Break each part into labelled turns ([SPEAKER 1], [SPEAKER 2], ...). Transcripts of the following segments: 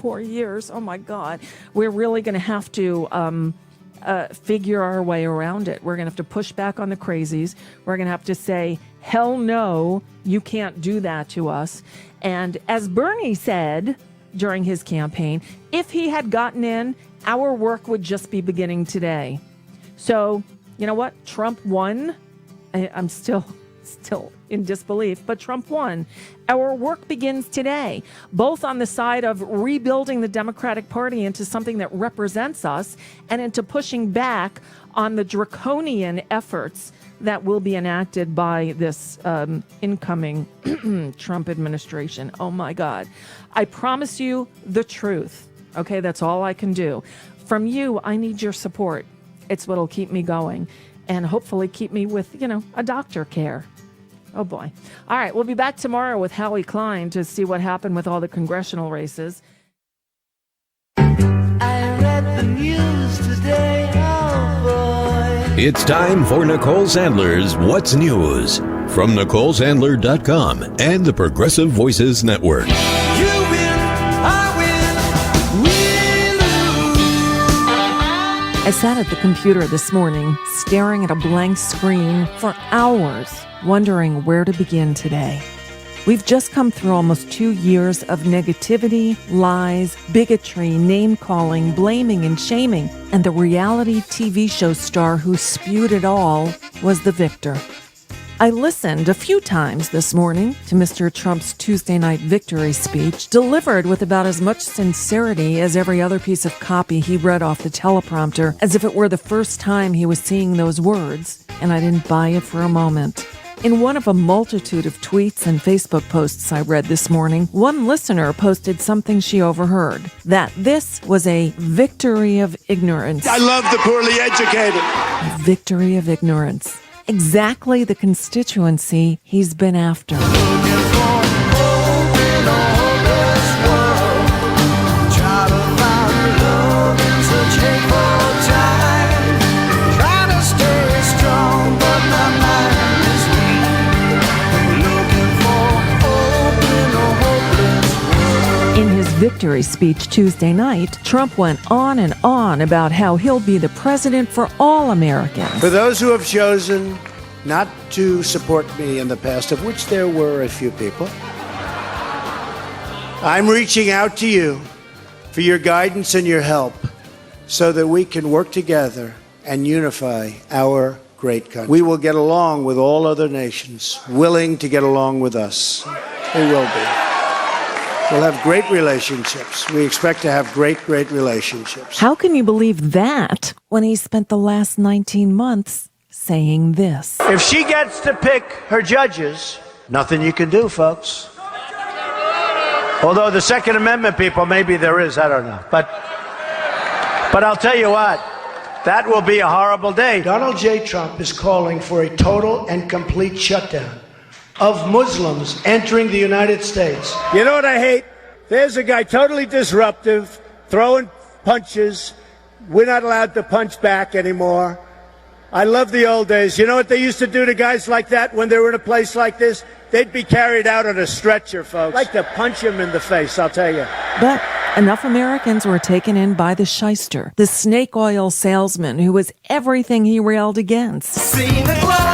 [SPEAKER 1] 4 years. Oh, my God. We're really going to have to figure our way around it. We're going to have to push back on the crazies. We're going to have to say, hell no, you can't do that to us. And as Bernie said during his campaign, if he had gotten in, our work would just be beginning today. So, you know what? Trump won. I'm still in disbelief, but Trump won. Our work begins today, both on the side of rebuilding the Democratic Party into something that represents us and into pushing back on the draconian efforts that will be enacted by this incoming Trump administration. Oh, my God. I promise you the truth. Okay, that's all I can do. From you, I need your support. It's what'll keep me going and hopefully keep me with, a doctor care. Oh, boy. All right, we'll be back tomorrow with Howie Klein to see what happened with all the congressional races.
[SPEAKER 2] I read the news today, oh boy.
[SPEAKER 3] It's time for Nicole Sandler's What's News from NicoleSandler.com and the Progressive Voices Network.
[SPEAKER 2] You win, I win, we lose.
[SPEAKER 1] I sat at the computer this morning, staring at a blank screen for hours, wondering where to begin today. We've just come through almost 2 years of negativity, lies, bigotry, name-calling, blaming, and shaming, and the reality TV show star who spewed it all was the victor. I listened a few times this morning to Mr. Trump's Tuesday night victory speech, delivered with about as much sincerity as every other piece of copy he read off the teleprompter, as if it were the first time he was seeing those words, and I didn't buy it for a moment. In one of a multitude of tweets and Facebook posts I read this morning, one listener posted something she overheard, that this was a victory of ignorance.
[SPEAKER 4] I love the poorly educated.
[SPEAKER 1] A victory of ignorance. Exactly the constituency he's been after. In his victory speech Tuesday night, Trump went on and on about how he'll be the president for all Americans.
[SPEAKER 4] For those who have chosen not to support me in the past, of which there were a few people, I'm reaching out to you for your guidance and your help so that we can work together and unify our great country. We will get along with all other nations, willing to get along with us. We will be. We'll have great relationships. We expect to have great relationships.
[SPEAKER 1] How can you believe that when he spent the last 19 months saying this?
[SPEAKER 4] If she gets to pick her judges, nothing you can do, folks. Although the Second Amendment people, maybe there is, I don't know. But I'll tell you what, that will be a horrible day. Donald J. Trump is calling for a total and complete shutdown of Muslims entering the United States. You know what I hate? There's a guy totally disruptive, throwing punches. We're not allowed to punch back anymore. I love the old days. You know what they used to do to guys like that when they were in a place like this? They'd be carried out on a stretcher, folks. I'd like to punch him in the face, I'll tell you.
[SPEAKER 1] But enough Americans were taken in by the shyster, the snake oil salesman who was everything he railed against.
[SPEAKER 2] See the glory.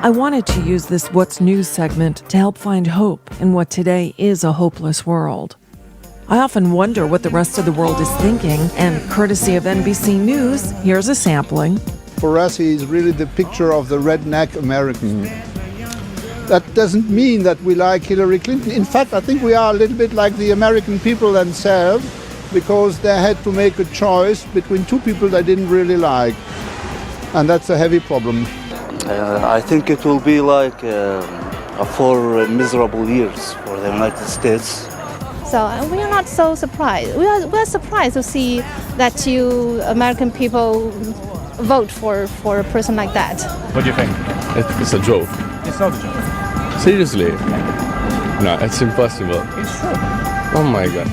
[SPEAKER 1] I wanted to use this What's News segment to help find hope in what today is a hopeless world. I often wonder what the rest of the world is thinking, and courtesy of NBC News, here's a sampling.
[SPEAKER 5] For us, he's really the picture of the redneck American. That doesn't mean that we like Hillary Clinton. In fact, I think we are a little bit like the American people themselves, because they had to make a choice between two people they didn't really like. And that's a heavy problem.
[SPEAKER 6] I think it will be like 4 miserable years for the United States.
[SPEAKER 7] So we are not so surprised. We are surprised to see that you American people vote for a person like that.
[SPEAKER 8] What do you think?
[SPEAKER 9] It's a joke.
[SPEAKER 8] It's not a joke.
[SPEAKER 9] Seriously? No, it's impossible.
[SPEAKER 8] It's true.
[SPEAKER 9] Oh my God.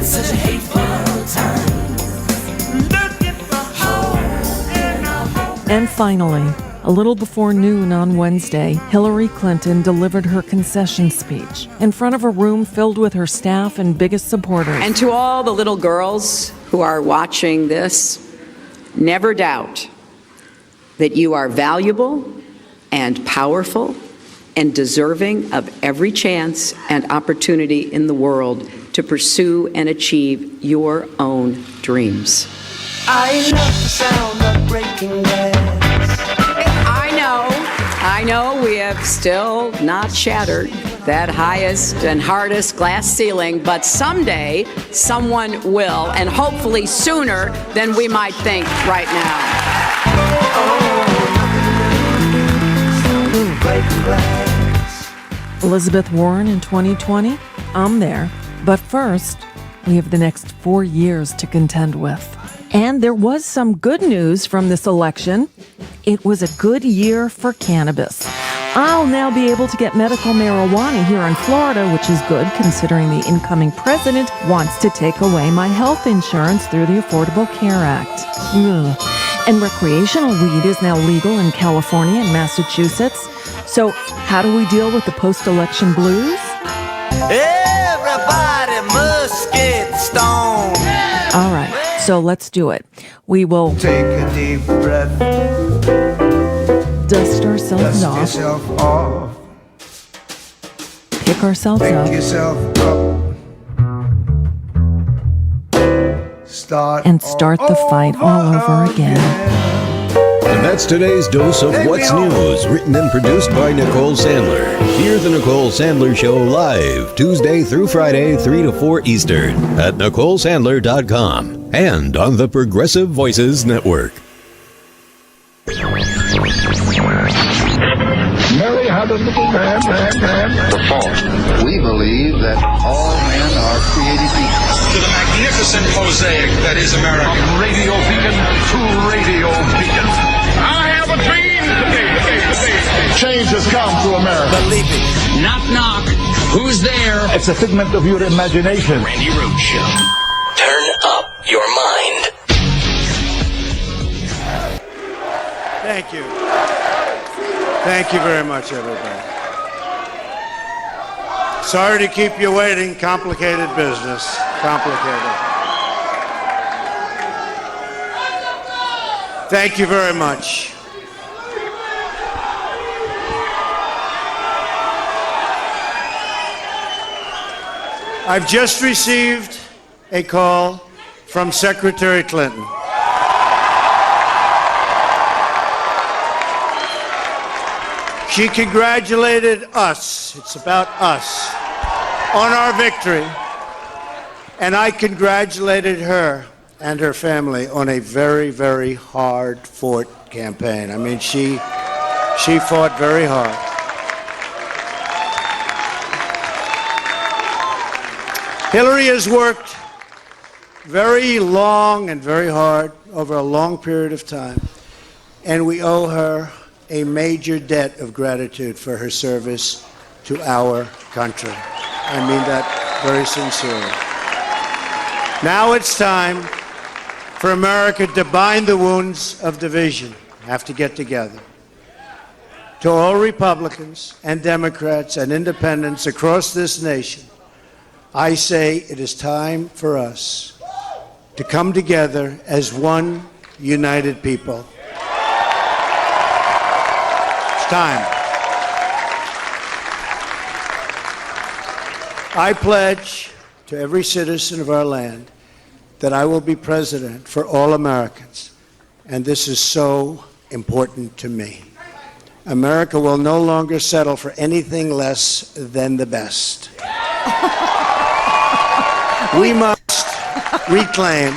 [SPEAKER 2] Such a hateful time. Looking
[SPEAKER 1] And finally, a little before noon on Wednesday, Hillary Clinton delivered her concession speech in front of a room filled with her staff and biggest supporters.
[SPEAKER 10] And to all the little girls who are watching this, never doubt that you are valuable and powerful and deserving of every chance and opportunity in the world to pursue and achieve your own dreams.
[SPEAKER 2] I love the sound of breaking glass.
[SPEAKER 10] I know we have still not shattered that highest and hardest glass ceiling, but someday someone will, and hopefully sooner than we might think right
[SPEAKER 2] now.
[SPEAKER 1] Elizabeth Warren in 2020? I'm there. But first, we have the next 4 years to contend with. And there was some good news from this election. It was a good year for cannabis. I'll now be able to get medical marijuana here in Florida, which is good considering the incoming president wants to take away my health insurance through the Affordable Care Act. Ugh. And recreational weed is now legal in California and Massachusetts. So how do we deal with the post-election blues?
[SPEAKER 2] Everybody must get stoned.
[SPEAKER 1] All right, so let's do it. We will
[SPEAKER 2] take a deep breath.
[SPEAKER 1] Dust ourselves off.
[SPEAKER 2] Yourself off.
[SPEAKER 1] Pick ourselves
[SPEAKER 2] Pick
[SPEAKER 1] up.
[SPEAKER 2] yourself up.
[SPEAKER 1] And start the fight all over again.
[SPEAKER 3] And that's today's dose of What's News, written and produced by Nicole Sandler. Hear the Nicole Sandler Show live, Tuesday through Friday, 3 to 4 Eastern, at NicoleSandler.com and on the Progressive Voices Network.
[SPEAKER 11] Mary had a little man. The fault. We believe that all men are created equal.
[SPEAKER 12] To the magnificent mosaic that is America.
[SPEAKER 11] From radio beacon to radio beacon.
[SPEAKER 12] I have a dream today.
[SPEAKER 11] Change has come to America.
[SPEAKER 12] Believe it. Knock, knock. Who's there?
[SPEAKER 11] It's a figment of your imagination.
[SPEAKER 12] Randi Rhodes Show. Turn up your mind.
[SPEAKER 4] Thank you. Thank you very much, everybody. Sorry to keep you waiting. Complicated business. Complicated. Thank you very much. I've just received a call from Secretary Clinton. She congratulated us, it's about us, on our victory. And I congratulated her and her family on a very, very hard-fought campaign. I mean, she fought very hard. Hillary has worked very long and very hard over a long period of time, and we owe her a major debt of gratitude for her service to our country. I mean that very sincerely. Now it's time for America to bind the wounds of division. Have to get together. To all Republicans and Democrats and independents across this nation, I say it is time for us to come together as one united people. It's time. I pledge to every citizen of our land that I will be president for all Americans, and this is so important to me. America will no longer settle for anything less than the best. We must reclaim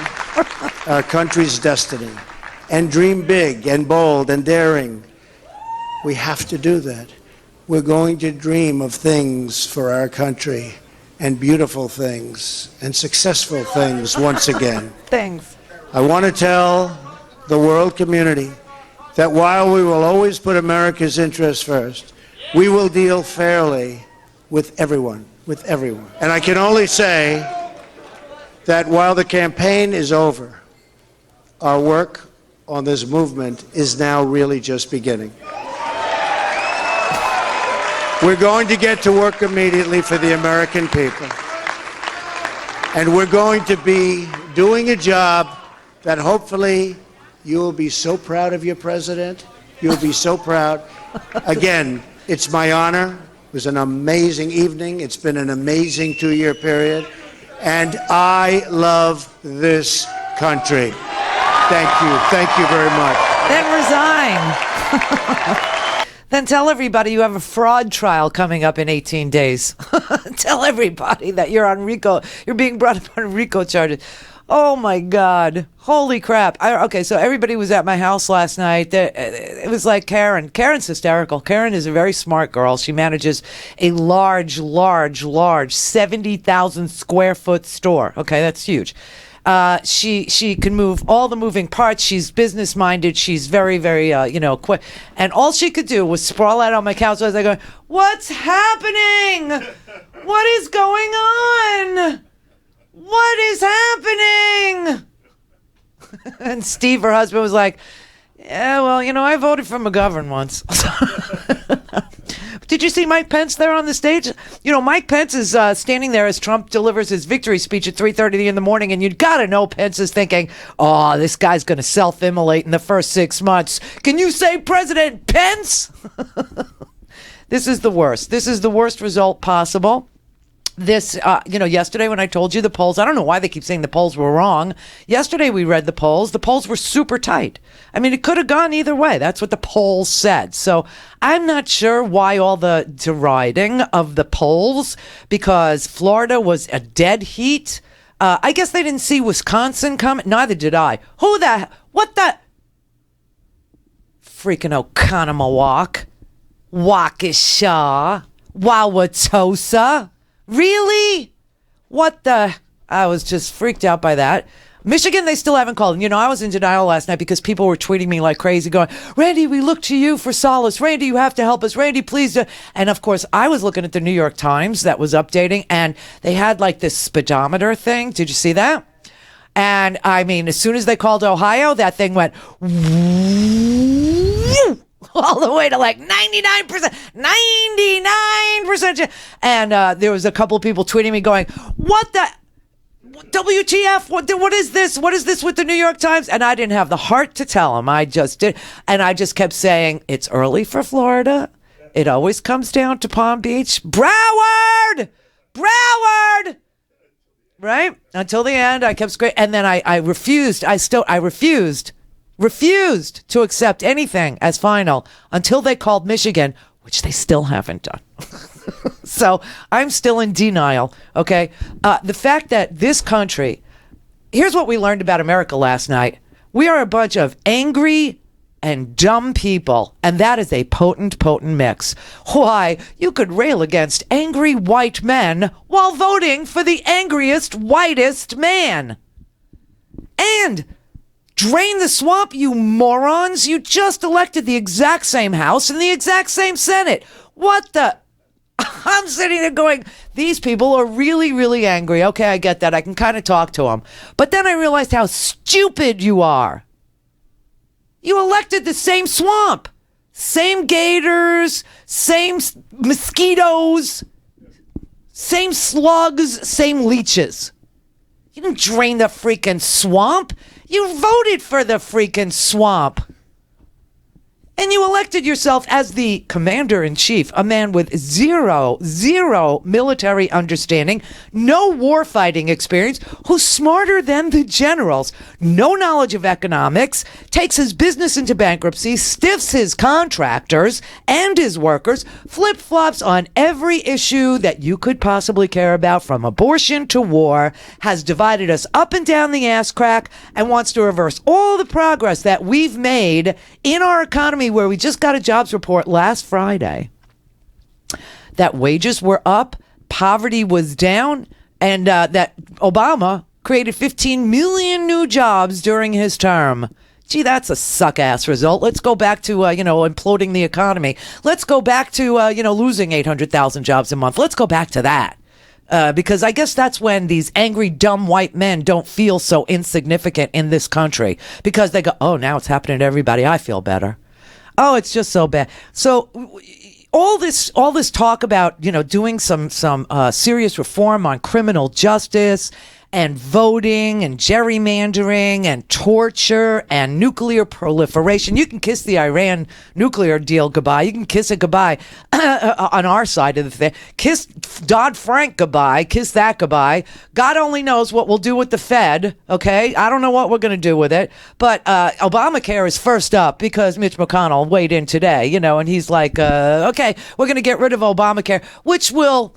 [SPEAKER 4] our country's destiny and dream big and bold and daring. We have to do that. We're going to dream of things for our country, and beautiful things and successful things once again.
[SPEAKER 1] Thanks.
[SPEAKER 4] I want to tell the world community that while we will always put America's interests first, we will deal fairly with everyone, And I can only say that while the campaign is over, our work on this movement is now really just beginning. We're going to get to work immediately for the American people. And we're going to be doing a job that hopefully you will be so proud of your president. You'll be so proud. Again, it's my honor. It was an amazing evening. It's been an amazing 2-year period. And I love this country. Thank you. Thank you very much.
[SPEAKER 13] Then resign. Then tell everybody you have a fraud trial coming up in 18 days. Tell everybody that you're on RICO. You're being brought up on RICO charges. Oh, my God. Holy crap. Okay, so everybody was at my house last night. It was like Karen. Karen's hysterical. Karen is a very smart girl. She manages a large 70,000 square foot store. Okay, that's huge. She can move all the moving parts. She's business minded. She's very, very, quick. And all she could do was sprawl out on my couch. I was like, what's happening? What is going on? What is happening? And Steve, her husband, was like, yeah, well, I voted for McGovern once. Did you see Mike Pence there on the stage? Mike Pence is standing there as Trump delivers his victory speech at 3:30 in the morning, and you've got to know Pence is thinking, oh, this guy's going to self-immolate in the first 6 months. Can you say President Pence? This is the worst. This is the worst result possible. This, yesterday when I told you the polls, I don't know why they keep saying the polls were wrong. Yesterday we read the polls. The polls were super tight. I mean, it could have gone either way. That's what the polls said. So I'm not sure why all the deriding of the polls, because Florida was a dead heat. I guess they didn't see Wisconsin coming. Neither did I. What the? Freaking Oconomowoc, Waukesha, Wauwatosa. Really? What the? I was just freaked out by that. Michigan, they still haven't called. I was in denial last night because people were tweeting me like crazy going, Randy, we look to you for solace. Randy, you have to help us. Randy, please do. And of course, I was looking at the New York Times that was updating, and they had like this speedometer thing. Did you see that? And I mean, as soon as they called Ohio, that thing went all the way to like 99%. And there was a couple of people tweeting me going, what the? WTF? What is this? What is this with the New York Times? And I didn't have the heart to tell them. I just did. And I just kept saying, it's early for Florida. It always comes down to Palm Beach. Broward! Right? Until the end, I kept screaming. And then I refused. I refused to accept anything as final until they called Michigan, which they still haven't done. So I'm still in denial, okay? The fact that this country, here's what we learned about America last night. We are a bunch of angry and dumb people, and that is a potent mix. Why, you could rail against angry white men while voting for the angriest, whitest man. And drain the swamp, you morons. You just elected the exact same House and the exact same Senate. What the? I'm sitting there going, these people are really, really angry. Okay, I get that. I can kind of talk to them. But then I realized how stupid you are. You elected the same swamp. Same gators, same mosquitoes, same slugs, same leeches. You didn't drain the freaking swamp. You voted for the freaking swamp. And you elected yourself as the commander-in-chief, a man with zero military understanding, no warfighting experience, who's smarter than the generals, no knowledge of economics, takes his business into bankruptcy, stiffs his contractors and his workers, flip-flops on every issue that you could possibly care about, from abortion to war, has divided us up and down the ass crack, and wants to reverse all the progress that we've made in our economy, where we just got a jobs report last Friday that wages were up, poverty was down, and that Obama created 15 million new jobs during his term. Gee, that's a suck-ass result. Let's go back to, imploding the economy. Let's go back to, losing 800,000 jobs a month. Let's go back to that. because I guess that's when these angry, dumb white men don't feel so insignificant in this country, because they go, oh, now it's happening to everybody. I feel better. Oh, it's just so bad. So all this talk about, doing some serious reform on criminal justice and voting and gerrymandering and torture and nuclear proliferation. You can kiss the Iran nuclear deal goodbye. You can kiss it goodbye on our side of the thing. Kiss Dodd Frank goodbye. Kiss that goodbye. God only knows what we'll do with the Fed, okay? I don't know what we're going to do with it. But Obamacare is first up because Mitch McConnell weighed in today, and he's like, okay, we're going to get rid of Obamacare, which will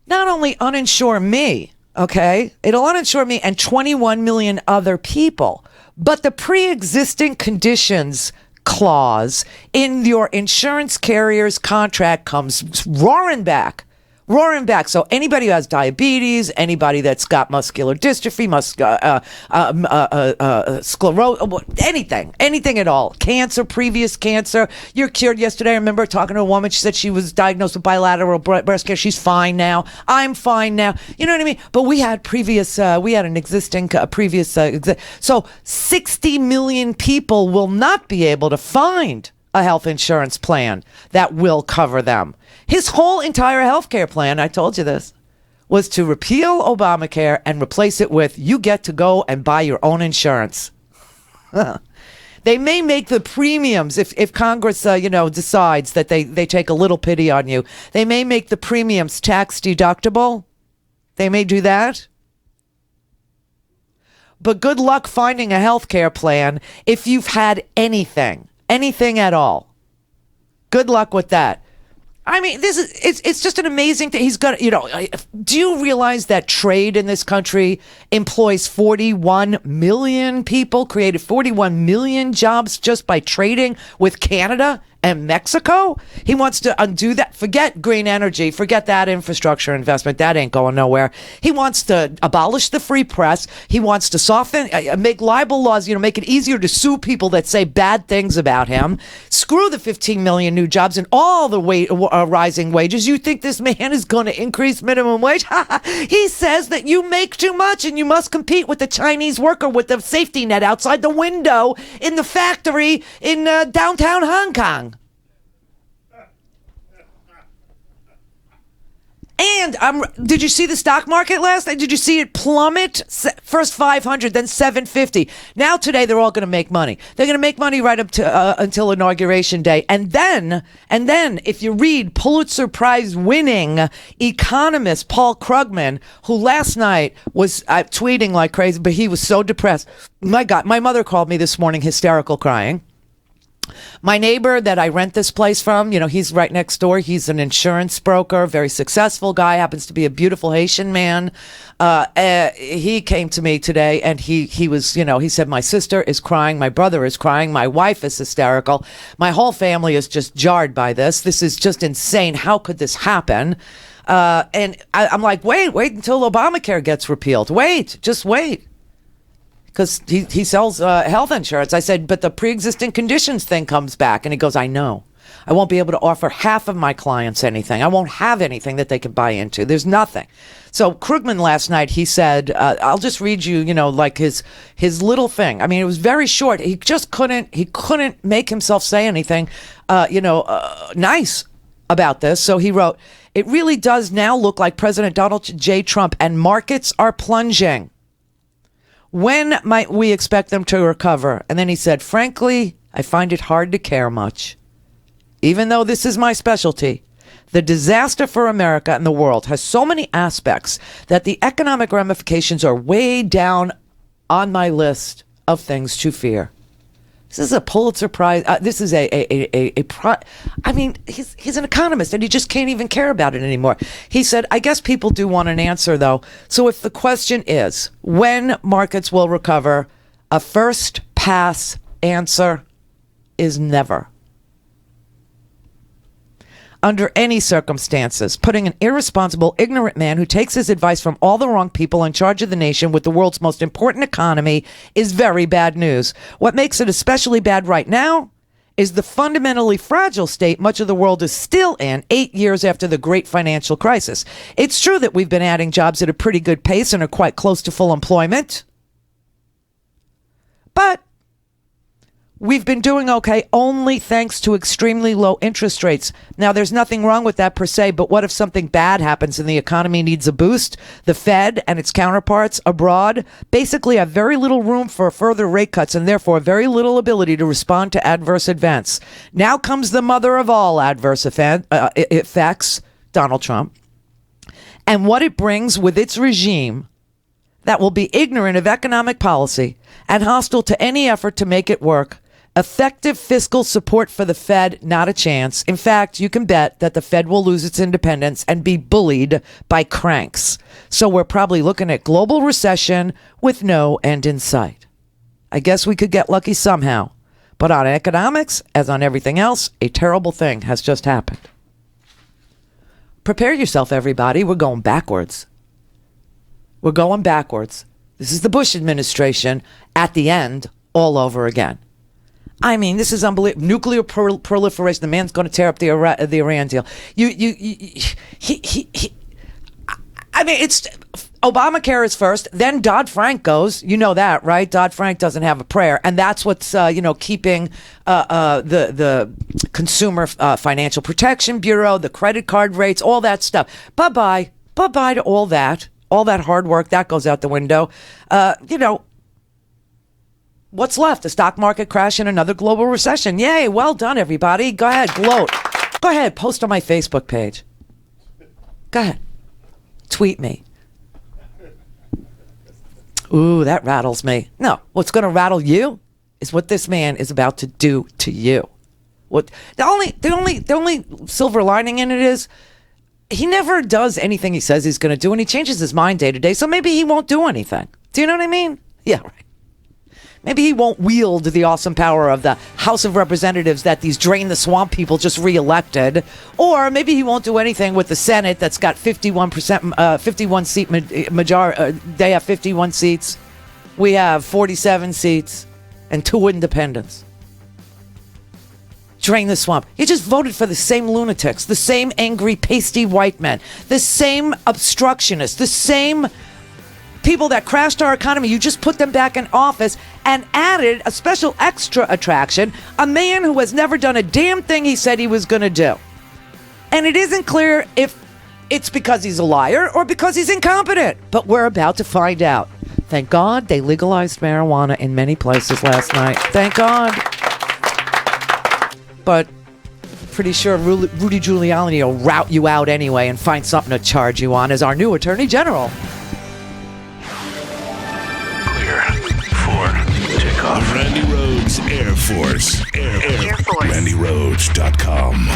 [SPEAKER 13] not only uninsure me, okay, it'll uninsure me and 21 million other people. But the pre-existing conditions clause in your insurance carrier's contract comes roaring back. So anybody who has diabetes, anybody that's got muscular dystrophy, sclerosis, anything at all, cancer, previous cancer, you're cured. Yesterday, I remember talking to a woman. She said she was diagnosed with bilateral breast cancer. She's fine now. I'm fine now. You know what I mean? But we had an existing previous. So 60 million people will not be able to find a health insurance plan that will cover them. His whole entire health care plan, I told you this, was to repeal Obamacare and replace it with, you get to go and buy your own insurance. They may make the premiums, if Congress, decides that they take a little pity on you, they may make the premiums tax deductible. They may do that. But good luck finding a health care plan if you've had anything at all. Good luck with that. I mean, it's just an amazing thing. He's got, do you realize that trade in this country employs 41 million people, created 41 million jobs just by trading with Canada and Mexico? He wants to undo that. Forget green energy. Forget that infrastructure investment. That ain't going nowhere. He wants to abolish the free press. He wants to soften, make libel laws, make it easier to sue people that say bad things about him. Screw the 15 million new jobs and all the rising wages. You think this man is going to increase minimum wage? He says that you make too much and you must compete with the Chinese worker with the safety net outside the window in the factory in downtown Hong Kong. And did you see the stock market last night? Did you see it plummet? First 500, then 750. Now today they're all going to make money. They're going to make money right up to until Inauguration Day. And then if you read Pulitzer Prize winning economist Paul Krugman, who last night was tweeting like crazy, but he was so depressed. My God, my mother called me this morning hysterical crying. My neighbor that I rent this place from, he's right next door. He's an insurance broker, very successful guy, happens to be a beautiful Haitian man. He came to me today and he was, he said, my sister is crying. My brother is crying. My wife is hysterical. My whole family is just jarred by this. This is just insane. How could this happen? And I'm like, wait until Obamacare gets repealed. Just wait. Because he sells health insurance. I said, but the pre-existing conditions thing comes back. And he goes, I know. I won't be able to offer half of my clients anything. I won't have anything that they can buy into. There's nothing. So Krugman last night, he said, I'll just read you, like his little thing. I mean, it was very short. He just couldn't make himself say anything, nice about this. So he wrote, it really does now look like President Donald J. Trump and markets are plunging. When might we expect them to recover? And then he said, frankly, I find it hard to care much. Even though this is my specialty, the disaster for America and the world has so many aspects that the economic ramifications are way down on my list of things to fear. This is a Pulitzer Prize. This is I mean, he's an economist and he just can't even care about it anymore. He said, I guess people do want an answer, though. So if the question is when markets will recover, a first pass answer is never. Under any circumstances, putting an irresponsible, ignorant man who takes his advice from all the wrong people in charge of the nation with the world's most important economy is very bad news. What makes it especially bad right now is the fundamentally fragile state much of the world is still in 8 years after the great financial crisis. It's true that we've been adding jobs at a pretty good pace and are quite close to full employment. But we've been doing okay only thanks to extremely low interest rates. Now, there's nothing wrong with that per se, but what if something bad happens and the economy needs a boost? The Fed and its counterparts abroad basically have very little room for further rate cuts and therefore very little ability to respond to adverse events. Now comes the mother of all adverse effects, Donald Trump, and what it brings with its regime that will be ignorant of economic policy and hostile to any effort to make it work. Effective fiscal support for the Fed, not a chance. In fact, you can bet that the Fed will lose its independence and be bullied by cranks. So we're probably looking at global recession with no end in sight. I guess we could get lucky somehow. But on economics, as on everything else, a terrible thing has just happened. Prepare yourself, everybody. We're going backwards. We're going backwards. This is the Bush administration at the end all over again. I mean, this is unbelievable. Nuclear proliferation. The man's going to tear up the Iran deal. I mean, it's Obamacare is first, then Dodd Frank goes. You know that, right? Dodd Frank doesn't have a prayer, and that's what's keeping the Consumer Financial Protection Bureau, the credit card rates, all that stuff. Bye bye to all that. All that hard work, that goes out the window. What's left? The stock market crash and another global recession. Yay, well done, everybody. Go ahead, gloat. Go ahead, post on my Facebook page. Go ahead. Tweet me. Ooh, that rattles me. No, what's going to rattle you is what this man is about to do to you. What the only silver lining in it is he never does anything he says he's going to do, and he changes his mind day to day, so maybe he won't do anything. Do you know what I mean? Yeah, right. Maybe he won't wield the awesome power of the House of Representatives that these drain the swamp people just reelected. Or maybe he won't do anything with the Senate that's got 51 seat majority. They have 51 seats. We have 47 seats and 2 independents. Drain the swamp. You just voted for the same lunatics, the same angry, pasty white men, the same obstructionists, the same people that crashed our economy. You just put them back in office and added a special extra attraction, a man who has never done a damn thing he said he was going to do. And it isn't clear if it's because he's a liar or because he's incompetent, but we're about to find out. Thank God they legalized marijuana in many places last night. Thank God. But pretty sure Rudy Giuliani will rout you out anyway and find something to charge you on as our new Attorney General.
[SPEAKER 14] Clear for takeoff. Randi Rhodes Air Force. Air Force. RandiRhodes.com.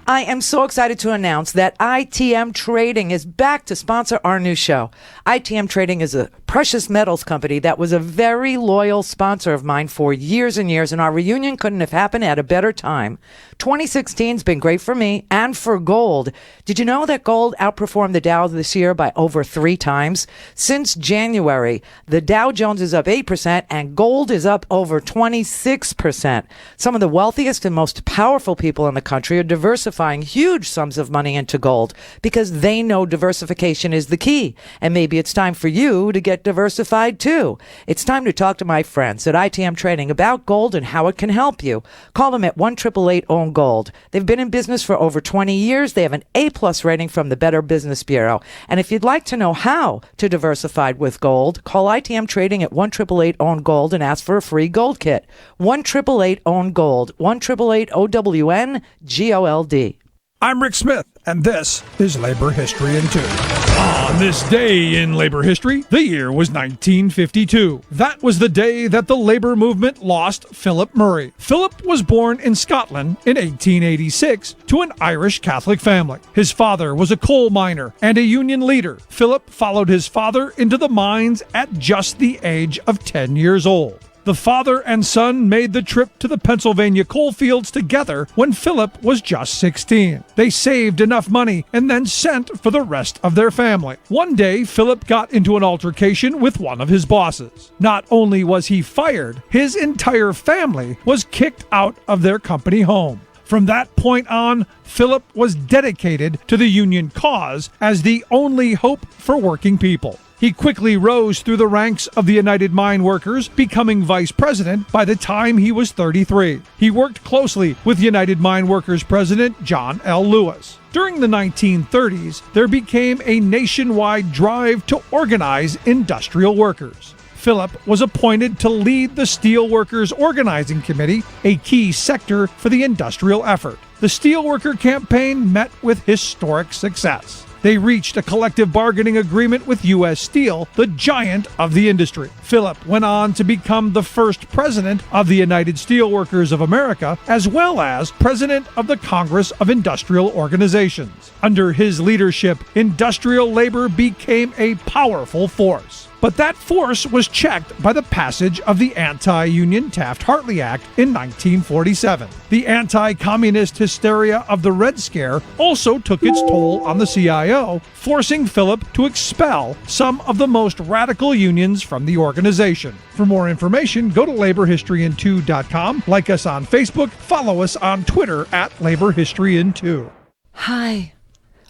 [SPEAKER 13] I am so excited to announce that ITM Trading is back to sponsor our new show. ITM Trading is a precious metals company that was a very loyal sponsor of mine for years and years, and our reunion couldn't have happened at a better time. 2016's been great for me and for gold. Did you know that gold outperformed the Dow this year by over 3 times? Since January, the Dow Jones is up 8% and gold is up over 26%. Some of the wealthiest and most powerful people in the country are diversifying huge sums of money into gold because they know diversification is the key. And maybe it's time for you to get diversified too. It's time to talk to my friends at ITM Trading about gold and how it can help you. Call them at 1-888-OWN-GOLD. They've been in business for over 20 years. They have an A+ rating from the Better Business Bureau. And if you'd like to know how to diversify with gold, call ITM Trading at 1-888-OWN-GOLD and ask for a free gold kit. 1-888-OWN-GOLD. 1-888-OWN-GOLD.
[SPEAKER 15] I'm Rick Smith, and this is Labor History in 2. On this day in labor history, the year was 1952. That was the day that the labor movement lost Philip Murray. Philip was born in Scotland in 1886 to an Irish Catholic family. His father was a coal miner and a union leader. Philip followed his father into the mines at just the age of 10 years old. The father and son made the trip to the Pennsylvania coalfields together when Philip was just 16. They saved enough money and then sent for the rest of their family. One day, Philip got into an altercation with one of his bosses. Not only was he fired, his entire family was kicked out of their company home. From that point on, Philip was dedicated to the union cause as the only hope for working people. He quickly rose through the ranks of the United Mine Workers, becoming vice president by the time he was 33. He worked closely with United Mine Workers President John L. Lewis. During the 1930s, there became a nationwide drive to organize industrial workers. Philip was appointed to lead the Steelworkers Organizing Committee, a key sector for the industrial effort. The Steelworker Campaign met with historic success. They reached a collective bargaining agreement with U.S. Steel, the giant of the industry. Philip went on to become the first president of the United Steelworkers of America, as well as president of the Congress of Industrial Organizations. Under his leadership, industrial labor became a powerful force. But that force was checked by the passage of the Anti-Union Taft-Hartley Act in 1947. The anti-communist hysteria of the Red Scare also took its toll on the CIO, forcing Philip to expel some of the most radical unions from the organization. For more information, go to laborhistoryin2.com, like us on Facebook, follow us on Twitter at laborhistoryin2.
[SPEAKER 13] Hi,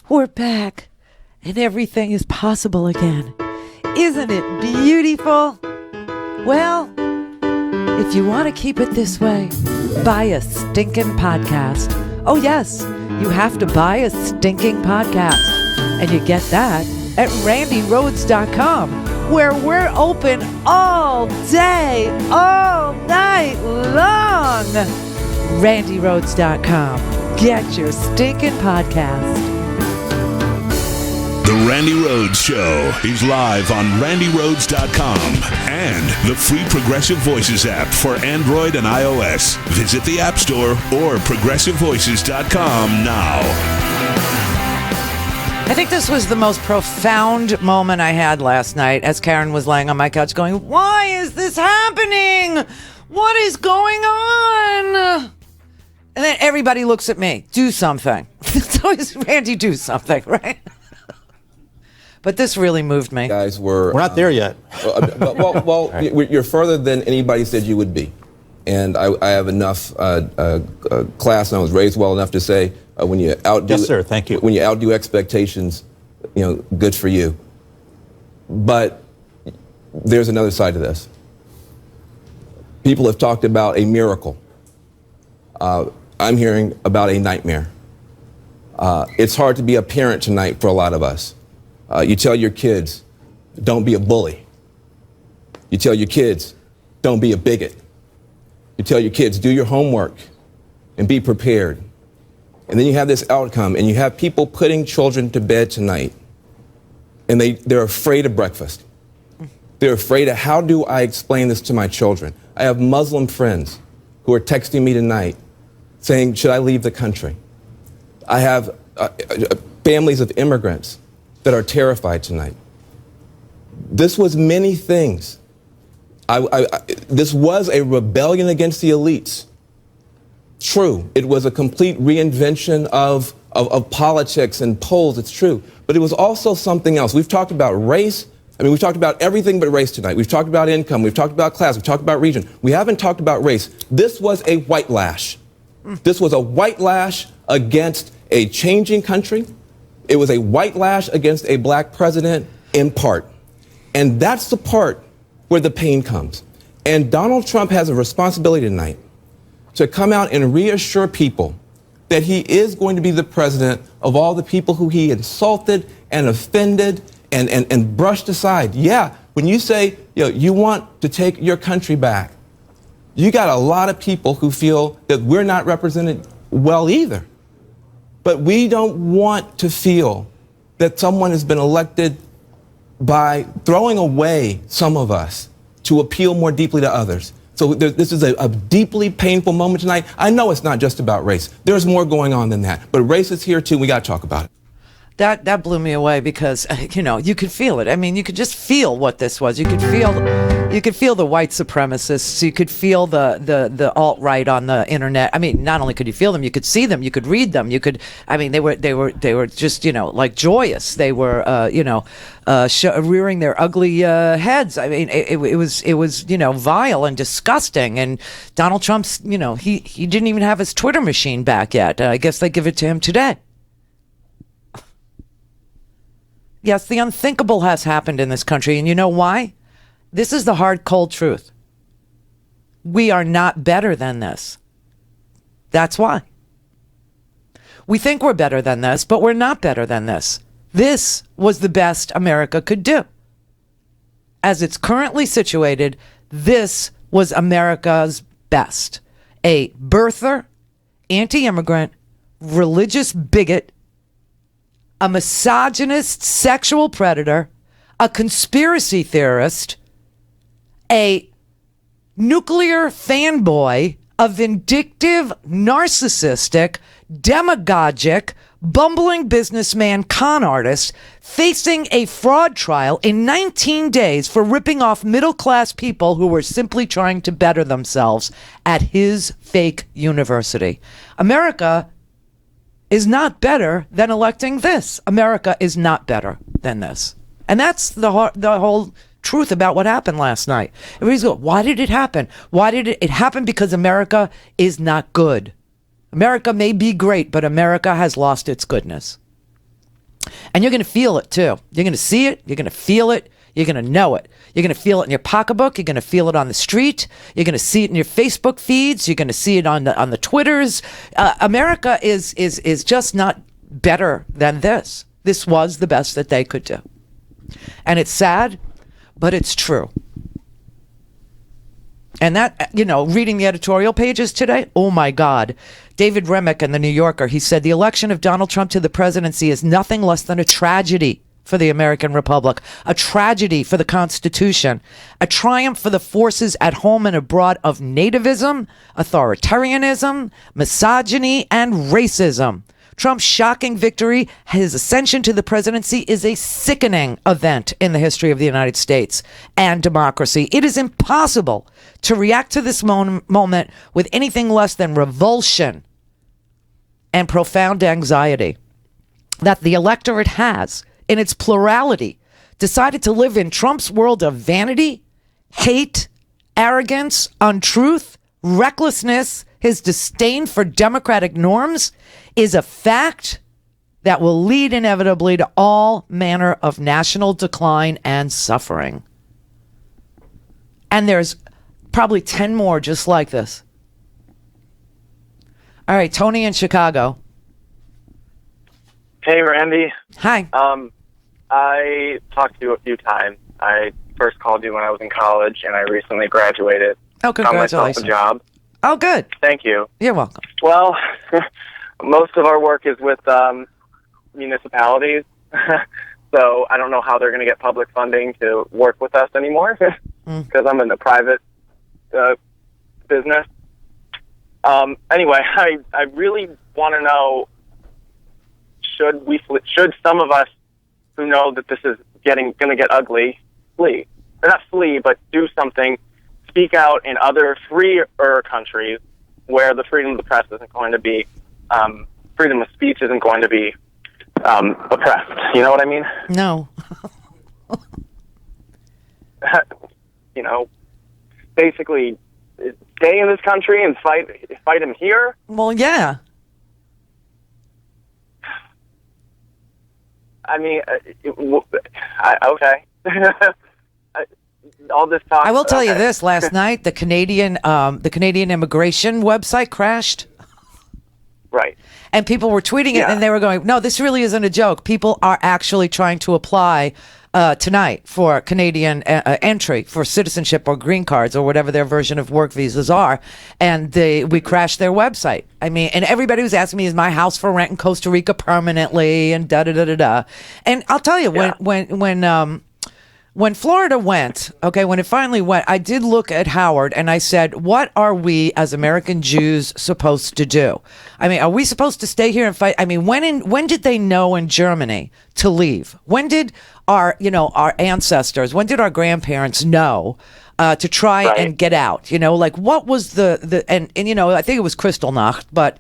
[SPEAKER 13] we're back, and everything is possible again. Isn't it beautiful? Well, if you want to keep it this way, buy a stinking podcast. Oh yes, you have to buy a stinking podcast. And you get that at RandiRhodes.com, where we're open all day, all night long. RandiRhodes.com. Get your stinking podcast.
[SPEAKER 14] The Randi Rhodes Show is live on RandiRhodes.com and the free Progressive Voices app for Android and iOS. Visit the App Store or ProgressiveVoices.com now.
[SPEAKER 13] I think this was the most profound moment I had last night as Karen was laying on my couch going, why is this happening? What is going on? And then everybody looks at me. Do something. It's always, Randi, do something, right? But this really moved me.
[SPEAKER 16] Guys we're
[SPEAKER 8] not there yet.
[SPEAKER 16] Well, you're further than anybody said you would be. And I have enough class, and I was raised well enough to say when you outdo,
[SPEAKER 8] yes, sir, thank you.
[SPEAKER 16] When you outdo expectations, good for you. But there's another side to this. People have talked about a miracle. I'm hearing about a nightmare. It's hard to be a parent tonight for a lot of us. You tell your kids, don't be a bully. You tell your kids, don't be a bigot. You tell your kids, do your homework and be prepared. And then you have this outcome, and you have people putting children to bed tonight, and they're afraid of breakfast. They're afraid of, how do I explain this to my children? I have Muslim friends who are texting me tonight saying, should I leave the country? I have families of immigrants that are terrified tonight. This was many things. This was a rebellion against the elites. True, it was a complete reinvention of politics and polls, it's true. But it was also something else. We've talked about race. We've talked about everything but race tonight. We've talked about income, we've talked about class, we've talked about region. We haven't talked about race. This was a white lash. This was a white lash against a changing country. It was a white lash against a black president in part. And that's the part where the pain comes. And Donald Trump has a responsibility tonight to come out and reassure people that he is going to be the president of all the people who he insulted and offended and brushed aside. Yeah, when you say, you want to take your country back, you got a lot of people who feel that we're not represented well either. But we don't want to feel that someone has been elected by throwing away some of us to appeal more deeply to others. So this is a deeply painful moment tonight. I know it's not just about race. There's more going on than that. But race is here too. We got to talk about it.
[SPEAKER 13] That blew me away because you could feel it. I mean, you could just feel what this was. You could feel the white supremacists. You could feel the alt-right on the internet. I mean, not only could you feel them, you could see them, you could read them. They were just like joyous. They were rearing their ugly heads. I mean, it was vile and disgusting. And Donald Trump's he didn't even have his Twitter machine back yet. I guess they give it to him today. Yes, the unthinkable has happened in this country, and you know why? This is the hard, cold truth. We are not better than this. That's why. We think we're better than this, but we're not better than this. This was the best America could do. As it's currently situated, this was America's best. A birther, anti-immigrant, religious bigot, a misogynist sexual predator, a conspiracy theorist, a nuclear fanboy, a vindictive, narcissistic, demagogic, bumbling businessman con artist facing a fraud trial in 19 days for ripping off middle-class people who were simply trying to better themselves at his fake university. America is not better than electing this. America is not better than this. And that's the whole truth about what happened last night. Everybody's going, why did it happen? Why did it happen? Because America is not good. America may be great, but America has lost its goodness. And you're going to feel it too. You're going to see it. You're going to feel it. You're going to know it. You're going to feel it in your pocketbook. You're going to feel it on the street. You're going to see it in your Facebook feeds. You're going to see it on the Twitters. America is just not better than this. This was the best that they could do. And it's sad, but it's true. And that, reading the editorial pages today, oh my God. David Remick in The New Yorker, he said, the election of Donald Trump to the presidency is nothing less than a tragedy for the American Republic, a tragedy for the Constitution, a triumph for the forces at home and abroad of nativism, authoritarianism, misogyny, and racism. Trump's shocking victory, his ascension to the presidency, is a sickening event in the history of the United States and democracy. It is impossible to react to this moment with anything less than revulsion and profound anxiety that the electorate has, in its plurality, decided to live in Trump's world of vanity, hate, arrogance, untruth, recklessness. His disdain for democratic norms is a fact that will lead inevitably to all manner of national decline and suffering. And there's probably 10 more just like this. All right, Tony in Chicago.
[SPEAKER 17] Hey, Randy.
[SPEAKER 13] Hi.
[SPEAKER 17] I talked to you a few times. I first called you when I was in college, and I recently graduated.
[SPEAKER 13] Oh, congratulations.
[SPEAKER 17] Found myself a job.
[SPEAKER 13] Oh, good.
[SPEAKER 17] Thank you.
[SPEAKER 13] You're welcome.
[SPEAKER 17] Well, most of our work is with municipalities, so I don't know how they're going to get public funding to work with us anymore because I'm in the private business. Anyway, I really want to know, should some of us who know that this is going to get ugly flee? Or not flee, but do something, speak out in other freer countries where the freedom of the press isn't going to be, freedom of speech isn't going to be oppressed. You know what I mean?
[SPEAKER 13] No.
[SPEAKER 17] Basically, stay in this country and fight him here.
[SPEAKER 13] Well, yeah.
[SPEAKER 17] I mean, okay. All this talk.
[SPEAKER 13] I will tell you this: last night, the Canadian immigration website crashed.
[SPEAKER 17] Right.
[SPEAKER 13] And people were tweeting it, and they were going, "No, this really isn't a joke. People are actually trying to apply tonight for Canadian entry for citizenship or green cards or whatever their version of work visas are." And we crashed their website. I mean, and everybody was asking me, "Is my house for rent in Costa Rica permanently?" And da da da da da. And I'll tell you, when when Florida went, okay, when it finally went, I did look at Howard and I said, what are we as American Jews supposed to do? I mean, are we supposed to stay here and fight? I mean, when did they know in Germany to leave? When did our ancestors, when did our grandparents know to try and get out? Like what was and I think it was Kristallnacht, but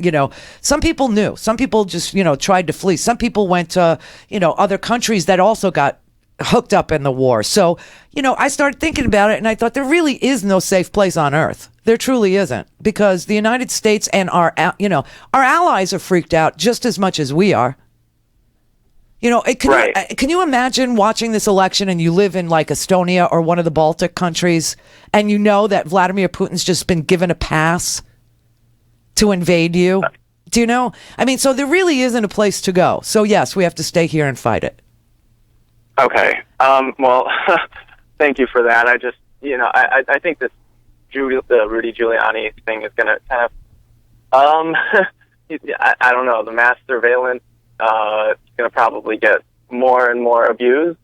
[SPEAKER 13] some people knew. Some people just, tried to flee. Some people went to, other countries that also got hooked up in the war. So, I started thinking about it and I thought there really is no safe place on earth. There truly isn't, because the United States and our allies are freaked out just as much as we are. Can you imagine watching this election and you live in like Estonia or one of the Baltic countries and you know that Vladimir Putin's just been given a pass to invade you? Do you know? I mean, so there really isn't a place to go. So yes, we have to stay here and fight it.
[SPEAKER 17] Okay. Well, thank you for that. I just, I think this Rudy Giuliani thing is going to kind of, I don't know, the mass surveillance is going to probably get more and more abused.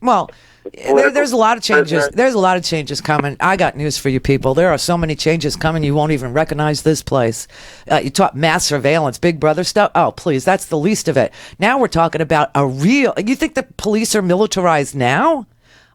[SPEAKER 13] Well, there's a lot of changes. There's a lot of changes coming. I got news for you people. There are so many changes coming, you won't even recognize this place. You talk mass surveillance, Big Brother stuff. Oh, please, that's the least of it. Now we're talking about you think the police are militarized now?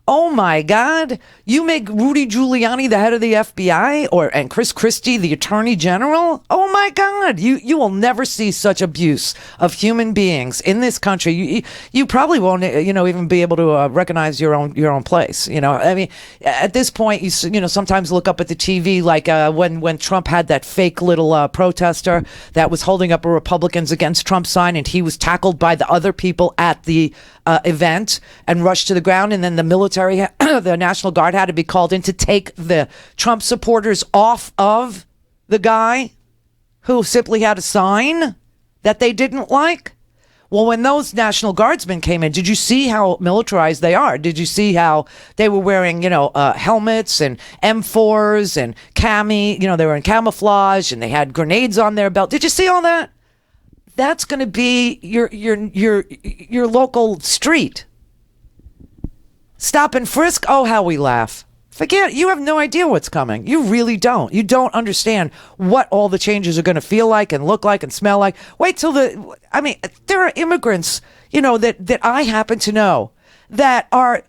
[SPEAKER 13] Oh my God! You make Rudy Giuliani the head of the FBI, and Chris Christie the Attorney General? Oh my God! You will never see such abuse of human beings in this country. You probably won't, even be able to recognize your own place. I mean, at this point, you sometimes look up at the TV like when Trump had that fake little protester that was holding up a Republicans Against Trump sign, and he was tackled by the other people at the event and rushed to the ground, and then the military, the National Guard had to be called in to take the Trump supporters off of the guy who simply had a sign that they didn't like. Well, when those National Guardsmen came in, did you see how militarized they are? Did you see how they were wearing, helmets and M4s and cami, they were in camouflage and they had grenades on their belt? Did you see all that? That's going to be your local street. Stop and frisk. Oh, how we laugh. Forget it. You have no idea what's coming. You really don't. You don't understand what all the changes are going to feel like and look like and smell like. Wait till there are immigrants, that I happen to know that are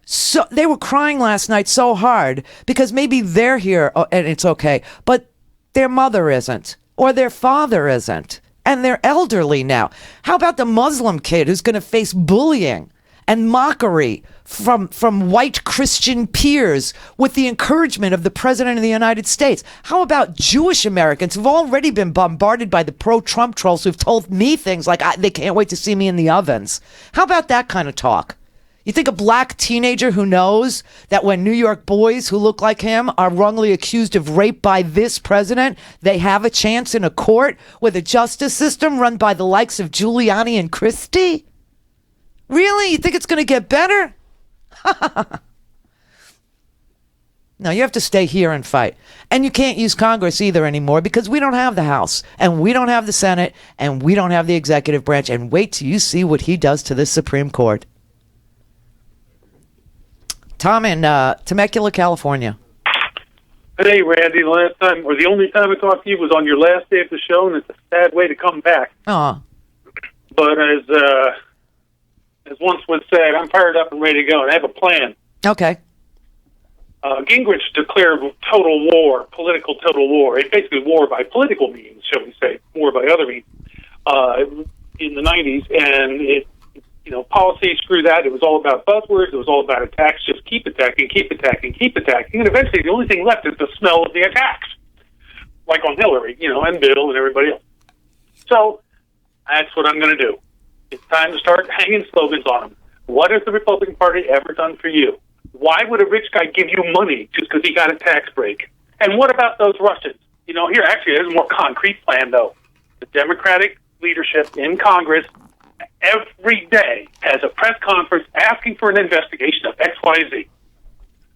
[SPEAKER 13] they were crying last night so hard because maybe they're here and it's okay, but their mother isn't or their father isn't. And they're elderly now. How about the Muslim kid who's going to face bullying and mockery from white Christian peers with the encouragement of the President of the United States? How about Jewish Americans who've already been bombarded by the pro-Trump trolls who've told me things like they can't wait to see me in the ovens? How about that kind of talk? You think a black teenager who knows that when New York boys who look like him are wrongly accused of rape by this president, they have a chance in a court with a justice system run by the likes of Giuliani and Christie? Really? You think it's going to get better? No, you have to stay here and fight. And you can't use Congress either anymore because we don't have the House and we don't have the Senate and we don't have the executive branch. And wait till you see what he does to this Supreme Court. Tom in Temecula, California.
[SPEAKER 18] Hey, Randy. The only time I talked to you was on your last day of the show, and it's a sad way to come back.
[SPEAKER 13] Aw.
[SPEAKER 18] But as once was said, I'm fired up and ready to go, and I have a plan.
[SPEAKER 13] Okay.
[SPEAKER 18] Gingrich declared total war, political total war. It's basically war by political means, shall we say, war by other means, in the 90s, and policy, screw that. It was all about buzzwords. It was all about attacks. Just keep attacking, keep attacking, keep attacking. And eventually the only thing left is the smell of the attacks, like on Hillary, and Bill and everybody else. So that's what I'm going to do. It's time to start hanging slogans on them. What has the Republican Party ever done for you? Why would a rich guy give you money just because he got a tax break? And what about those Russians? Here, actually, there's a more concrete plan, though. The Democratic leadership in Congress every day has a press conference asking for an investigation of XYZ.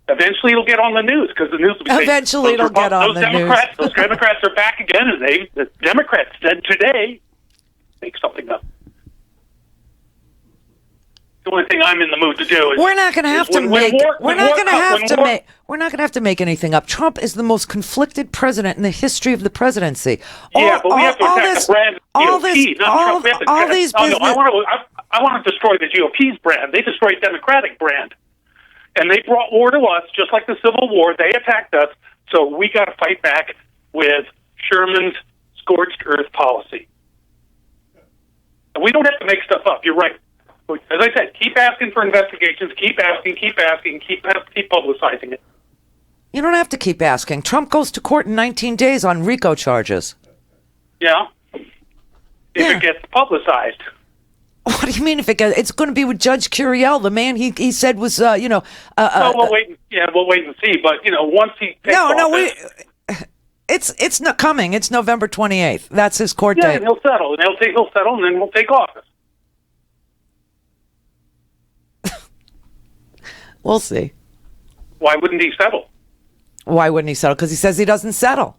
[SPEAKER 18] Eventually it'll get on the news because the news will be saying,
[SPEAKER 13] Eventually it'll get on the news.
[SPEAKER 18] Those Democrats are back again, and the Democrats said today, make something up. The only thing I'm in the mood to do is
[SPEAKER 13] we're not going to have to make. We're not going to have to make anything up. Trump is the most conflicted president in the history of the presidency.
[SPEAKER 18] Yeah, but we have to attack the brand of GOP, not Trump. We have to
[SPEAKER 13] all these business.
[SPEAKER 18] I want to destroy the GOP's brand. They destroyed Democratic brand, and they brought war to us, just like the Civil War. They attacked us, so we got to fight back with Sherman's scorched earth policy. And we don't have to make stuff up. You're right. As I said, keep asking for investigations. Keep asking. Keep publicizing it.
[SPEAKER 13] You don't have to keep asking. Trump goes to court in 19 days on RICO charges.
[SPEAKER 18] Yeah. If it gets publicized.
[SPEAKER 13] What do you mean if it gets? It's going to be with Judge Curiel, the man he said was,
[SPEAKER 18] Well, we'll wait. We'll wait and see. But once he takes
[SPEAKER 13] it's not coming. It's November 28th. That's his court date.
[SPEAKER 18] And he'll settle, and he'll settle, and then we'll take office.
[SPEAKER 13] We'll see.
[SPEAKER 18] Why wouldn't he settle?
[SPEAKER 13] Why wouldn't he settle? Because he says he doesn't settle.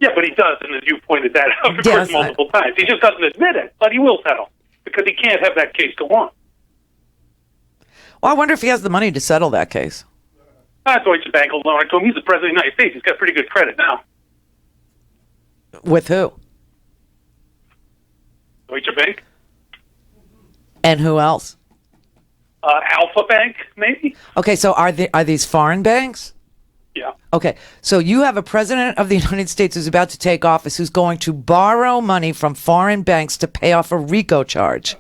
[SPEAKER 18] Yeah, but he does, and as you pointed that out multiple times. He just doesn't admit it, but he will settle, because he can't have that case go on.
[SPEAKER 13] Well, I wonder if he has the money to settle that case.
[SPEAKER 18] Deutsche Bank will loan it to him. He's the president of the United States. He's got pretty good credit now.
[SPEAKER 13] With who?
[SPEAKER 18] Deutsche Bank.
[SPEAKER 13] And who else?
[SPEAKER 18] Alpha Bank, maybe.
[SPEAKER 13] Okay, so are these foreign banks?
[SPEAKER 18] Yeah.
[SPEAKER 13] Okay, so you have a president of the United States who's about to take office who's going to borrow money from foreign banks to pay off a RICO charge.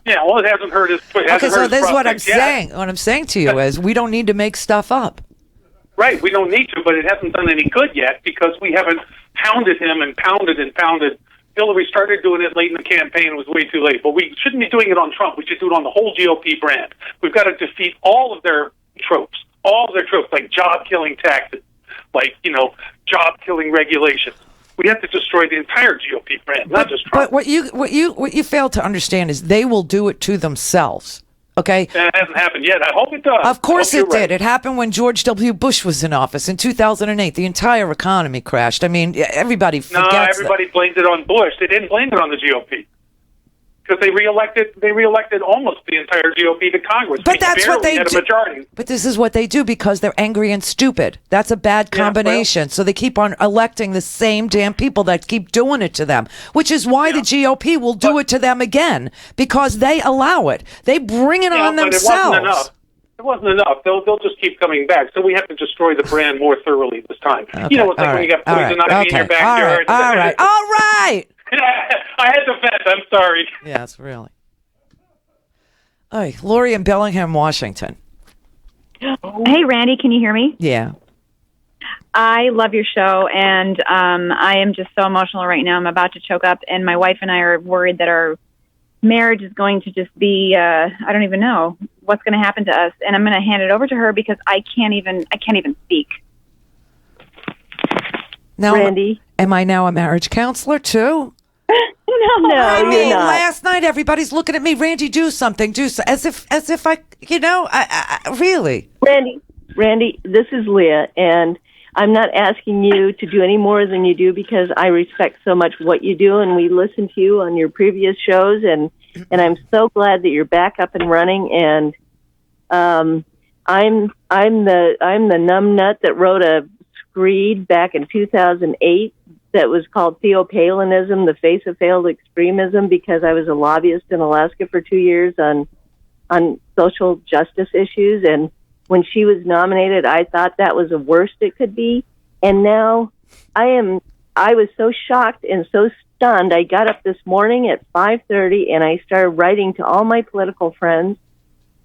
[SPEAKER 18] Yeah, well, it hasn't hurt his.
[SPEAKER 13] Okay, so this is what I'm saying. What I'm saying to you is we don't need to make stuff up.
[SPEAKER 18] Right, we don't need to, but it hasn't done any good yet because we haven't pounded him and pounded and pounded. Hillary started doing it late in the campaign. It was way too late. But we shouldn't be doing it on Trump. We should do it on the whole GOP brand. We've got to defeat all of their tropes, like job-killing taxes, like, job-killing regulations. We have to destroy the entire GOP brand, not just Trump.
[SPEAKER 13] But what you fail to understand is they will do it to themselves. Okay?
[SPEAKER 18] That hasn't happened yet. I hope it does.
[SPEAKER 13] Of course it did. It happened when George W. Bush was in office in 2008. The entire economy crashed. I mean, everybody forgets
[SPEAKER 18] No, everybody blamed it on Bush. They didn't blame it on the GOP. Because they reelected almost the entire GOP to Congress.
[SPEAKER 13] But that's what they
[SPEAKER 18] had a
[SPEAKER 13] do.
[SPEAKER 18] majority.
[SPEAKER 13] But this is what they do because they're angry and stupid. That's a bad combination. So they keep on electing the same damn people that keep doing it to them, which is why the GOP will do it to them again because they allow it. They bring it on themselves.
[SPEAKER 18] It wasn't enough. They'll just keep coming back. So we have to destroy the brand more thoroughly this time.
[SPEAKER 13] Okay.
[SPEAKER 18] It's like when you got poison ivy in your backyard.
[SPEAKER 13] All right.
[SPEAKER 18] I had to vent. I'm sorry.
[SPEAKER 13] Yes, really. Hey, Lori in Bellingham, Washington.
[SPEAKER 19] Hey, Randy, can you hear me?
[SPEAKER 13] Yeah.
[SPEAKER 19] I love your show, and I am just so emotional right now. I'm about to choke up, and my wife and I are worried that our marriage is going to just be, I don't even know what's going to happen to us. And I'm going to hand it over to her because I can't even speak.
[SPEAKER 13] Now,
[SPEAKER 19] Randy.
[SPEAKER 13] Am I now a marriage counselor too?
[SPEAKER 19] No,
[SPEAKER 13] I mean,
[SPEAKER 19] you're not.
[SPEAKER 13] last night everybody's looking at me. Randy, do something. As if I, I really.
[SPEAKER 20] Randy, this is Leah, and I'm not asking you to do any more than you do because I respect so much what you do, and we listened to you on your previous shows, and I'm so glad that you're back up and running. And I'm the numbnut that wrote a screed back in 2008 that was called Theopalanism, the face of failed extremism, because I was a lobbyist in Alaska for 2 years on social justice issues. And when she was nominated, I thought that was the worst it could be. And now I was so shocked and so stunned. I got up this morning at 5:30 and I started writing to all my political friends.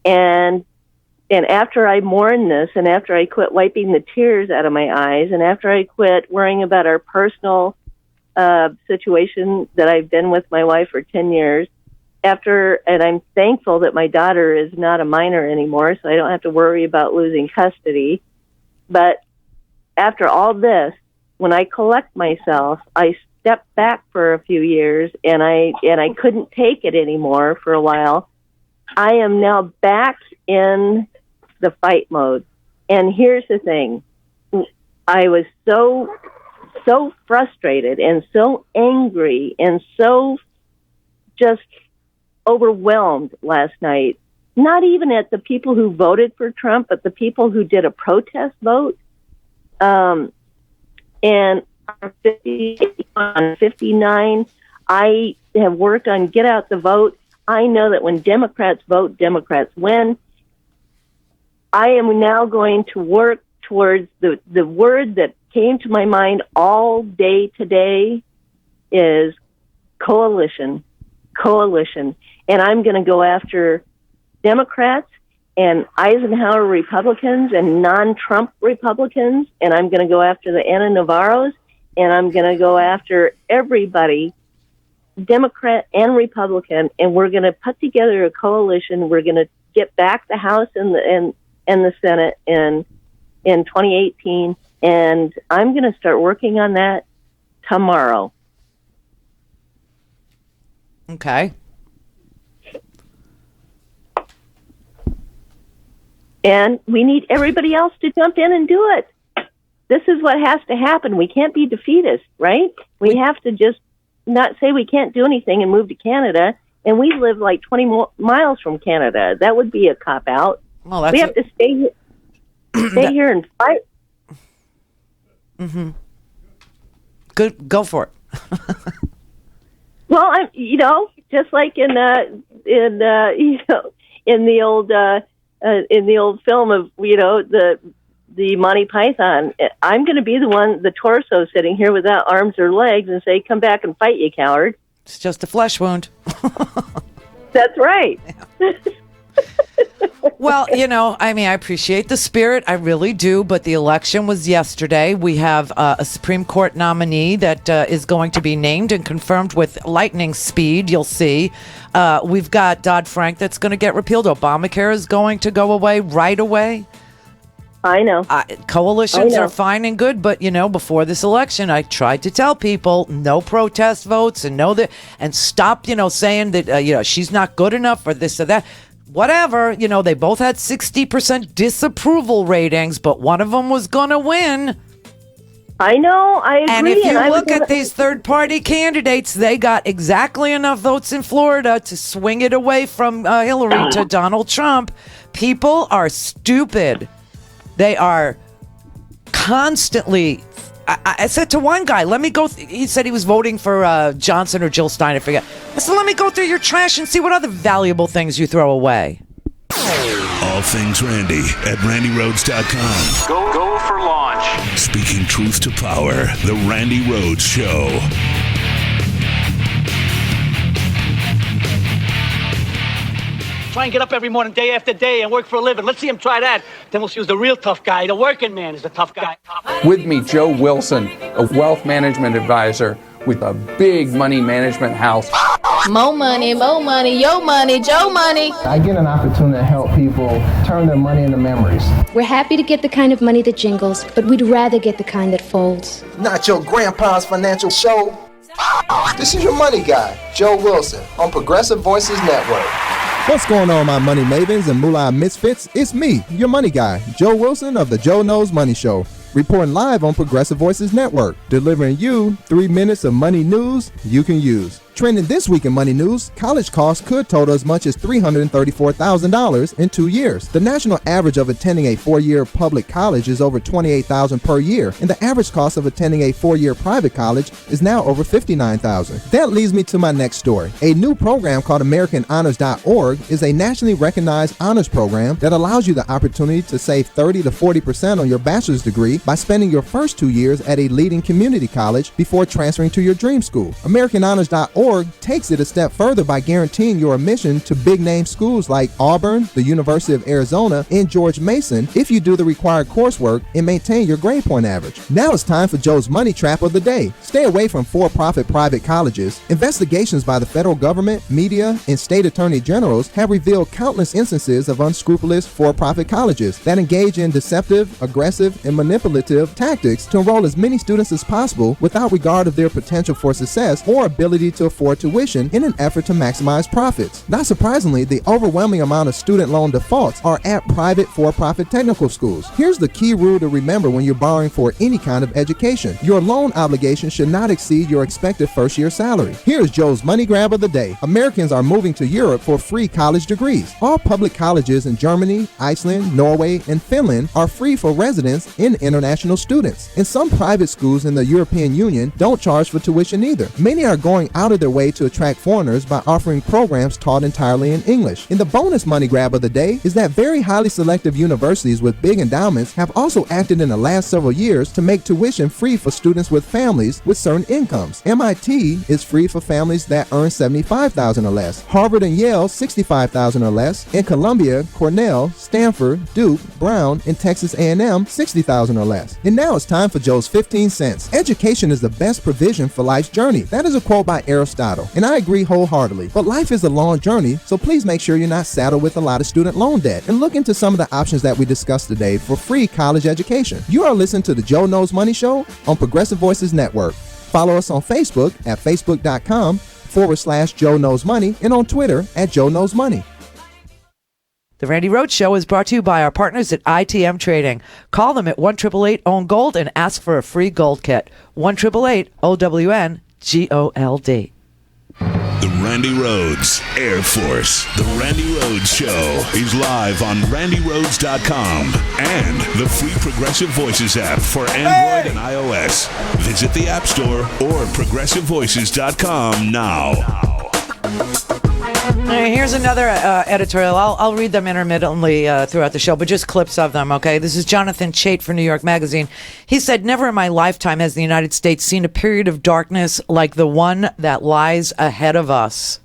[SPEAKER 20] And after I mourned this, and after I quit wiping the tears out of my eyes, and after I quit worrying about our personal situation that I've been with my wife for 10 years, and I'm thankful that my daughter is not a minor anymore, so I don't have to worry about losing custody. But after all this, when I collect myself, I stepped back for a few years, and I couldn't take it anymore for a while. I am now back in the fight mode. And here's the thing. I was so frustrated and so angry and so just overwhelmed last night not even at the people who voted for Trump, but the people who did a protest vote. And on 59, I have worked on Get Out the Vote. I know that when Democrats vote, Democrats win. I am now going to work towards the word that came to my mind all day today is coalition. Coalition. And I'm going to go after Democrats and Eisenhower Republicans and non-Trump Republicans, and I'm going to go after the Ana Navarros, and I'm going to go after everybody, Democrat and Republican, and we're going to put together a coalition. We're going to get back the House and the Senate in 2018, and I'm going to start working on that tomorrow.
[SPEAKER 13] Okay.
[SPEAKER 20] And we need everybody else to jump in and do it. This is what has to happen. We can't be defeatist, right? We have to just not say we can't do anything and move to Canada. And we live like 20 miles from Canada. That would be a cop-out.
[SPEAKER 13] Well,
[SPEAKER 20] we have to stay here and fight.
[SPEAKER 13] Mm-hmm. Good. Go for it.
[SPEAKER 20] Well, I'm, just like in the old film of, the Monty Python, I'm going to be the torso sitting here without arms or legs and say, come back and fight, you coward.
[SPEAKER 13] It's just a flesh wound.
[SPEAKER 20] That's right.
[SPEAKER 13] Well, I appreciate the spirit. I really do. But the election was yesterday. We have a Supreme Court nominee that is going to be named and confirmed with lightning speed. You'll see. We've got Dodd Frank that's going to get repealed. Obamacare is going to go away right away.
[SPEAKER 20] I know.
[SPEAKER 13] Coalitions are fine and good, but before this election, I tried to tell people no protest votes and and stop, saying that she's not good enough or this or that. Whatever, they both had 60% disapproval ratings, but one of them was going to win.
[SPEAKER 20] I know, I agree.
[SPEAKER 13] And if you look at these third-party candidates, they got exactly enough votes in Florida to swing it away from Hillary to Donald Trump. People are stupid. They are constantly... I said to one guy, let me go... he said he was voting for Johnson or Jill Stein, I forget. I said, let me go through your trash and see what other valuable things you throw away.
[SPEAKER 14] All things Randi at RandiRhodes.com.
[SPEAKER 21] Go for launch.
[SPEAKER 14] Speaking truth to power, the Randi Rhodes Show.
[SPEAKER 22] Try and get up every morning, day after day, and work for a living. Let's see him try that. Then we'll see who's the real tough guy. The working man is the tough guy.
[SPEAKER 23] With me, Joe Wilson, a wealth management advisor with a big money management house.
[SPEAKER 24] More money, yo money, Joe money.
[SPEAKER 25] I get an opportunity to help people turn their money into memories.
[SPEAKER 26] We're happy to get the kind of money that jingles, but we'd rather get the kind that folds.
[SPEAKER 27] Not your grandpa's financial show. This is your money guy, Joe Wilson, on Progressive Voices Network.
[SPEAKER 28] What's going on, my money mavens and moolah misfits? It's me, your money guy, Joe Wilson of the Joe Knows Money Show, reporting live on Progressive Voices Network, delivering you 3 minutes of money news you can use. Trending this week in money news, college costs could total as much as $334,000 in 2 years. The national average of attending a 4-year public college is over $28,000 per year, and the average cost of attending a 4-year private college is now over $59,000. That leads me to my next story. A new program called AmericanHonors.org is a nationally recognized honors program that allows you the opportunity to save 30 to 40% on your bachelor's degree by spending your first 2 years at a leading community college before transferring to your dream school. AmericanHonors.org takes it a step further by guaranteeing your admission to big-name schools like Auburn, the University of Arizona, and George Mason if you do the required coursework and maintain your grade point average. Now it's time for Joe's Money Trap of the Day. Stay away from for-profit private colleges. Investigations by the federal government, media, and state attorney generals have revealed countless instances of unscrupulous for-profit colleges that engage in deceptive, aggressive, and manipulative tactics to enroll as many students as possible without regard of their potential for success or ability to afford tuition in an effort to maximize profits. Not surprisingly, the overwhelming amount of student loan defaults are at private for-profit technical schools. Here's the key rule to remember when you're borrowing for any kind of education. Your loan obligation should not exceed your expected first-year salary. Here's Joe's money grab of the day. Americans are moving to Europe for free college degrees. All public colleges in Germany, Iceland, Norway, and Finland are free for residents and international students. And some private schools in the European Union don't charge for tuition either. Many are going out of their way to attract foreigners by offering programs taught entirely in English. And the bonus money grab of the day is that very highly selective universities with big endowments have also acted in the last several years to make tuition free for students with families with certain incomes. MIT is free for families that earn $75,000 or less. Harvard and Yale, $65,000 or less. And Columbia, Cornell, Stanford, Duke, Brown, and Texas A&M, $60,000 or less. And now it's time for Joe's 15 cents. Education is the best provision for life's journey. That is a quote by Aristotle, and I agree wholeheartedly. But life is a long journey, so please make sure you're not saddled with a lot of student loan debt, and look into some of the options that we discussed today for free college education. You are listening to the Joe Knows Money Show on Progressive Voices Network. Follow us on Facebook at facebook.com/Joe Knows Money and on Twitter at Joe Knows Money.
[SPEAKER 13] The Randi Rhodes Show is brought to you by our partners at ITM Trading. Call them at 1-888-OWN-GOLD and ask for a free gold kit. 1-888-OWN-GOLD.
[SPEAKER 14] The Randi Rhodes Air Force. The Randi Rhodes Show is live on RandiRhodes.com and the free Progressive Voices app for Android and iOS. Visit the App Store or ProgressiveVoices.com now.
[SPEAKER 13] Here's another editorial. I'll read them intermittently throughout the show, but just clips of them, okay? This is Jonathan Chait for New York Magazine. He said, "Never in my lifetime has the United States seen a period of darkness like the one that lies ahead of us.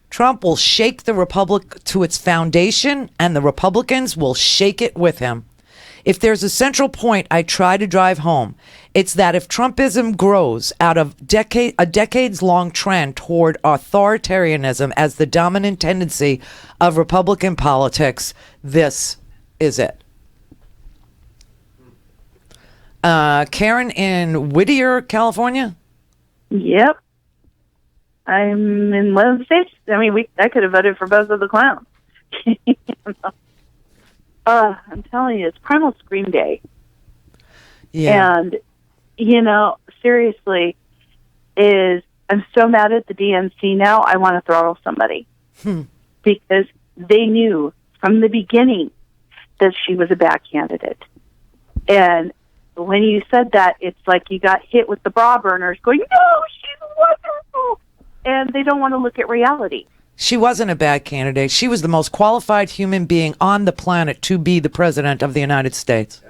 [SPEAKER 13] Trump will shake the republic to its foundation, and the Republicans will shake it with him. If there's a central point I try to drive home, it's that if Trumpism grows out of a decades-long trend toward authoritarianism as the dominant tendency of Republican politics, this is it." Karen in Whittier, California?
[SPEAKER 2] Yep. I'm in one of the states. I mean, I could have voted for both of the clowns. I'm telling you, it's Primal Scream Day.
[SPEAKER 13] Yeah.
[SPEAKER 2] And, seriously, I'm so mad at the DNC now, I want to throttle somebody. Because they knew from the beginning that she was a bad candidate. And when you said that, it's like you got hit with the bra burners going, no, she's wonderful. And they don't want to look at reality.
[SPEAKER 13] She wasn't a bad candidate. She was the most qualified human being on the planet to be the president of the United States.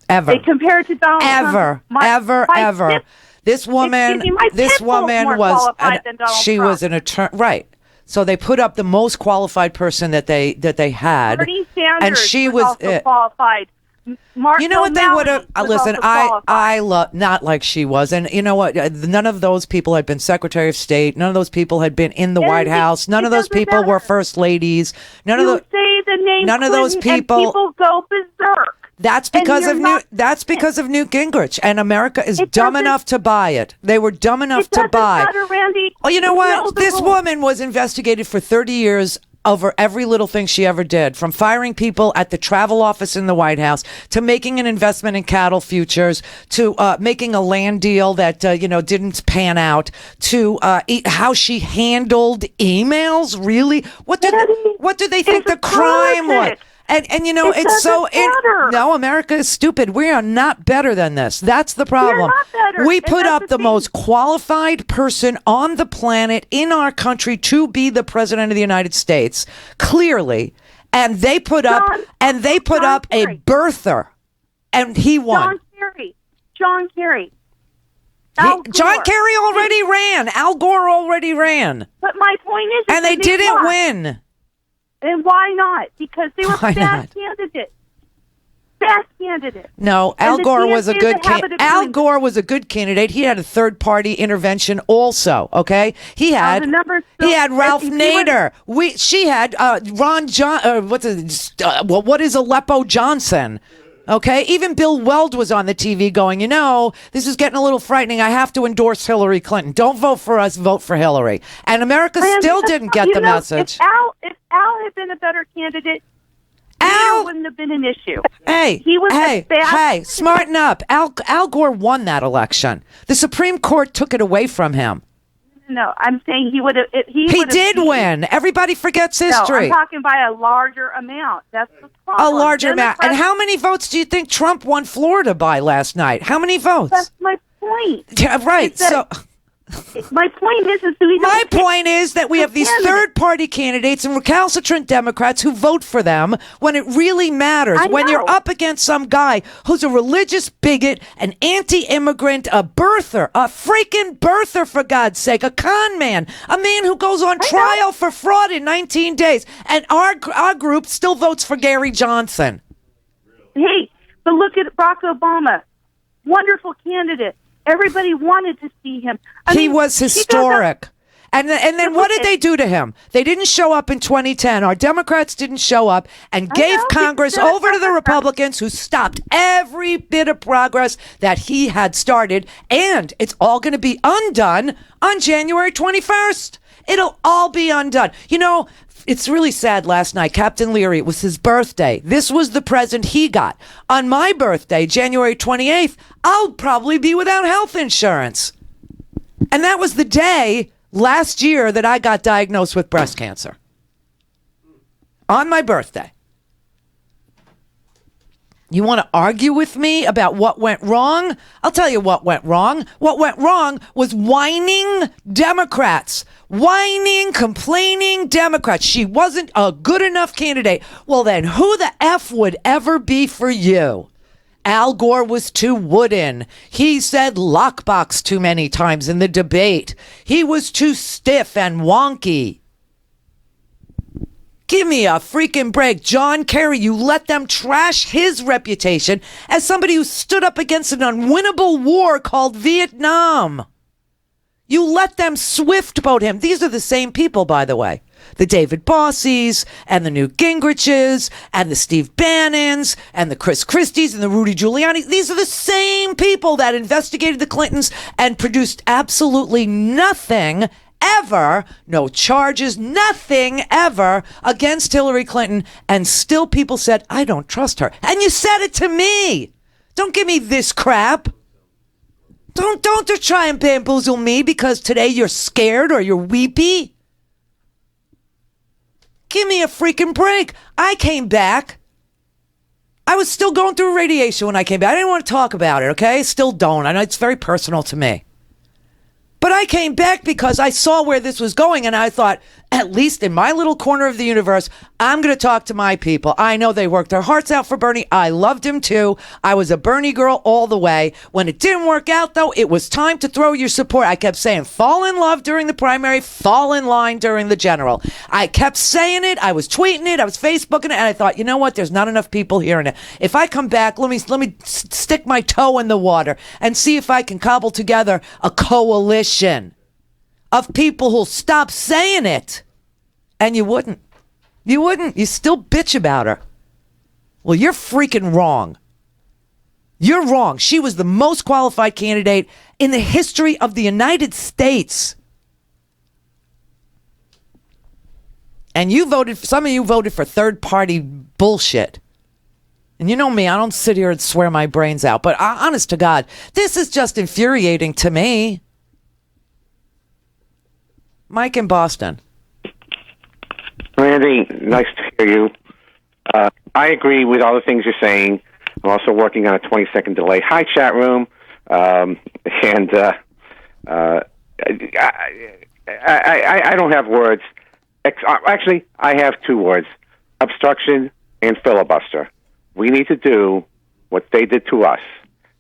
[SPEAKER 13] Ever.
[SPEAKER 2] They compared to Donald Trump.
[SPEAKER 13] Ever. This woman was she
[SPEAKER 2] Trump.
[SPEAKER 13] was an attorney, right? So they put up the most qualified person that they had,
[SPEAKER 2] Bernie Sanders
[SPEAKER 13] and she was
[SPEAKER 2] also qualified.
[SPEAKER 13] You know what they would have? Listen, I love not like she was, and you know what? None of those people had been Secretary of State. None of those people had been in the White House. None of those people were first ladies. None of
[SPEAKER 2] say the name.
[SPEAKER 13] None of those people.
[SPEAKER 2] And people go berserk.
[SPEAKER 13] That's because of That's because of Newt Gingrich, and America is dumb enough to buy it. They were dumb enough to buy.
[SPEAKER 2] Matter, Randy.
[SPEAKER 13] Oh, you know what? This woman was investigated for 30 years. Over every little thing she ever did, from firing people at the travel office in the White House to making an investment in cattle futures to making a land deal that didn't pan out to how she handled emails. Really, what do they think the crime was? And it's so no, America is stupid. We are not better than this. That's the problem. We put up the most qualified person on the planet in our country to be the president of the United States, clearly, and they put up a birther, and he won.
[SPEAKER 2] John Kerry.
[SPEAKER 13] John Kerry already ran. Al Gore already ran.
[SPEAKER 2] But my point is,
[SPEAKER 13] and they didn't win.
[SPEAKER 2] And why not? Because they were bad candidates. Bad candidates.
[SPEAKER 13] No, Al Gore was a good candidate. Al Gore was a good candidate. He had a third-party intervention also. Okay, he had Ralph Nader. She had Ron John. What is Aleppo Johnson? Okay, even Bill Weld was on the TV going, this is getting a little frightening. I have to endorse Hillary Clinton. Don't vote for us, vote for Hillary. And America still didn't get the message.
[SPEAKER 2] If Al had been a better candidate, Al wouldn't have been an issue.
[SPEAKER 13] Hey, smarten up. Al Gore won that election. The Supreme Court took it away from him.
[SPEAKER 2] No, I'm saying he would have.
[SPEAKER 13] He did win. Everybody forgets history.
[SPEAKER 2] No, I'm talking by a larger amount. That's the problem.
[SPEAKER 13] A larger amount. And how many votes do you think Trump won Florida by last night? How many votes?
[SPEAKER 2] That's my point.
[SPEAKER 13] Yeah, right.
[SPEAKER 2] My point is
[SPEAKER 13] my point is that we have these third-party candidates and recalcitrant Democrats who vote for them when it really matters. When you're up against some guy who's a religious bigot, an anti-immigrant, a freaking birther, for God's sake, a con man, a man who goes on trial for fraud in 19 days, and our group still votes for Gary Johnson.
[SPEAKER 2] Hey, but look at Barack Obama. Wonderful candidate. Everybody wanted to see him.
[SPEAKER 13] He was historic. And then what did they do to him? They didn't show up in 2010. Our Democrats didn't show up and gave Congress over to the Republicans, who stopped every bit of progress that he had started. And it's all going to be undone on January 21st. It'll all be undone. It's really sad. Last night, Captain Leary, it was his birthday. This was the present he got. On my birthday, January 28th, I'll probably be without health insurance. And that was the day last year that I got diagnosed with breast cancer. On my birthday. You want to argue with me about what went wrong? I'll tell you what went wrong. What went wrong was whining Democrats. Whining, complaining Democrats. She wasn't a good enough candidate. Well, then who the F would ever be for you? Al Gore was too wooden. He said lockbox too many times in the debate. He was too stiff and wonky. Give me a freaking break. John Kerry, you let them trash his reputation as somebody who stood up against an unwinnable war called Vietnam. You let them swift boat him. These are the same people, by the way. The David Bossies and the Newt Gingriches and the Steve Bannons and the Chris Christies and the Rudy Giuliani. These are the same people that investigated the Clintons and produced absolutely nothing ever, no charges, nothing ever against Hillary Clinton. And still people said, I don't trust her. And you said it to me. Don't give me this crap. Don't try and bamboozle me because today you're scared or you're weepy. Give me a freaking break. I came back. I was still going through radiation when I came back. I didn't want to talk about it, okay? Still don't. I know it's very personal to me. But I came back because I saw where this was going, and I thought, at least in my little corner of the universe, I'm going to talk to my people. I know they worked their hearts out for Bernie. I loved him too. I was a Bernie girl all the way. When it didn't work out, though, it was time to throw your support. I kept saying, fall in love during the primary, fall in line during the general. I kept saying it. I was tweeting it. I was Facebooking it. And I thought, you know what? There's not enough people hearing it. If I come back, let me stick my toe in the water and see if I can cobble together a coalition of people who'll stop saying it. And you wouldn't. You wouldn't. You still bitch about her. Well, you're freaking wrong. You're wrong. She was the most qualified candidate in the history of the United States. And some of you voted for third-party bullshit. And you know me, I don't sit here and swear my brains out. But honest to God, this is just infuriating to me. Mike in Boston.
[SPEAKER 3] Randy, nice to hear you. I agree with all the things you're saying. I'm also working on a 20-second delay. Hi, chat room. I don't have words. Actually, I have two words: obstruction and filibuster. We need to do what they did to us.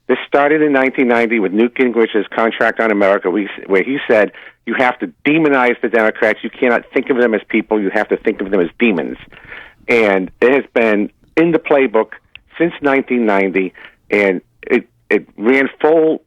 [SPEAKER 3] This started in 1990 with Newt Gingrich's Contract on America, where he said you have to demonize the Democrats. You cannot think of them as people. You have to think of them as demons. And it has been in the playbook since 1990, and it ran full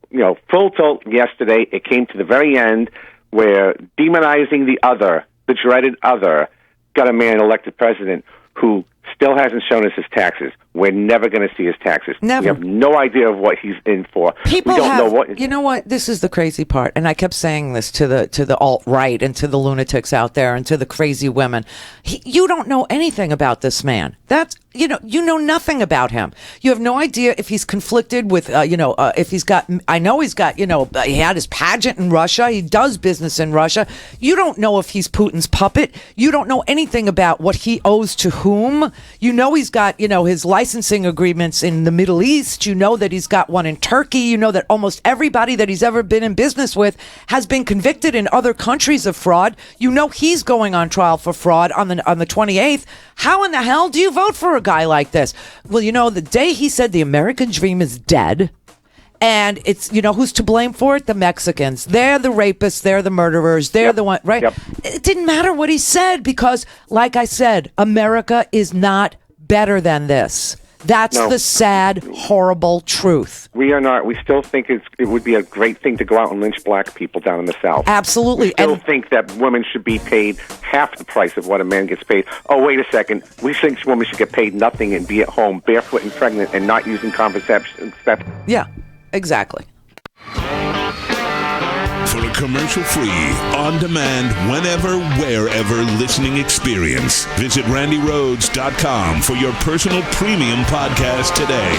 [SPEAKER 3] tilt yesterday. It came to the very end where demonizing the other, the dreaded other, got a man elected president who still hasn't shown us his taxes. we're never going to see his taxes.
[SPEAKER 13] Never.
[SPEAKER 3] We have no idea of what he's in for.
[SPEAKER 13] People
[SPEAKER 3] we don't
[SPEAKER 13] have,
[SPEAKER 3] know what.
[SPEAKER 13] You know what? This is the crazy part, and I kept saying this to the alt-right and to the lunatics out there and to the crazy women. You don't know anything about this man. You know nothing about him. You have no idea if he's conflicted with, if he's got, I know he's got, he had his pageant in Russia. He does business in Russia. You don't know if he's Putin's puppet. You don't know anything about what he owes to whom. You know he's got, his licensing agreements in the Middle East. You know that he's got one in Turkey. You know that almost everybody that he's ever been in business with has been convicted in other countries of fraud. You know he's going on trial for fraud on the 28th. How in the hell do you vote for a guy like this? Well, the day he said the American dream is dead, and it's, who's to blame for it? The Mexicans. They're the rapists. They're the murderers. They're the one, right? Yep. It didn't matter what he said because, like I said, America is not better than this. That's the sad, horrible truth.
[SPEAKER 3] We are not. We still think it would be a great thing to go out and lynch black people down in the South.
[SPEAKER 13] Absolutely.
[SPEAKER 3] We still think that women should be paid half the price of what a man gets paid. Oh, wait a second. We think women should get paid nothing and be at home barefoot and pregnant and not using contraception.
[SPEAKER 13] Yeah, exactly.
[SPEAKER 14] For a commercial-free, on-demand, whenever, wherever listening experience, visit RandiRhodes.com for your personal premium podcast today.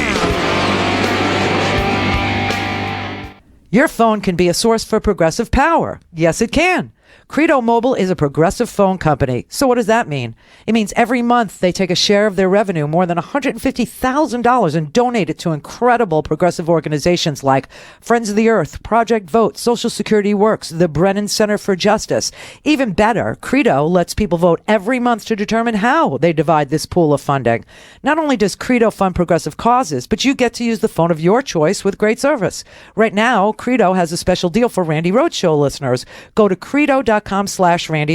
[SPEAKER 13] Your phone can be a source for progressive power. Yes, it can. Credo Mobile is a progressive phone company. So what does that mean? It means every month they take a share of their revenue, more than $150,000, and donate it to incredible progressive organizations like Friends of the Earth, Project Vote, Social Security Works, the Brennan Center for Justice. Even better, Credo lets people vote every month to determine how they divide this pool of funding. Not only does Credo fund progressive causes, but you get to use the phone of your choice with great service. Right now, Credo has a special deal for Randi Rhodes Show listeners. Go to credo.com/Randy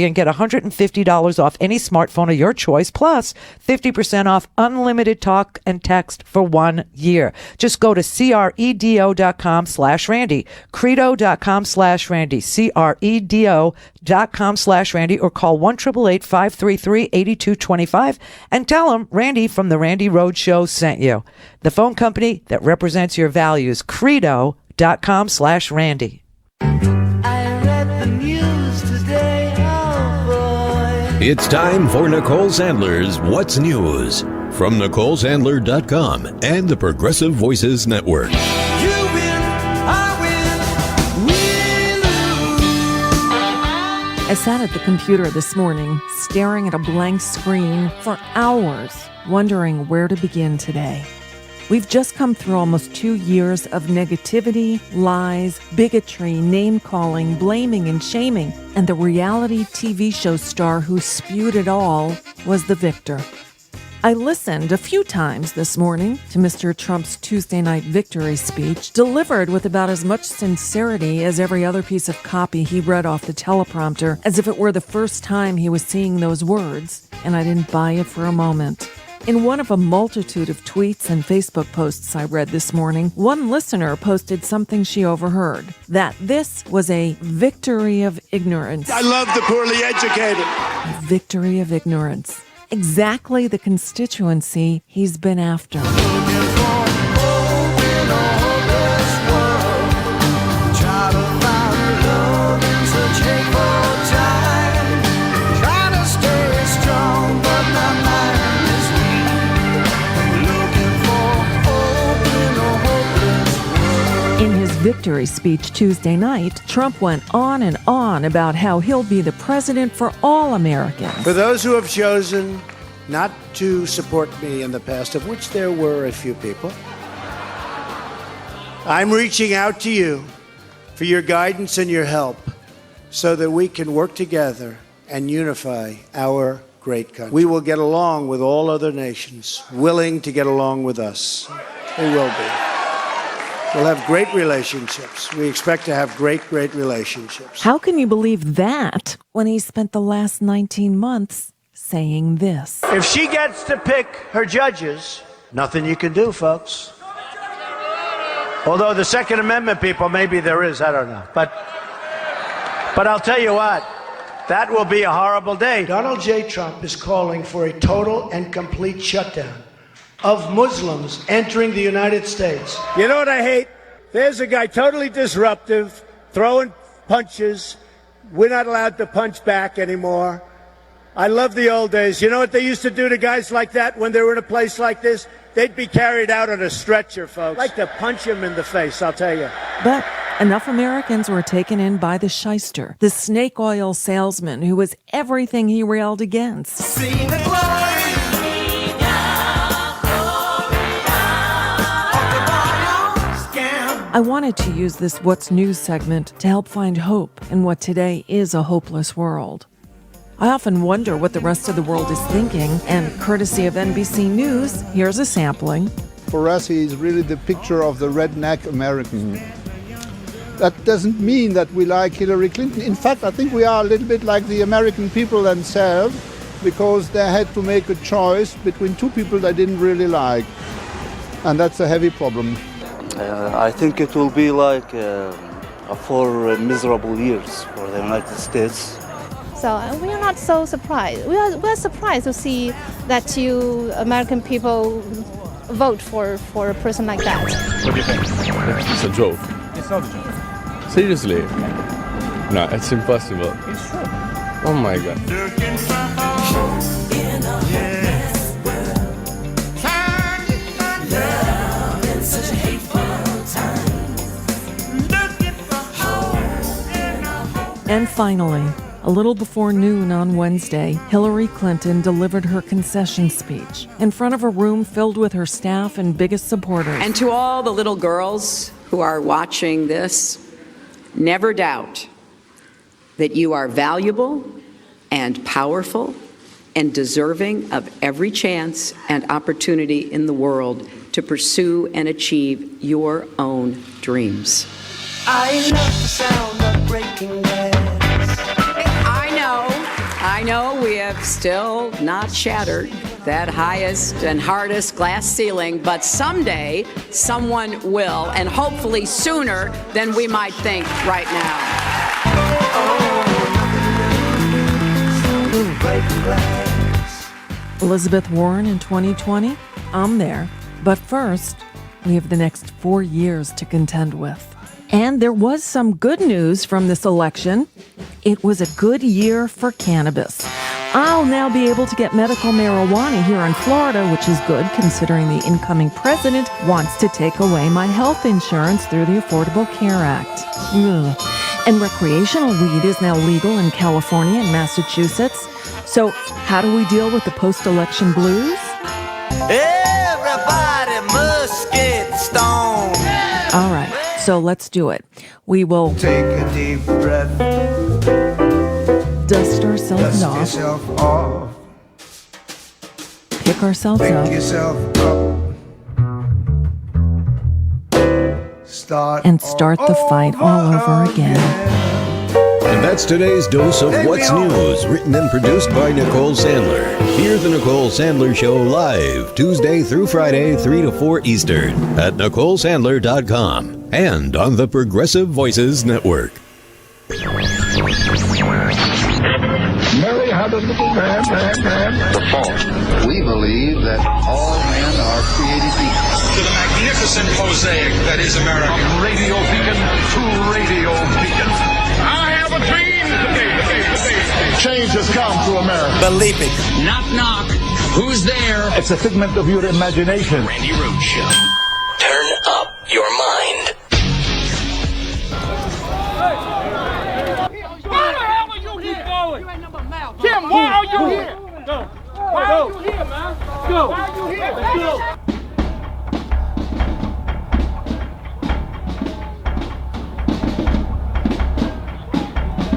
[SPEAKER 13] and get $150 off any smartphone of your choice, plus 50% off unlimited talk and text for 1 year. Just go to credo.com/Randy, credo.com/Randy, credo.com/Randy, or call 1-888-533-8225 and tell them Randy from the Randi Rhodes Show sent you. The phone company that represents your values, credo.com/Randy.
[SPEAKER 1] It's time for Nicole Sandler's What's News from NicoleSandler.com and the Progressive Voices Network.
[SPEAKER 5] I sat at the computer this morning, staring at a blank screen for hours, wondering where to begin today. We've just come through almost 2 years of negativity, lies, bigotry, name-calling, blaming, and shaming, and the reality TV show star who spewed it all was the victor. I listened a few times this morning to Mr. Trump's Tuesday night victory speech, delivered with about as much sincerity as every other piece of copy he read off the teleprompter, as if it were the first time he was seeing those words, and I didn't buy it for a moment. In one of a multitude of tweets and Facebook posts I read this morning, one listener posted something she overheard, that this was a victory of ignorance.
[SPEAKER 6] I love the poorly educated.
[SPEAKER 5] A victory of ignorance. Exactly the constituency he's been after. In his victory speech Tuesday night, Trump went on and on about how he'll be the president for all Americans.
[SPEAKER 7] For those who have chosen not to support me in the past, of which there were a few people, I'm reaching out to you for your guidance and your help so that we can work together and unify our great country. We will get along with all other nations, willing to get along with us. They will be. We'll have great relationships. We expect to have great relationships.
[SPEAKER 5] How can you believe that when he spent the last 19 months saying this?
[SPEAKER 4] If she gets to pick her judges, nothing you can do, folks. Although the Second Amendment people, maybe there is, I don't know. But I'll tell you what, that will be a horrible day.
[SPEAKER 7] Donald J. Trump is calling for a total and complete shutdown of Muslims entering the United States.
[SPEAKER 6] You know what I hate? There's a guy totally disruptive, throwing punches. We're not allowed to punch back anymore. I love the old days. You know what they used to do to guys like that when they were in a place like this? They'd be carried out on a stretcher, folks. I'd like to punch him in the face, I'll tell you.
[SPEAKER 5] But enough Americans were taken in by the shyster, the snake oil salesman who was everything he railed against.
[SPEAKER 8] Sing the glory.
[SPEAKER 5] I wanted to use this What's News segment to help find hope in what today is a hopeless world. I often wonder what the rest of the world is thinking, and courtesy of NBC News, here's a sampling.
[SPEAKER 9] For us, he's really the picture of the redneck American. That doesn't mean that we like Hillary Clinton. In fact, I think we are a little bit like the American people themselves, because they had to make a choice between two people they didn't really like. And that's a heavy problem.
[SPEAKER 10] I think it will be like 4 miserable years for the United States.
[SPEAKER 24] So we are not so surprised. We're surprised to see that you American people vote for a person like that.
[SPEAKER 11] What do you think? It's a joke.
[SPEAKER 10] It's not a joke.
[SPEAKER 11] Seriously? No, it's impossible.
[SPEAKER 10] It's true.
[SPEAKER 11] Oh my God.
[SPEAKER 5] And finally, a little before noon on Wednesday, Hillary Clinton delivered her concession speech in front of a room filled with her staff and biggest supporters.
[SPEAKER 12] And to all the little girls who are watching this, never doubt that you are valuable and powerful and deserving of every chance and opportunity in the world to pursue and achieve your own dreams.
[SPEAKER 8] I love the sound of breaking glass.
[SPEAKER 12] I know we have still not shattered that highest and hardest glass ceiling, but someday someone will, and hopefully sooner than we might think right now.
[SPEAKER 5] Elizabeth Warren in 2020? I'm there. But first, we have the next 4 years to contend with. And there was some good news from this election. It was a good year for cannabis. I'll now be able to get medical marijuana here in Florida, which is good considering the incoming president wants to take away my health insurance through the Affordable Care Act. Ugh. And recreational weed is now legal in California and Massachusetts. So how do we deal with the post-election blues?
[SPEAKER 8] Everybody must get stoned.
[SPEAKER 5] All right. So let's do it. We will
[SPEAKER 8] take a deep breath,
[SPEAKER 5] dust ourselves off, pick ourselves up, and start the fight all over again.
[SPEAKER 1] And that's today's dose of What's News, written and produced by Nicole Sandler. Hear the Nicole Sandler Show live Tuesday through Friday, 3 to 4 Eastern at NicoleSandler.com and on the Progressive Voices Network.
[SPEAKER 15] Mary had a little man. The fault. We believe that all men are created equal.
[SPEAKER 16] To the magnificent mosaic that is America.
[SPEAKER 15] From radio beacon to radio beacon.
[SPEAKER 16] I have a dream today.
[SPEAKER 15] Change has come to America.
[SPEAKER 16] Believe it. Knock, knock. Who's there?
[SPEAKER 15] It's a figment of your imagination.
[SPEAKER 21] Randi Rhodes Show. Turn up your mind.
[SPEAKER 17] Why the hell are you here? Kim, why are you here? Go. Why are you here, man? Go. Why are you here? Let's go.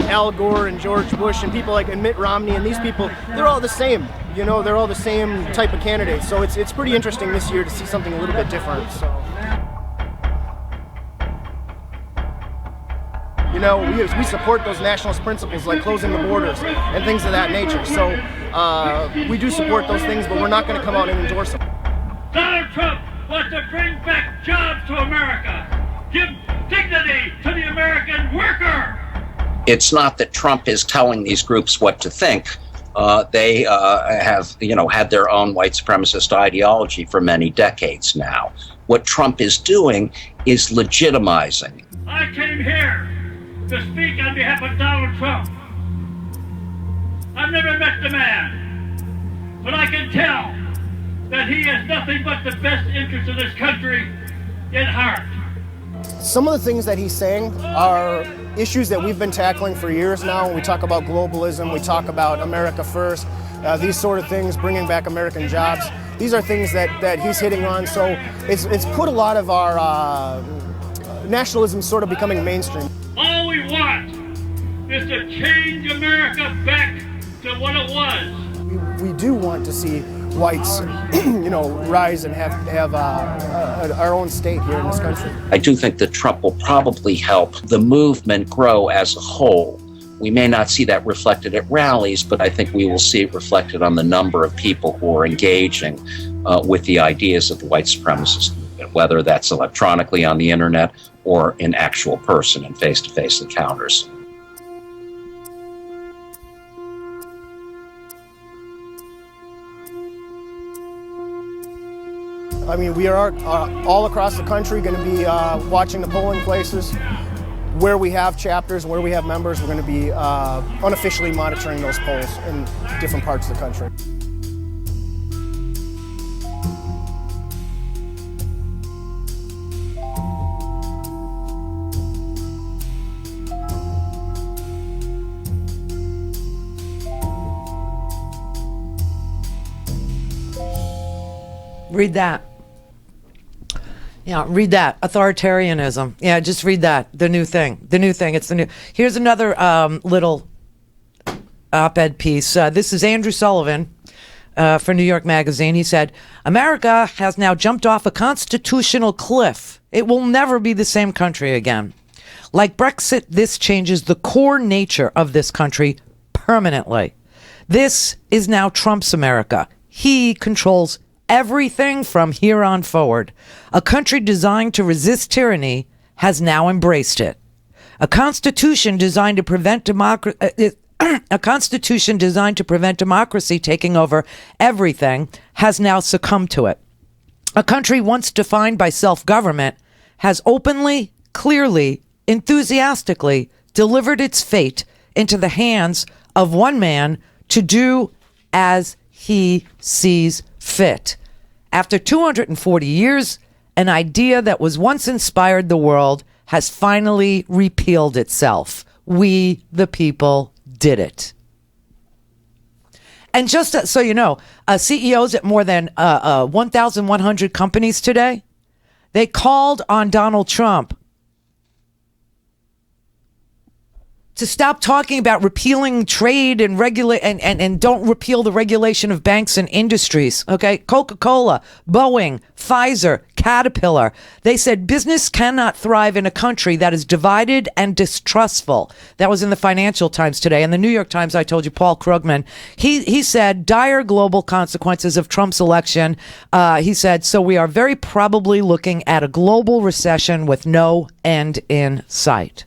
[SPEAKER 29] Al Gore and George Bush and people like Mitt Romney and these people, they're all the same. You know, they're all the same type of candidates. So it's pretty interesting this year to see something a little bit different. So, you know, we support those nationalist principles like closing the borders and things of that nature. So we do support those things, but we're not going to come out and endorse them.
[SPEAKER 17] Donald Trump wants to bring back jobs to America. Give dignity to the American worker.
[SPEAKER 30] It's not that Trump is telling these groups what to think.
[SPEAKER 18] they have, had their own white supremacist ideology for many decades now. What Trump is doing is legitimizing.
[SPEAKER 17] I came here to speak on behalf of Donald Trump. I've never met the man, but I can tell that he has nothing but the best interest of this country in heart.
[SPEAKER 29] Some of the things that he's saying are issues that we've been tackling for years now. We talk about globalism, we talk about America first, these sort of things, bringing back American jobs. These are things that he's hitting on, so it's put a lot of our nationalism sort of becoming mainstream.
[SPEAKER 17] All we want is to change America back to what it was.
[SPEAKER 29] We do want to see whites, rise and have our own state here in this country.
[SPEAKER 18] I do think that Trump will probably help the movement grow as a whole. We may not see that reflected at rallies, but I think we will see it reflected on the number of people who are engaging with the ideas of the white supremacist movement, whether that's electronically on the internet or in actual person in face-to-face encounters.
[SPEAKER 29] I mean, we are all across the country going to be watching the polling places. Where we have chapters, where we have members, we're going to be unofficially monitoring those polls in different parts of the country.
[SPEAKER 13] Read that. Yeah, read that. Authoritarianism. Yeah, just read that. The new thing. It's the new. Here's another little op-ed piece. This is Andrew Sullivan for New York Magazine. He said, America has now jumped off a constitutional cliff. It will never be the same country again. Like Brexit, this changes the core nature of this country permanently. This is now Trump's America. He controls everything from here on forward. A country designed to resist tyranny has now embraced it. A constitution designed to prevent democracy taking over everything has now succumbed to it. A country once defined by self-government has openly, clearly, enthusiastically delivered its fate into the hands of one man to do as he sees fit. After 240 years, an idea that was once inspired the world has finally repealed itself. We, the people, did it. And just so you know, CEOs at more than 1,100 companies today, they called on Donald Trump to stop talking about repealing trade and and don't repeal the regulation of banks and industries. Okay, Coca-Cola, Boeing, Pfizer, Caterpillar. They said business cannot thrive in a country that is divided and distrustful. That was in the Financial Times today. And the New York Times, I told you, Paul Krugman, he said dire global consequences of Trump's election. He said, so we are very probably looking at a global recession with no end in sight.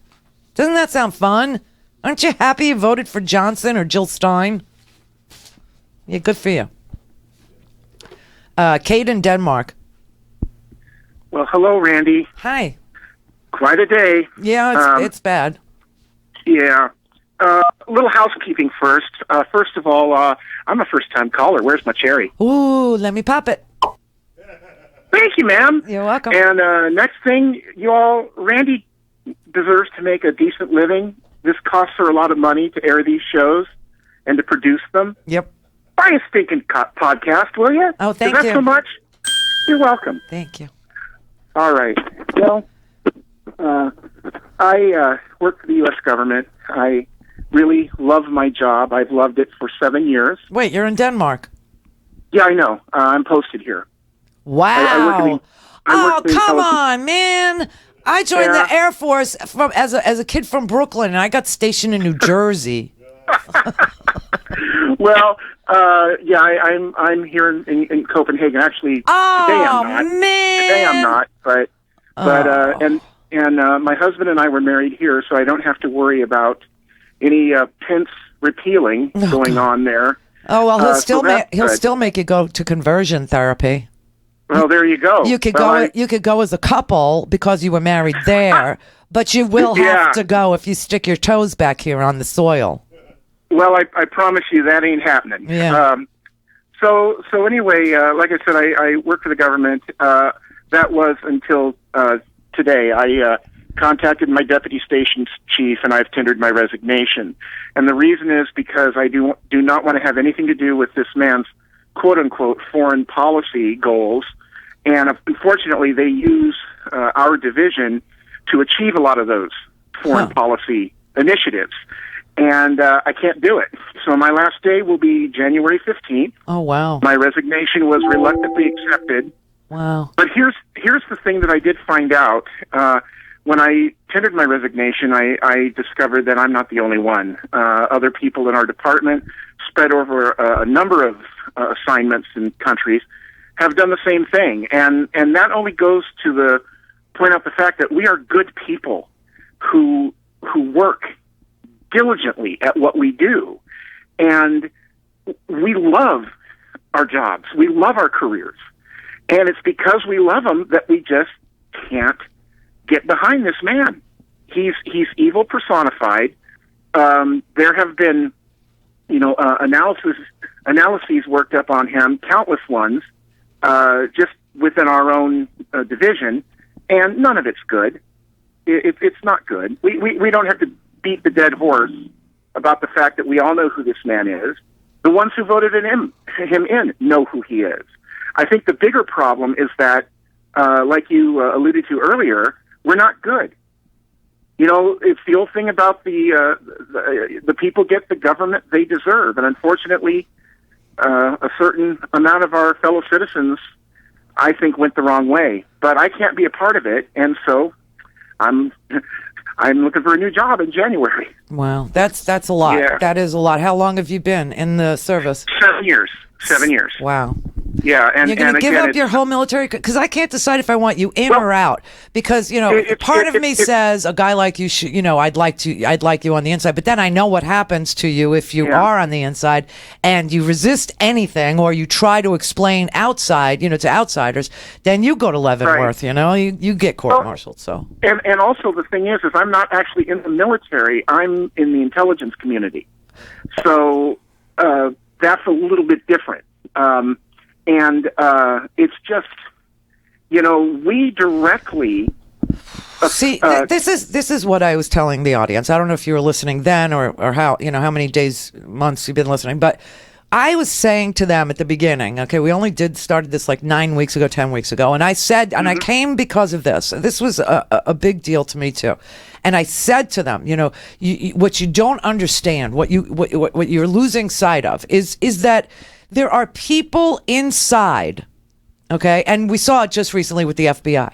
[SPEAKER 13] Doesn't that sound fun? Aren't you happy you voted for Johnson or Jill Stein? Yeah, good for you. Kate in Denmark.
[SPEAKER 19] Well, hello, Randy.
[SPEAKER 13] Hi.
[SPEAKER 19] Quite a day.
[SPEAKER 13] Yeah, it's bad.
[SPEAKER 19] Yeah. A little housekeeping first. First of all, I'm a first-time caller. Where's my cherry?
[SPEAKER 13] Ooh, let me pop it.
[SPEAKER 19] Thank you, ma'am.
[SPEAKER 13] You're welcome.
[SPEAKER 19] And next thing, you all, Randy deserves to make a decent living. This costs her a lot of money to air these shows and to produce them.
[SPEAKER 13] Yep.
[SPEAKER 19] Buy a stinking podcast, will you?
[SPEAKER 13] Oh, thank
[SPEAKER 19] you. Is that
[SPEAKER 13] you.
[SPEAKER 19] so much? You're welcome.
[SPEAKER 13] Thank you.
[SPEAKER 19] All right. Well, I work for the U.S. government. I really love my job. I've loved it for 7 years.
[SPEAKER 13] Wait, you're in Denmark?
[SPEAKER 19] Yeah, I know. I'm posted here.
[SPEAKER 13] Wow. Come on, man. I joined the Air Force as a kid from Brooklyn, and I got stationed in New Jersey.
[SPEAKER 19] Well, yeah, I'm here in Copenhagen. Actually, today I'm not.
[SPEAKER 13] Man.
[SPEAKER 19] Today I'm not. But my husband and I were married here, so I don't have to worry about any Pence repealing going on there.
[SPEAKER 13] Oh well, he'll
[SPEAKER 19] so
[SPEAKER 13] still make you go to conversion therapy.
[SPEAKER 19] Well, there you go.
[SPEAKER 13] You could
[SPEAKER 19] Well,
[SPEAKER 13] you could go as a couple because you were married there, but you will have to go if you stick your toes back here on the soil.
[SPEAKER 19] Well, I promise you that ain't happening.
[SPEAKER 13] Yeah.
[SPEAKER 19] So anyway, like I said, I work for the government. That was until today. I contacted my deputy station chief, and I've tendered my resignation. And the reason is because I do not want to have anything to do with this man's quote-unquote foreign policy goals. And unfortunately, they use our division to achieve a lot of those foreign policy initiatives. And I can't do it. So my last day will be January 15th.
[SPEAKER 13] Oh, wow.
[SPEAKER 19] My resignation was reluctantly accepted.
[SPEAKER 13] Wow.
[SPEAKER 19] But here's the thing that I did find out. When I tendered my resignation, I discovered that I'm not the only one. Other people in our department, spread over a number of assignments in countries, have done the same thing. And that only goes to point out the fact that we are good people who work diligently at what we do. And we love our jobs. We love our careers. And it's because we love them that we just can't get behind this man. He's evil personified. There have been, analyses worked up on him, countless ones, just within our own division, and none of it's good. It's not good. We don't have to beat the dead horse about the fact that we all know who this man is. The ones who voted him in know who he is. I think the bigger problem is that, like you alluded to earlier, we're not good. It's the old thing about the people get the government they deserve, and unfortunately, a certain amount of our fellow citizens, I think, went the wrong way. But I can't be a part of it, and so I'm looking for a new job in January.
[SPEAKER 13] Wow, that's a lot.
[SPEAKER 19] Yeah.
[SPEAKER 13] That is a lot. How long have you been in the service?
[SPEAKER 19] 7 years. 7 years.
[SPEAKER 13] Wow.
[SPEAKER 19] Yeah, and
[SPEAKER 13] you're going to give
[SPEAKER 19] again,
[SPEAKER 13] up your whole military, because I can't decide if I want you in or out. Because part of me says a guy like you should. I'd like you on the inside. But then I know what happens to you if you are on the inside and you resist anything or you try to explain outside, to outsiders. Then you go to Leavenworth.
[SPEAKER 19] Right.
[SPEAKER 13] You get court-martialed. So
[SPEAKER 19] and also the thing is I'm not actually in the military. I'm in the intelligence community. So that's a little bit different. And it's just, we directly
[SPEAKER 13] see. This is what I was telling the audience. I don't know if you were listening then or how how many days, months you've been listening, but I was saying to them at the beginning. Okay, we only started this like 9 weeks ago, 10 weeks ago, and I said, and I came because of this. This was a big deal to me too. And I said to them, what you don't understand, what you're losing sight of is that there are people inside, okay? And we saw it just recently with the FBI.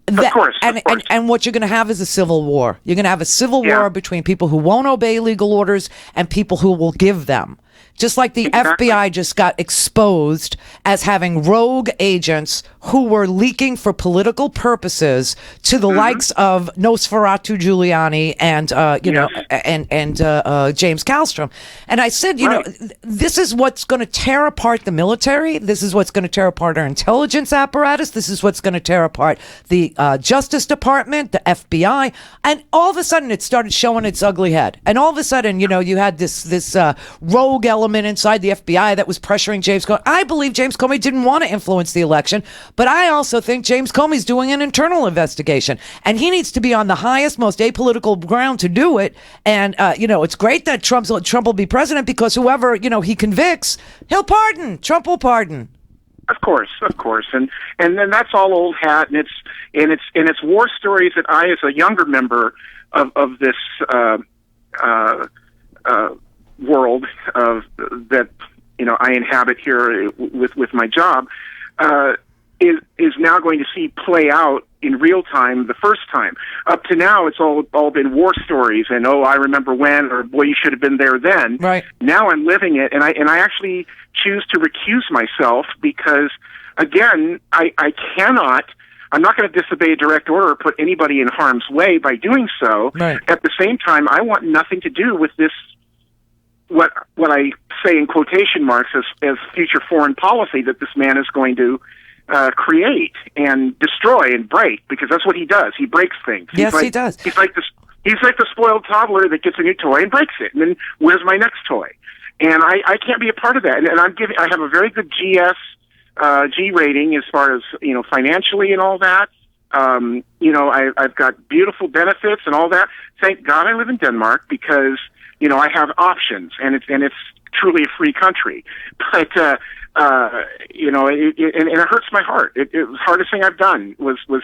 [SPEAKER 19] Of course.
[SPEAKER 13] And what you're going to have is a civil war. You're going to have a civil war between people who won't obey legal orders and people who will give them. Just like the FBI just got exposed as having rogue agents who were leaking for political purposes to the likes of Nosferatu Giuliani and James Kallstrom. And I said, this is what's going to tear apart the military. This is what's going to tear apart our intelligence apparatus. This is what's going to tear apart the Justice Department, the FBI. And all of a sudden, it started showing its ugly head. And all of a sudden, you had this rogue element inside the FBI that was pressuring James Comey. I believe James Comey didn't want to influence the election, but I also think James Comey's doing an internal investigation, and he needs to be on the highest, most apolitical ground to do it. And it's great that Trump will be president because whoever he convicts, he'll pardon. Trump will pardon.
[SPEAKER 19] Of course, and then that's all old hat, and it's war stories that I, as a younger member of this world that I inhabit here with my job, is now going to see play out in real time the first time. Up to now, it's all been war stories and I remember when, or boy, you should have been there then.
[SPEAKER 13] Right.
[SPEAKER 19] Now I'm living it, and I actually choose to recuse myself because, again, I cannot. I'm not going to disobey a direct order or put anybody in harm's way by doing so.
[SPEAKER 13] Right.
[SPEAKER 19] At the same time, I want nothing to do with this what I say in quotation marks as future foreign policy that this man is going to create and destroy and break, because that's what he does. He breaks things.
[SPEAKER 13] Yes, he does.
[SPEAKER 19] He's like the spoiled toddler that gets a new toy and breaks it, and then where's my next toy? And I can't be a part of that. And I have a very good G rating as far as, financially and all that. I've got beautiful benefits and all that. Thank God I live in Denmark, because, I have options, and it's truly a free country. But, it hurts my heart. It was the hardest thing I've done was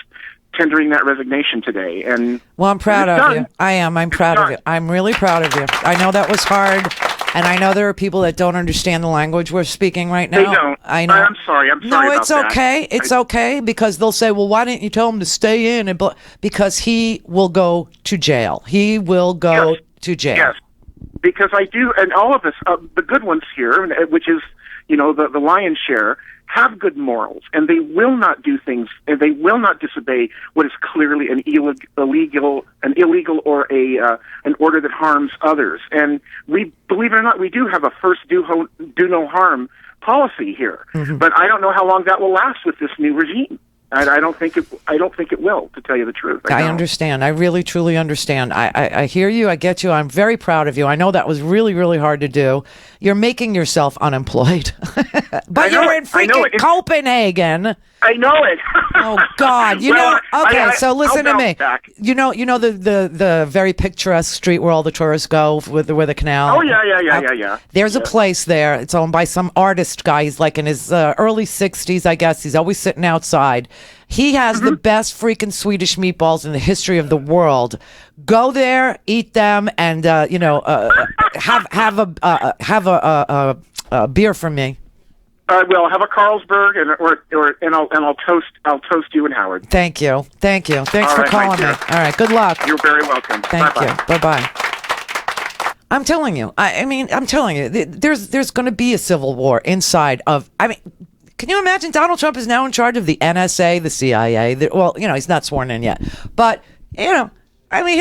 [SPEAKER 19] tendering that resignation today. And
[SPEAKER 13] well, I'm proud of you. I am. I'm proud of you. I'm really proud of you. I know that was hard, and I know there are people that don't understand the language we're speaking right now.
[SPEAKER 19] They don't.
[SPEAKER 13] I know.
[SPEAKER 19] I'm sorry.
[SPEAKER 13] No, it's
[SPEAKER 19] about
[SPEAKER 13] okay.
[SPEAKER 19] That.
[SPEAKER 13] It's okay, because they'll say, "Well, why didn't you tell him to stay in?" Because he will go to jail. He will go to jail.
[SPEAKER 19] Yes, because I do, and all of us, the good ones here, which is the lion's share, have good morals, and they will not do things, and they will not disobey what is clearly an illegal or an order that harms others. And we, believe it or not, we do have a first do no harm policy here. Mm-hmm. But I don't know how long that will last with this new regime. I don't think it will, to tell you the truth.
[SPEAKER 13] I understand. I really, truly understand. I hear you. I get you. I'm very proud of you. I know that was really, really hard to do. You're making yourself unemployed. But you're in freaking Copenhagen.
[SPEAKER 19] I know it.
[SPEAKER 13] Oh God! So listen to me.
[SPEAKER 19] Back.
[SPEAKER 13] You know the very picturesque street where all the tourists go where the canal.
[SPEAKER 19] Oh yeah.
[SPEAKER 13] There's a place there. It's owned by some artist guy. He's like in his early 60s, I guess. He's always sitting outside. He has the best freaking Swedish meatballs in the history of the world. Go there, eat them, and have a beer from me.
[SPEAKER 19] I will have a Carlsberg, and I'll toast you and Howard.
[SPEAKER 13] Thank you. Thanks for calling me. All right, good luck.
[SPEAKER 19] You're very welcome.
[SPEAKER 13] Thank you. Bye-bye. I'm telling you. I'm telling you. There's going to be a civil war inside of. Can you imagine Donald Trump is now in charge of the NSA, the CIA? He's not sworn in yet, but he'll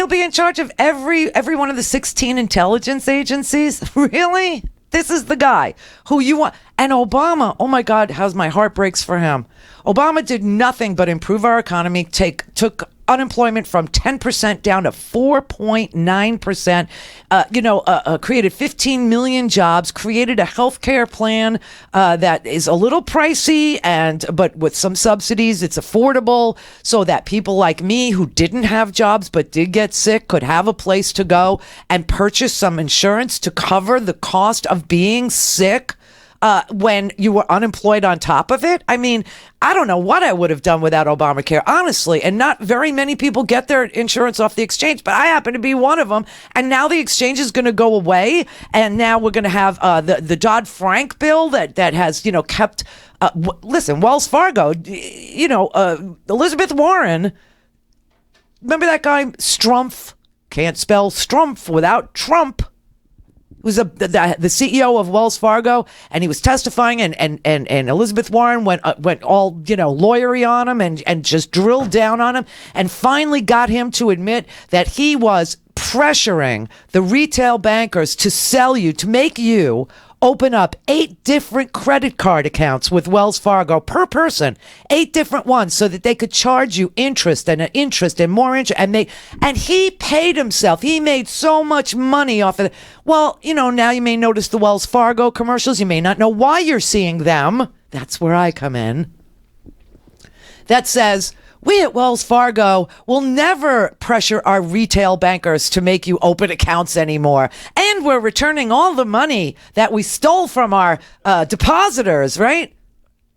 [SPEAKER 13] be in charge of every one of the 16 intelligence agencies. Really? This is the guy who you want. And Obama, oh my God, how my heart breaks for him. Obama did nothing but improve our economy, took unemployment from 10% down to 4.9%, created 15 million jobs, created a health care plan that is a little pricey, but with some subsidies, it's affordable so that people like me who didn't have jobs but did get sick could have a place to go and purchase some insurance to cover the cost of being sick. When you were unemployed on top of it. I don't know what I would have done without Obamacare, honestly. And not very many people get their insurance off the exchange, but I happen to be one of them. And now the exchange is going to go away. And now we're going to have the Dodd Frank bill that has, kept. Listen, Wells Fargo, Elizabeth Warren. Remember that guy, Strumpf? Can't spell Strumpf without Trump. Was the CEO of Wells Fargo, and he was testifying, and Elizabeth Warren went all lawyery on him and just drilled down on him, and finally got him to admit that he was pressuring the retail bankers to make you open up 8 different credit card accounts with Wells Fargo per person, 8 different ones, so that they could charge you interest and more interest. And he paid himself. He made so much money off of it. Well, now you may notice the Wells Fargo commercials. You may not know why you're seeing them. That's where I come in. That says, we at Wells Fargo will never pressure our retail bankers to make you open accounts anymore. And we're returning all the money that we stole from our depositors, right?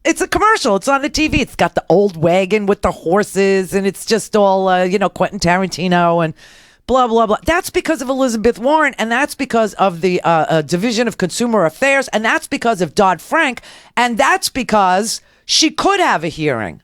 [SPEAKER 13] It's a commercial. It's on the TV. It's got the old wagon with the horses, and it's just all, Quentin Tarantino and blah, blah, blah. That's because of Elizabeth Warren, and that's because of the Division of Consumer Affairs, and that's because of Dodd Frank, and that's because she could have a hearing.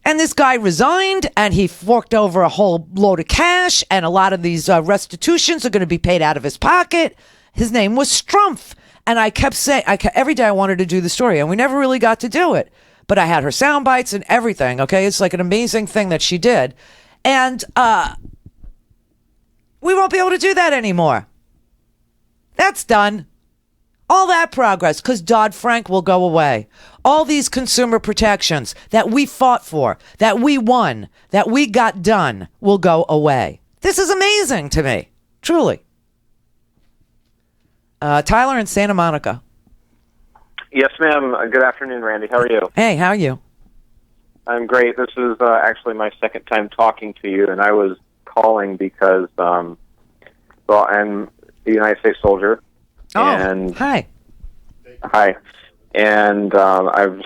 [SPEAKER 13] And this guy resigned, and he forked over a whole load of cash, and a lot of these restitutions are going to be paid out of his pocket. His name was Strumpf. And I kept saying, every day I wanted to do the story, and we never really got to do it. But I had her sound bites and everything, okay? It's like an amazing thing that she did. And we won't be able to do that anymore. That's done. All that progress, because Dodd Frank will go away. All these consumer protections that we fought for, that we won, that we got done will go away. This is amazing to me. Truly. Tyler in Santa Monica.
[SPEAKER 2] Yes, ma'am. Good afternoon, Randy. How are you?
[SPEAKER 13] Hey, how are you?
[SPEAKER 2] I'm great. This is actually my second time talking to you, and I was calling because, well, I'm a United States soldier.
[SPEAKER 13] Oh,
[SPEAKER 2] and
[SPEAKER 13] hi.
[SPEAKER 2] Hi. And I'm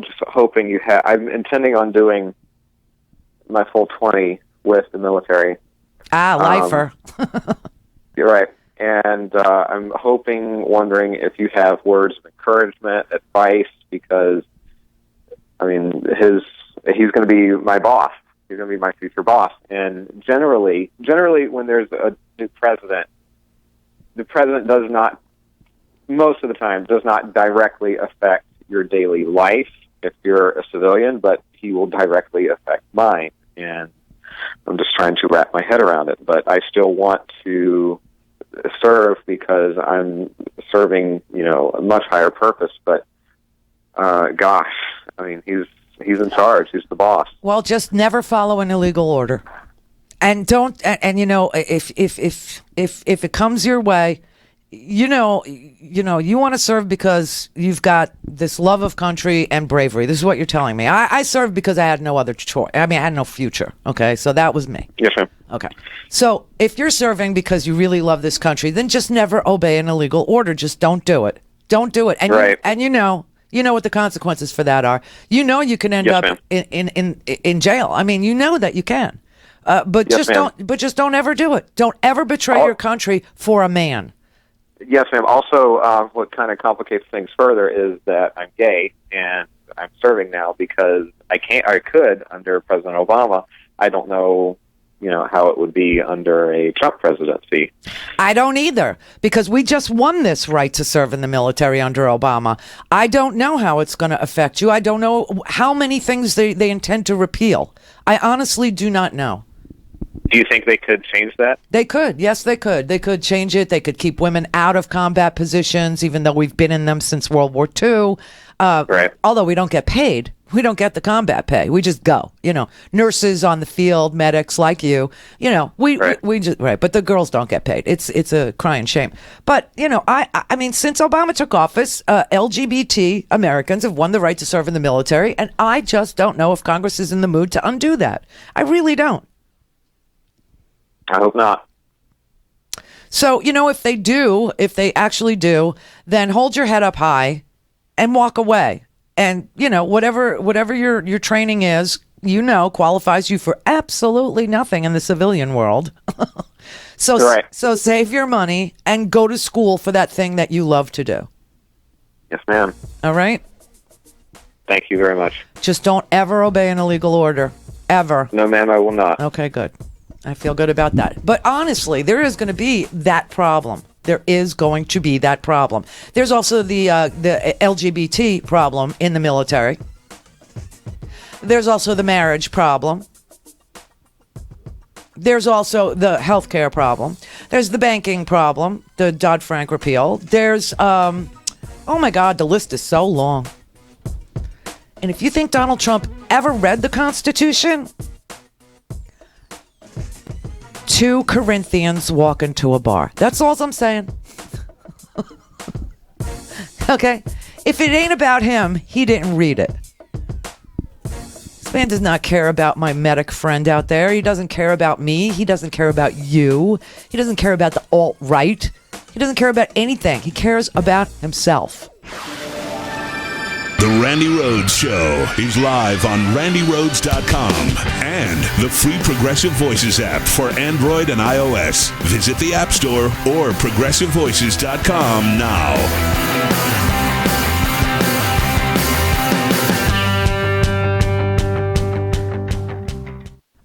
[SPEAKER 2] just hoping you have... I'm intending on doing my full 20 with the military.
[SPEAKER 13] Lifer.
[SPEAKER 2] You're right. And I'm wondering if you have words of encouragement, advice, because, I mean, he's going to be my boss. He's going to be my future boss. And generally, when there's a new president, the president does not, most of the time, does not directly affect your daily life if you're a civilian, but he will directly affect mine. And I'm just trying to wrap my head around it. But I still want to serve because I'm serving, a much higher purpose. But gosh, I mean, he's in charge. He's the boss.
[SPEAKER 13] Well, just never follow an illegal order, and don't. And if it comes your way, you want to serve because you've got this love of country and bravery. This is what you're telling me. I served because I had no other choice. I mean, I had no future. Okay, so that was me.
[SPEAKER 2] Yes, ma'am.
[SPEAKER 13] Okay. So if you're serving because you really love this country, then just never obey an illegal order. Just don't do it. Don't do it. And
[SPEAKER 2] right.
[SPEAKER 13] You know what the consequences for that are. You can end up in jail. I mean, that you can. But
[SPEAKER 2] yes,
[SPEAKER 13] just don't ever do it. Don't ever betray your country for a man.
[SPEAKER 2] Yes, ma'am. Also, what kind of complicates things further is that I'm gay and I'm serving now because I could under President Obama. I don't know, how it would be under a Trump presidency.
[SPEAKER 13] I don't either, because we just won this right to serve in the military under Obama. I don't know how it's going to affect you. I don't know how many things they intend to repeal. I honestly do not know.
[SPEAKER 2] Do you think they could change that?
[SPEAKER 13] They could. Yes, they could. They could change it. They could keep women out of combat positions, even though we've been in them since World War II.
[SPEAKER 2] Right.
[SPEAKER 13] Although we don't get paid. We don't get the combat pay. We just go. Nurses on the field, medics like you. We just right. But the girls don't get paid. It's a crying shame. But I mean, since Obama took office, LGBT Americans have won the right to serve in the military, and I just don't know if Congress is in the mood to undo that. I really don't.
[SPEAKER 2] I hope not.
[SPEAKER 13] So, if they actually do, then hold your head up high and walk away. And, whatever your training is, qualifies you for absolutely nothing in the civilian world. So save your money and go to school for that thing that you love to do.
[SPEAKER 2] Yes, ma'am.
[SPEAKER 13] All right?
[SPEAKER 2] Thank you very much.
[SPEAKER 13] Just don't ever obey an illegal order. Ever.
[SPEAKER 2] No, ma'am, I will not.
[SPEAKER 13] Okay, good. I feel good about that. But honestly, there is going to be that problem. There is going to be that problem. There's also the LGBT problem in the military. There's also the marriage problem. There's also the healthcare problem. There's the banking problem, the Dodd Frank repeal. There's, oh my God, the list is so long. And if you think Donald Trump ever read the Constitution, 2 Corinthians walk into a bar. That's all I'm saying. Okay? If it ain't about him, he didn't read it. This man does not care about my medic friend out there. He doesn't care about me. He doesn't care about you. He doesn't care about the alt-right. He doesn't care about anything. He cares about himself.
[SPEAKER 14] The Randi Rhodes Show is live on RandiRhodes.com and the free Progressive Voices app for Android and iOS. Visit the App Store or ProgressiveVoices.com now.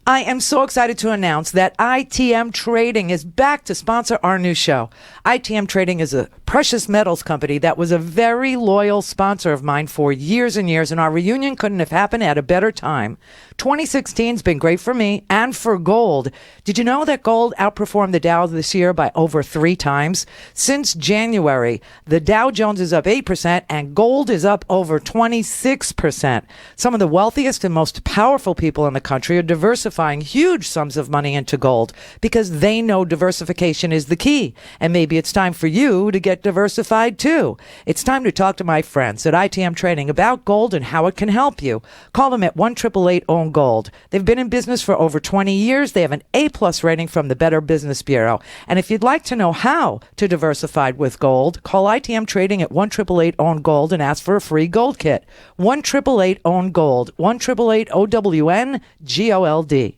[SPEAKER 13] I am so excited to announce that ITM Trading is back to sponsor our new show. ITM Trading is a precious metals company that was a very loyal sponsor of mine for years and years, and our reunion couldn't have happened at a better time. 2016's been great for me and for gold. Did you know that gold outperformed the Dow this year by over 3 times? Since January, the Dow Jones is up 8% and gold is up over 26%. Some of the wealthiest and most powerful people in the country are diversifying huge sums of money into gold because they know diversification is the key. And maybe it's time for you to get diversified too. It's time to talk to my friends at ITM Trading about gold and how it can help you. Call them at 1-888-OWN-GOLD. They've been in business for over 20 years. They have an A+ rating from the Better Business Bureau. And if you'd like to know how to diversify with gold, call ITM Trading at 1-888-OWN-GOLD and ask for a free gold kit. 1-888-OWN-GOLD. 1-888-OWN-GOLD.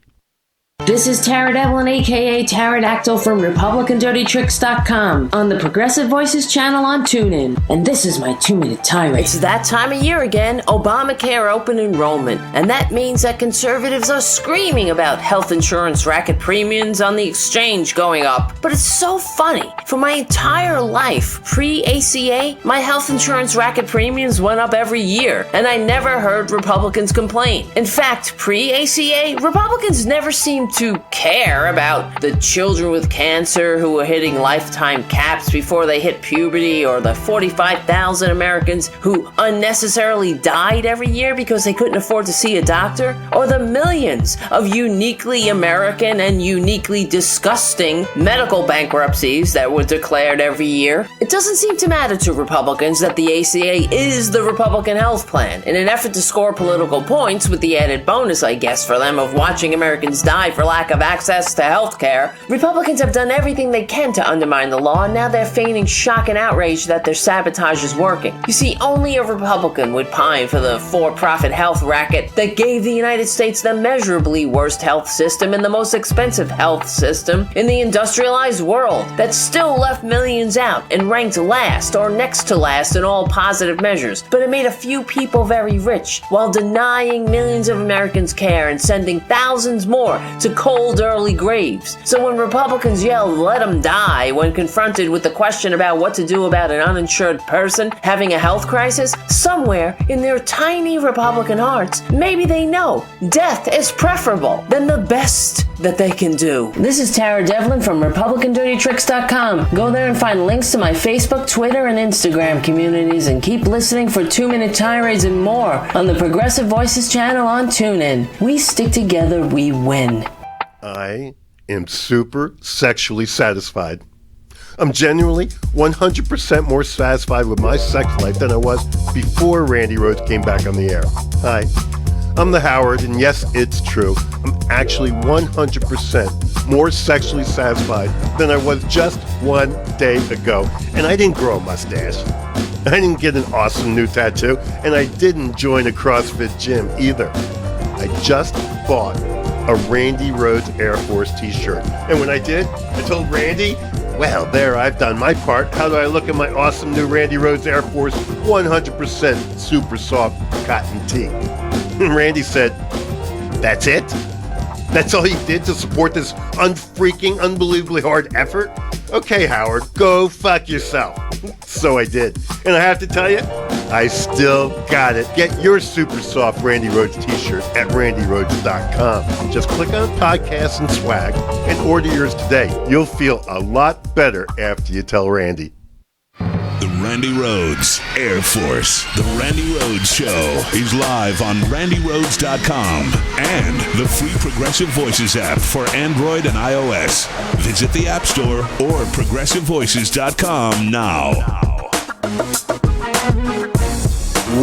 [SPEAKER 3] This is Tara Devlin, a.k.a. Pterodactyl from RepublicanDirtyTricks.com on the Progressive Voices channel on TuneIn. And this is my 2-minute tirade.
[SPEAKER 4] It's that time of year again, Obamacare open enrollment. And that means that conservatives are screaming about health insurance racket premiums on the exchange going up. But it's so funny. For my entire life, pre-ACA, my health insurance racket premiums went up every year. And I never heard Republicans complain. In fact, pre-ACA, Republicans never seemed to care about the children with cancer who were hitting lifetime caps before they hit puberty, or the 45,000 Americans who unnecessarily died every year because they couldn't afford to see a doctor, or the millions of uniquely American and uniquely disgusting medical bankruptcies that were declared every year. It doesn't seem to matter to Republicans that the ACA is the Republican health plan, in an effort to score political points, with the added bonus, I guess, for them of watching Americans die for lack of access to health care. Republicans have done everything they can to undermine the law, and now they're feigning shock and outrage that their sabotage is working. You see, only a Republican would pine for the for-profit health racket that gave the United States the measurably worst health system and the most expensive health system in the industrialized world, that still left millions out and ranked last or next to last in all positive measures, but it made a few people very rich while denying millions of Americans care and sending thousands more to cold early graves. So when Republicans yell, "Let them die," when confronted with the question about what to do about an uninsured person having a health crisis, somewhere in their tiny Republican hearts, maybe they know death is preferable than the best that they can do. This is Tara Devlin from RepublicanDirtyTricks.com. Go there and find links to my Facebook, Twitter, and Instagram communities, and keep listening for 2-minute tirades and more on the Progressive Voices channel on TuneIn. We stick together, we win.
[SPEAKER 20] I am super sexually satisfied. I'm genuinely 100% more satisfied with my sex life than I was before Randi Rhodes came back on the air. Hi, I'm the Howard, and yes, it's true. I'm actually 100% more sexually satisfied than I was just one day ago. And I didn't grow a mustache. I didn't get an awesome new tattoo, and I didn't join a CrossFit gym either. I just bought a Randi Rhodes Air Force t-shirt. And when I did, I told Randi, well, there, I've done my part. How do I look in my awesome new Randi Rhodes Air Force 100% super soft cotton tee? And Randi said, that's it? That's all you did to support this unfreaking, unbelievably hard effort? Okay, Howard, go fuck yourself. So I did. And I have to tell you, I still got it. Get your super soft Randi Rhodes t-shirt at RandiRhodes.com. Just click on podcasts and swag and order yours today. You'll feel a lot better after you tell Randi.
[SPEAKER 14] The Randi Rhodes Air Force. The Randi Rhodes Show is live on RandiRhodes.com and the free Progressive Voices app for Android and iOS. Visit the App Store or ProgressiveVoices.com now.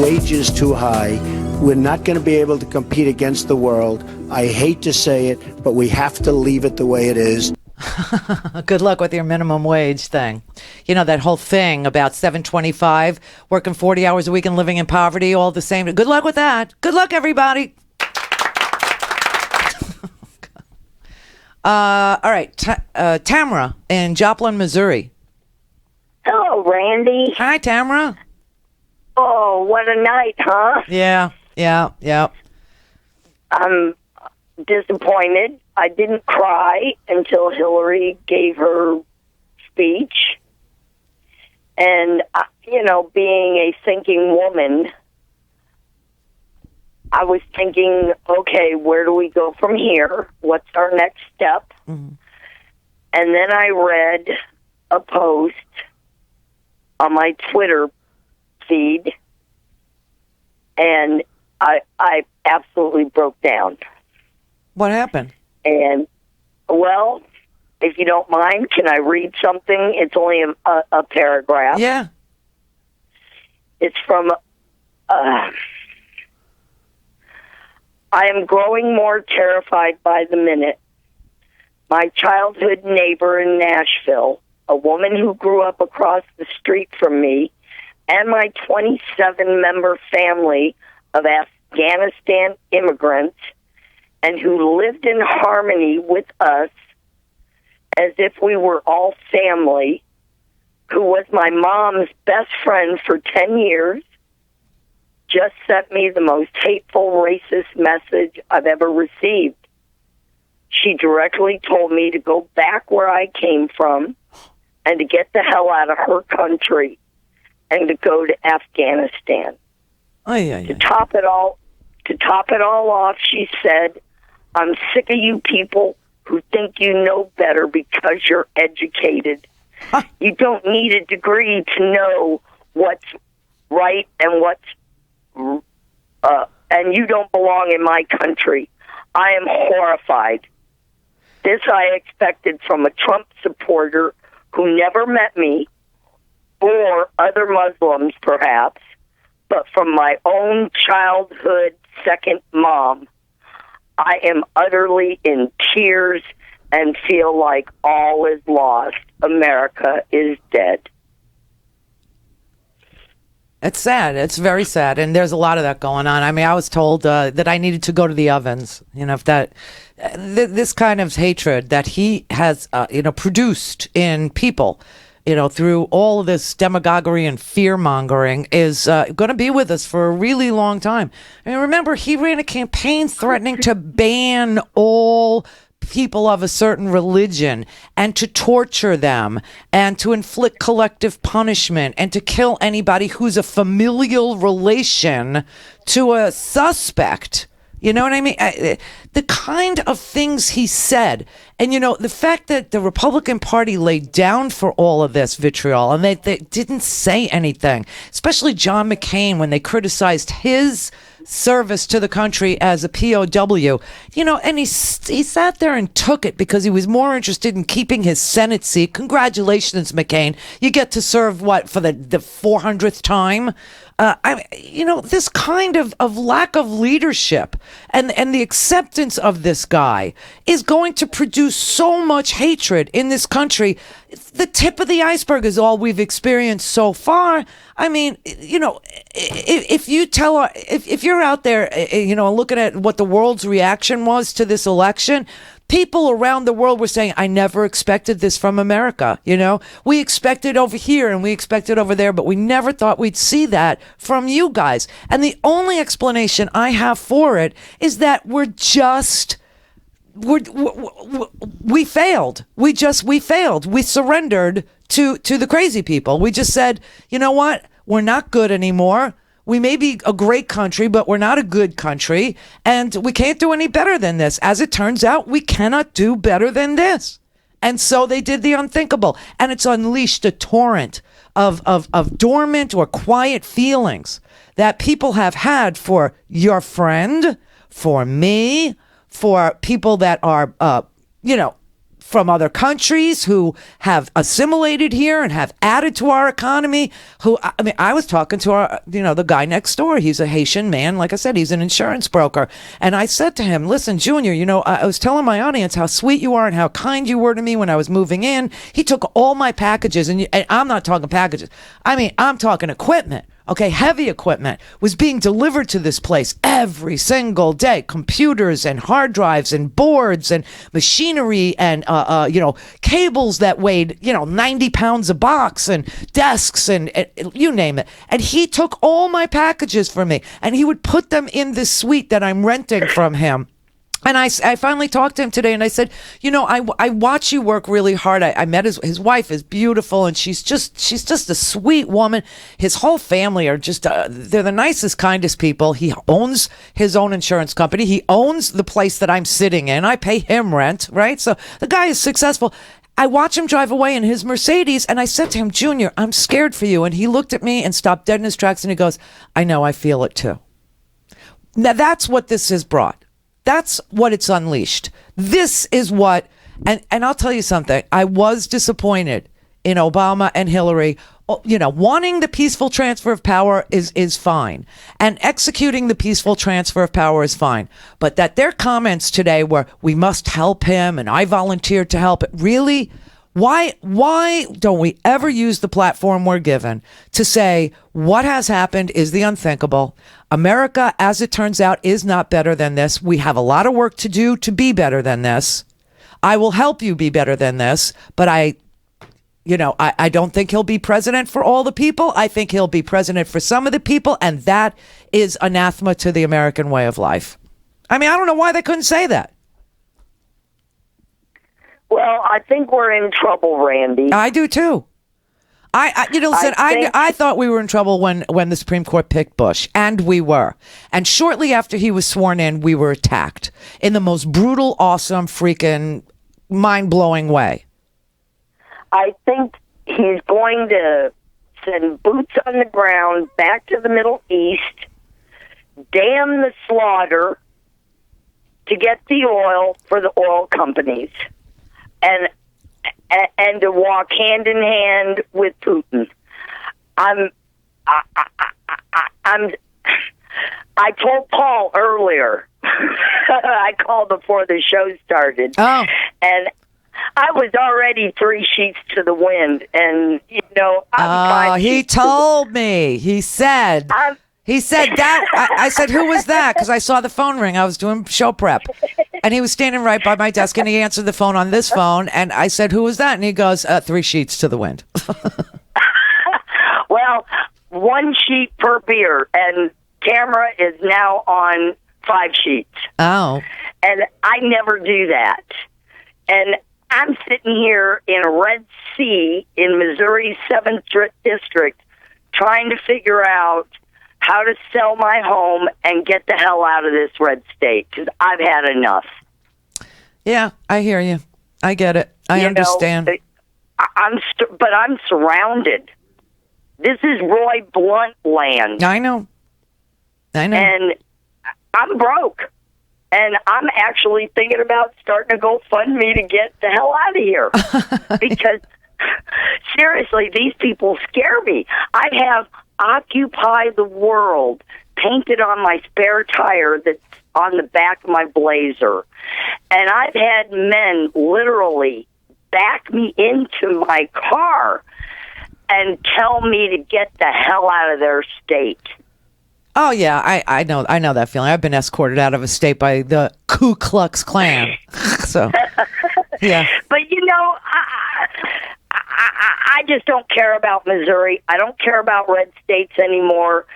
[SPEAKER 7] Wages too high. We're not going to be able to compete against the world. I hate to say it, but we have to leave it the way it is.
[SPEAKER 13] Good luck with your minimum wage thing. You know, that whole thing about $7.25, working 40 hours a week and living in poverty, all the same. Good luck with that. Good luck, everybody. All right. Tamara in Joplin, Missouri.
[SPEAKER 22] Hello, Randi.
[SPEAKER 13] Hi, Tamara.
[SPEAKER 22] Oh, what a night, huh?
[SPEAKER 13] Yeah.
[SPEAKER 22] I'm disappointed. I didn't cry until Hillary gave her speech. And, being a thinking woman, I was thinking, okay, where do we go from here? What's our next step?
[SPEAKER 13] Mm-hmm.
[SPEAKER 22] And then I read a post on my Twitter feed, and I absolutely broke down.
[SPEAKER 13] What happened?
[SPEAKER 22] And, well, if you don't mind, can I read something? It's only a paragraph.
[SPEAKER 13] Yeah.
[SPEAKER 22] It's from, I am growing more terrified by the minute. My childhood neighbor in Nashville, a woman who grew up across the street from me, and my 27-member family of Afghanistan immigrants, and who lived in harmony with us as if we were all family, who was my mom's best friend for 10 years, just sent me the most hateful, racist message I've ever received. She directly told me to go back where I came from and to get the hell out of her country and to go to Afghanistan. To top it all off, she said, I'm sick of you people who think you know better because you're educated. You don't need a degree to know what's right and and you don't belong in my country. I am horrified. This I expected from a Trump supporter who never met me, or other Muslims perhaps, but from my own childhood second mom. I am utterly in tears and feel like all is lost. America is dead.
[SPEAKER 13] It's sad. It's very sad, and there's a lot of that going on. I mean, I was told that I needed to go to the ovens. If that this kind of hatred that he has, produced in people, through all of this demagoguery and fear mongering is going to be with us for a really long time. I mean, remember, he ran a campaign threatening to ban all people of a certain religion and to torture them and to inflict collective punishment and to kill anybody who's a familial relation to a suspect. You know what I mean? The kind of things he said. And, the fact that the Republican Party laid down for all of this vitriol and they didn't say anything, especially John McCain when they criticized his service to the country as a POW, and he sat there and took it because he was more interested in keeping his Senate seat. Congratulations, McCain. You get to serve, for the 400th time? This kind of lack of leadership and the acceptance of this guy is going to produce so much hatred in this country. The tip of the iceberg is all we've experienced so far. I mean, if you're out there, looking at what the world's reaction was to this election, people around the world were saying, I never expected this from America. We expected over here and we expected over there, but we never thought we'd see that from you guys. And the only explanation I have for it is that we failed. We failed. We surrendered to the crazy people. We just said, you know what? We're not good anymore. We may be a great country, but we're not a good country, and we can't do any better than this. As it turns out, we cannot do better than this. And so they did the unthinkable, and it's unleashed a torrent of dormant or quiet feelings that people have had for your friend, for me, for people that are, from other countries who have assimilated here and have added to our economy. I was talking to the guy next door. He's a Haitian man. Like I said, he's an insurance broker. And I said to him, listen, Junior, I was telling my audience how sweet you are and how kind you were to me when I was moving in. He took all my packages, and I'm not talking packages. I'm talking equipment. Okay, heavy equipment was being delivered to this place every single day. Computers and hard drives and boards and machinery and, cables that weighed, 90 pounds a box and desks and you name it. And he took all my packages for me and he would put them in this suite that I'm renting from him. And I finally talked to him today, and I said, I watch you work really hard. I met his wife is beautiful, and she's just a sweet woman. His whole family are just they're the nicest, kindest people. He owns his own insurance company. He owns the place that I'm sitting in. I pay him rent, right? So the guy is successful. I watch him drive away in his Mercedes, and I said to him, Junior, I'm scared for you. And he looked at me and stopped dead in his tracks, and he goes, I know, I feel it too. Now that's what this has brought. That's what it's unleashed. This is what, and I'll tell you something. I was disappointed in Obama and Hillary. Wanting the peaceful transfer of power is fine. And executing the peaceful transfer of power is fine. But that their comments today were, we must help him and I volunteered to help. Really? Why don't we ever use the platform we're given to say what has happened is the unthinkable? America, as it turns out, is not better than this. We have a lot of work to do to be better than this. I will help you be better than this, but I don't think he'll be president for all the people. I think he'll be president for some of the people, and that is anathema to the American way of life. I mean, I don't know why they couldn't say that.
[SPEAKER 22] Well, I think we're in trouble, Randy.
[SPEAKER 13] I do too. I thought we were in trouble when the Supreme Court picked Bush, and we were. And shortly after he was sworn in, we were attacked in the most brutal, awesome, freaking mind-blowing way.
[SPEAKER 22] I think he's going to send boots on the ground back to the Middle East, dam the slaughter to get the oil for the oil companies, and to walk hand in hand with Putin. I told Paul earlier. I called before the show started.
[SPEAKER 13] Oh.
[SPEAKER 22] And I was already 3 sheets to the wind, and I'm 5
[SPEAKER 13] he
[SPEAKER 22] sheets
[SPEAKER 13] told me. He said that. I said, who was that? Because I saw the phone ring. I was doing show prep, and he was standing right by my desk, and he answered the phone on this phone, and I said, who was that? And he goes, 3 sheets to the wind.
[SPEAKER 22] Well, 1 sheet per beer, and camera is now on 5 sheets.
[SPEAKER 13] Oh.
[SPEAKER 22] And I never do that. And I'm sitting here in a red sea in Missouri's 7th District trying to figure out how to sell my home and get the hell out of this red state, because I've had enough.
[SPEAKER 13] Yeah, I hear you. I get it. I understand.
[SPEAKER 22] But I'm surrounded. This is Roy Blunt land.
[SPEAKER 13] I know.
[SPEAKER 22] And I'm broke. And I'm actually thinking about starting a GoFundMe to get the hell out of here. Because, seriously, these people scare me. I have Occupy the World painted on my spare tire that's on the back of my Blazer. And I've had men literally back me into my car and tell me to get the hell out of their state.
[SPEAKER 13] Oh yeah, I know that feeling. I've been escorted out of a state by the Ku Klux Klan. So, yeah.
[SPEAKER 22] But I just don't care about Missouri. I don't care about red states anymore.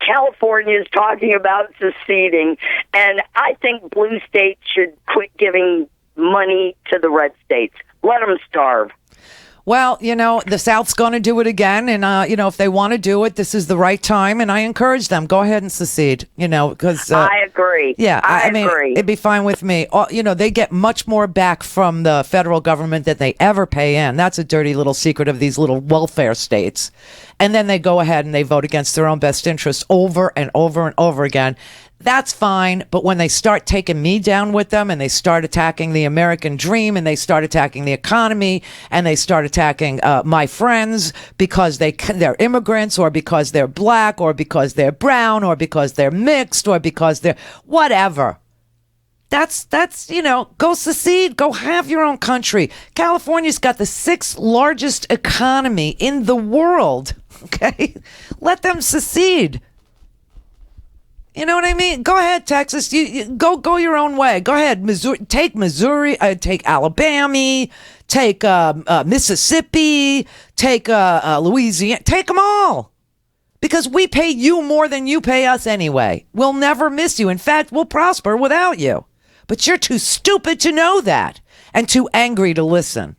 [SPEAKER 22] California is talking about seceding, and I think blue states should quit giving money to the red states. Let them starve.
[SPEAKER 13] Well, the South's going to do it again. And, if they want to do it, this is the right time. And I encourage them. Go ahead and secede, because...
[SPEAKER 22] I agree.
[SPEAKER 13] Yeah, I mean,
[SPEAKER 22] agree.
[SPEAKER 13] It'd be fine with me. They get much more back from the federal government than they ever pay in. That's a dirty little secret of these little welfare states. And then they go ahead and they vote against their own best interests over and over and over again. That's fine, but when they start taking me down with them and they start attacking the American dream and they start attacking the economy and they start attacking my friends because they're immigrants or because they're black or because they're brown or because they're mixed or because they're whatever. That's go secede, go have your own country. California's got the 6th largest economy in the world, okay? Let them secede. You know what I mean? Go ahead, Texas. You go your own way. Go ahead, Missouri. Take Alabama. Take Mississippi. Take Louisiana. Take them all, because we pay you more than you pay us anyway. We'll never miss you. In fact, we'll prosper without you. But you're too stupid to know that and too angry to listen.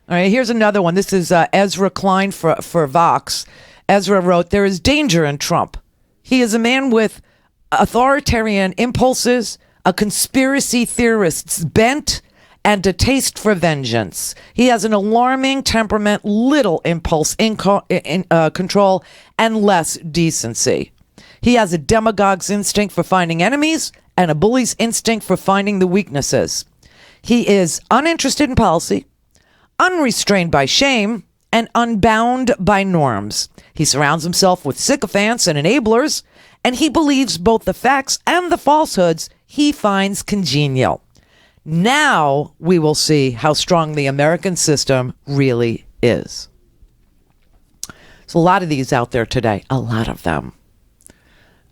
[SPEAKER 13] All right, here's another one. This is Ezra Klein for Vox. Ezra wrote, "There is danger in Trump. He is a man with authoritarian impulses, a conspiracy theorist's bent, and a taste for vengeance. He has an alarming temperament, little impulse control, and less decency. He has a demagogue's instinct for finding enemies and a bully's instinct for finding the weaknesses. He is uninterested in policy, unrestrained by shame, and unbound by norms. He surrounds himself with sycophants and enablers, and he believes both the facts and the falsehoods he finds congenial. Now we will see how strong the American system really is." There's a lot of these out there today, a lot of them.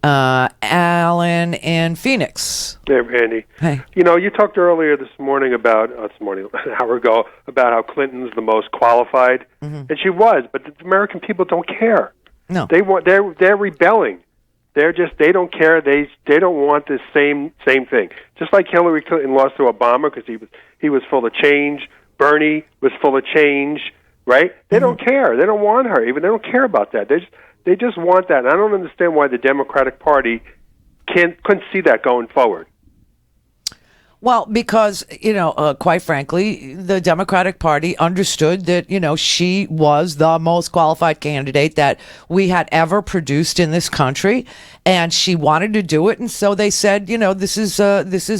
[SPEAKER 13] Alan in Phoenix.
[SPEAKER 6] Hey, Randy.
[SPEAKER 13] Hey.
[SPEAKER 6] You know, you talked earlier this morning about, an hour ago, about how Clinton's the most qualified, and she was, but the American people don't care.
[SPEAKER 13] No.
[SPEAKER 6] They're rebelling. They don't care. They don't want the same thing. Just like Hillary Clinton lost to Obama because he was full of change. Bernie was full of change, right? They don't care. They don't want her. Even they don't care about that. They just want that. And I don't understand why the Democratic Party couldn't see that going forward.
[SPEAKER 13] Well, because, quite frankly, the Democratic Party understood that, she was the most qualified candidate that we had ever produced in this country, and she wanted to do it. And so they said, this is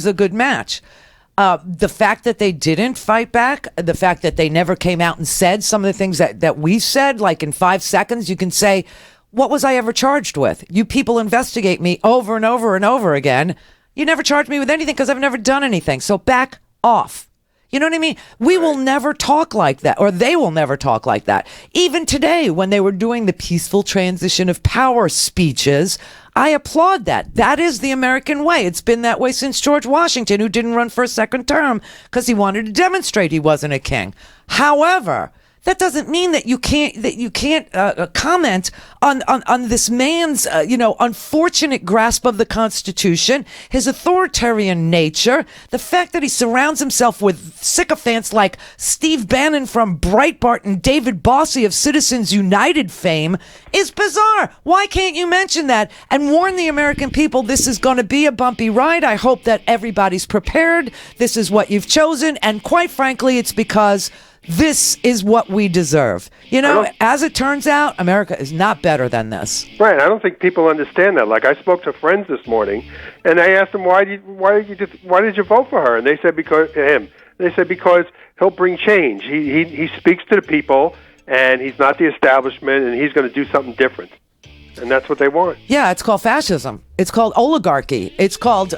[SPEAKER 13] a good match. The fact that they didn't fight back, the fact that they never came out and said some of the things that we said, like in 5 seconds, you can say, what was I ever charged with? You people investigate me over and over and over again. You never charged me with anything because I've never done anything. So back off. You know what I mean? We will never talk like that, or they will never talk like that. Even today, when they were doing the peaceful transition of power speeches, I applaud that. That is the American way. It's been that way since George Washington, who didn't run for a second term because he wanted to demonstrate he wasn't a king. However, that doesn't mean that you can't comment on this man's unfortunate grasp of the Constitution, his authoritarian nature, the fact that he surrounds himself with sycophants like Steve Bannon from Breitbart and David Bossie of Citizens United fame is bizarre. Why can't you mention that and warn the American people this is going to be a bumpy ride? I hope that everybody's prepared. This is what you've chosen, and quite frankly, it's because this is what we deserve. As it turns out, America is not better than this.
[SPEAKER 6] Right. I don't think people understand that. Like, I spoke to friends this morning, and I asked them, why did you vote for her? And they said because he'll bring change. He speaks to the people, and he's not the establishment, and he's going to do something different. And that's what they want.
[SPEAKER 13] Yeah, it's called fascism. It's called oligarchy. It's called,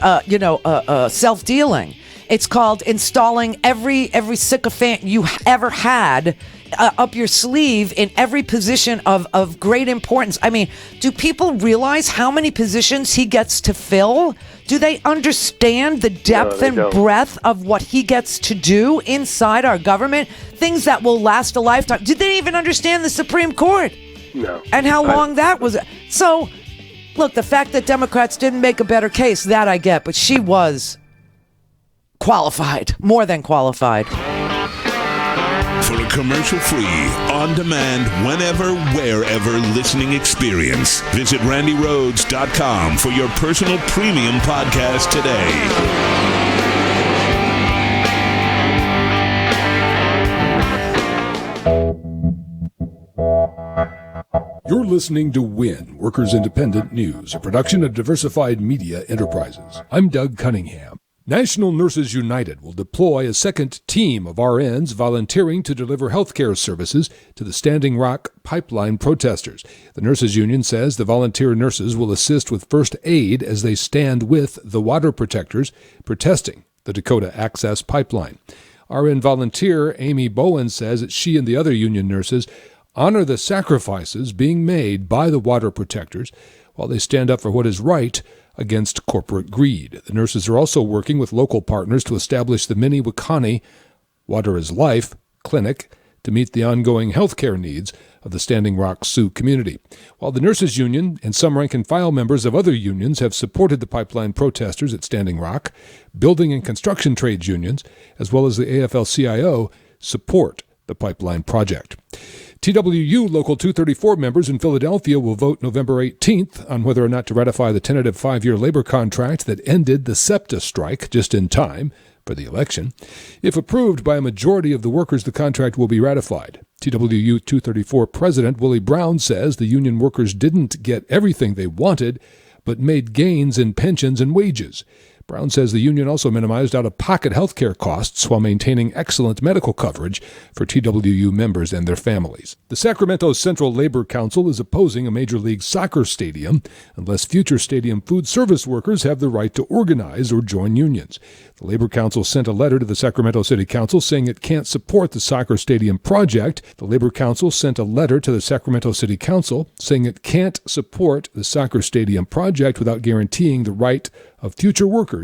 [SPEAKER 13] self-dealing. It's called installing every sycophant you ever had up your sleeve in every position of great importance. I mean, do people realize how many positions he gets to fill? Do they understand the depth and breadth of what he gets to do inside our government? Things that will last a lifetime. Did they even understand the Supreme Court?
[SPEAKER 6] No.
[SPEAKER 13] And how long that was. So, look, the fact that Democrats didn't make a better case, that I get, but she was qualified, more than qualified.
[SPEAKER 14] For a commercial-free, on-demand, whenever, wherever listening experience, visit RandiRhodes.com for your personal premium podcast today.
[SPEAKER 9] You're listening to WIN, Workers Independent News, a production of Diversified Media Enterprises. I'm Doug Cunningham. National Nurses United will deploy a second team of RNs volunteering to deliver healthcare services to the Standing Rock pipeline protesters. The nurses union says the volunteer nurses will assist with first aid as they stand with the water protectors protesting the Dakota Access Pipeline. RN volunteer Amy Bowen says that she and the other union nurses honor the sacrifices being made by the water protectors while they stand up for what is right against corporate greed. The nurses are also working with local partners to establish the Minnewaukee Water is Life clinic to meet the ongoing health care needs of the Standing Rock Sioux community. While the nurses union and some rank-and-file members of other unions have supported the pipeline protesters at Standing Rock, building and construction trades unions, as well as the AFL-CIO, support the pipeline project. TWU Local 234 members in Philadelphia will vote November 18th on whether or not to ratify the tentative 5-year labor contract that ended the SEPTA strike just in time for the election. If approved by a majority of the workers, the contract will be ratified. TWU 234 President Willie Brown says the union workers didn't get everything they wanted, but made gains in pensions and wages. Brown says the union also minimized out-of-pocket health care costs while maintaining excellent medical coverage for TWU members and their families. The Sacramento Central Labor Council is opposing a Major League Soccer stadium unless future stadium food service workers have the right to organize or join unions. The Labor Council sent a letter to the Sacramento City Council saying it can't support the soccer stadium project. The Labor Council sent a letter to the Sacramento City Council saying it can't support the soccer stadium project without guaranteeing the right of future workers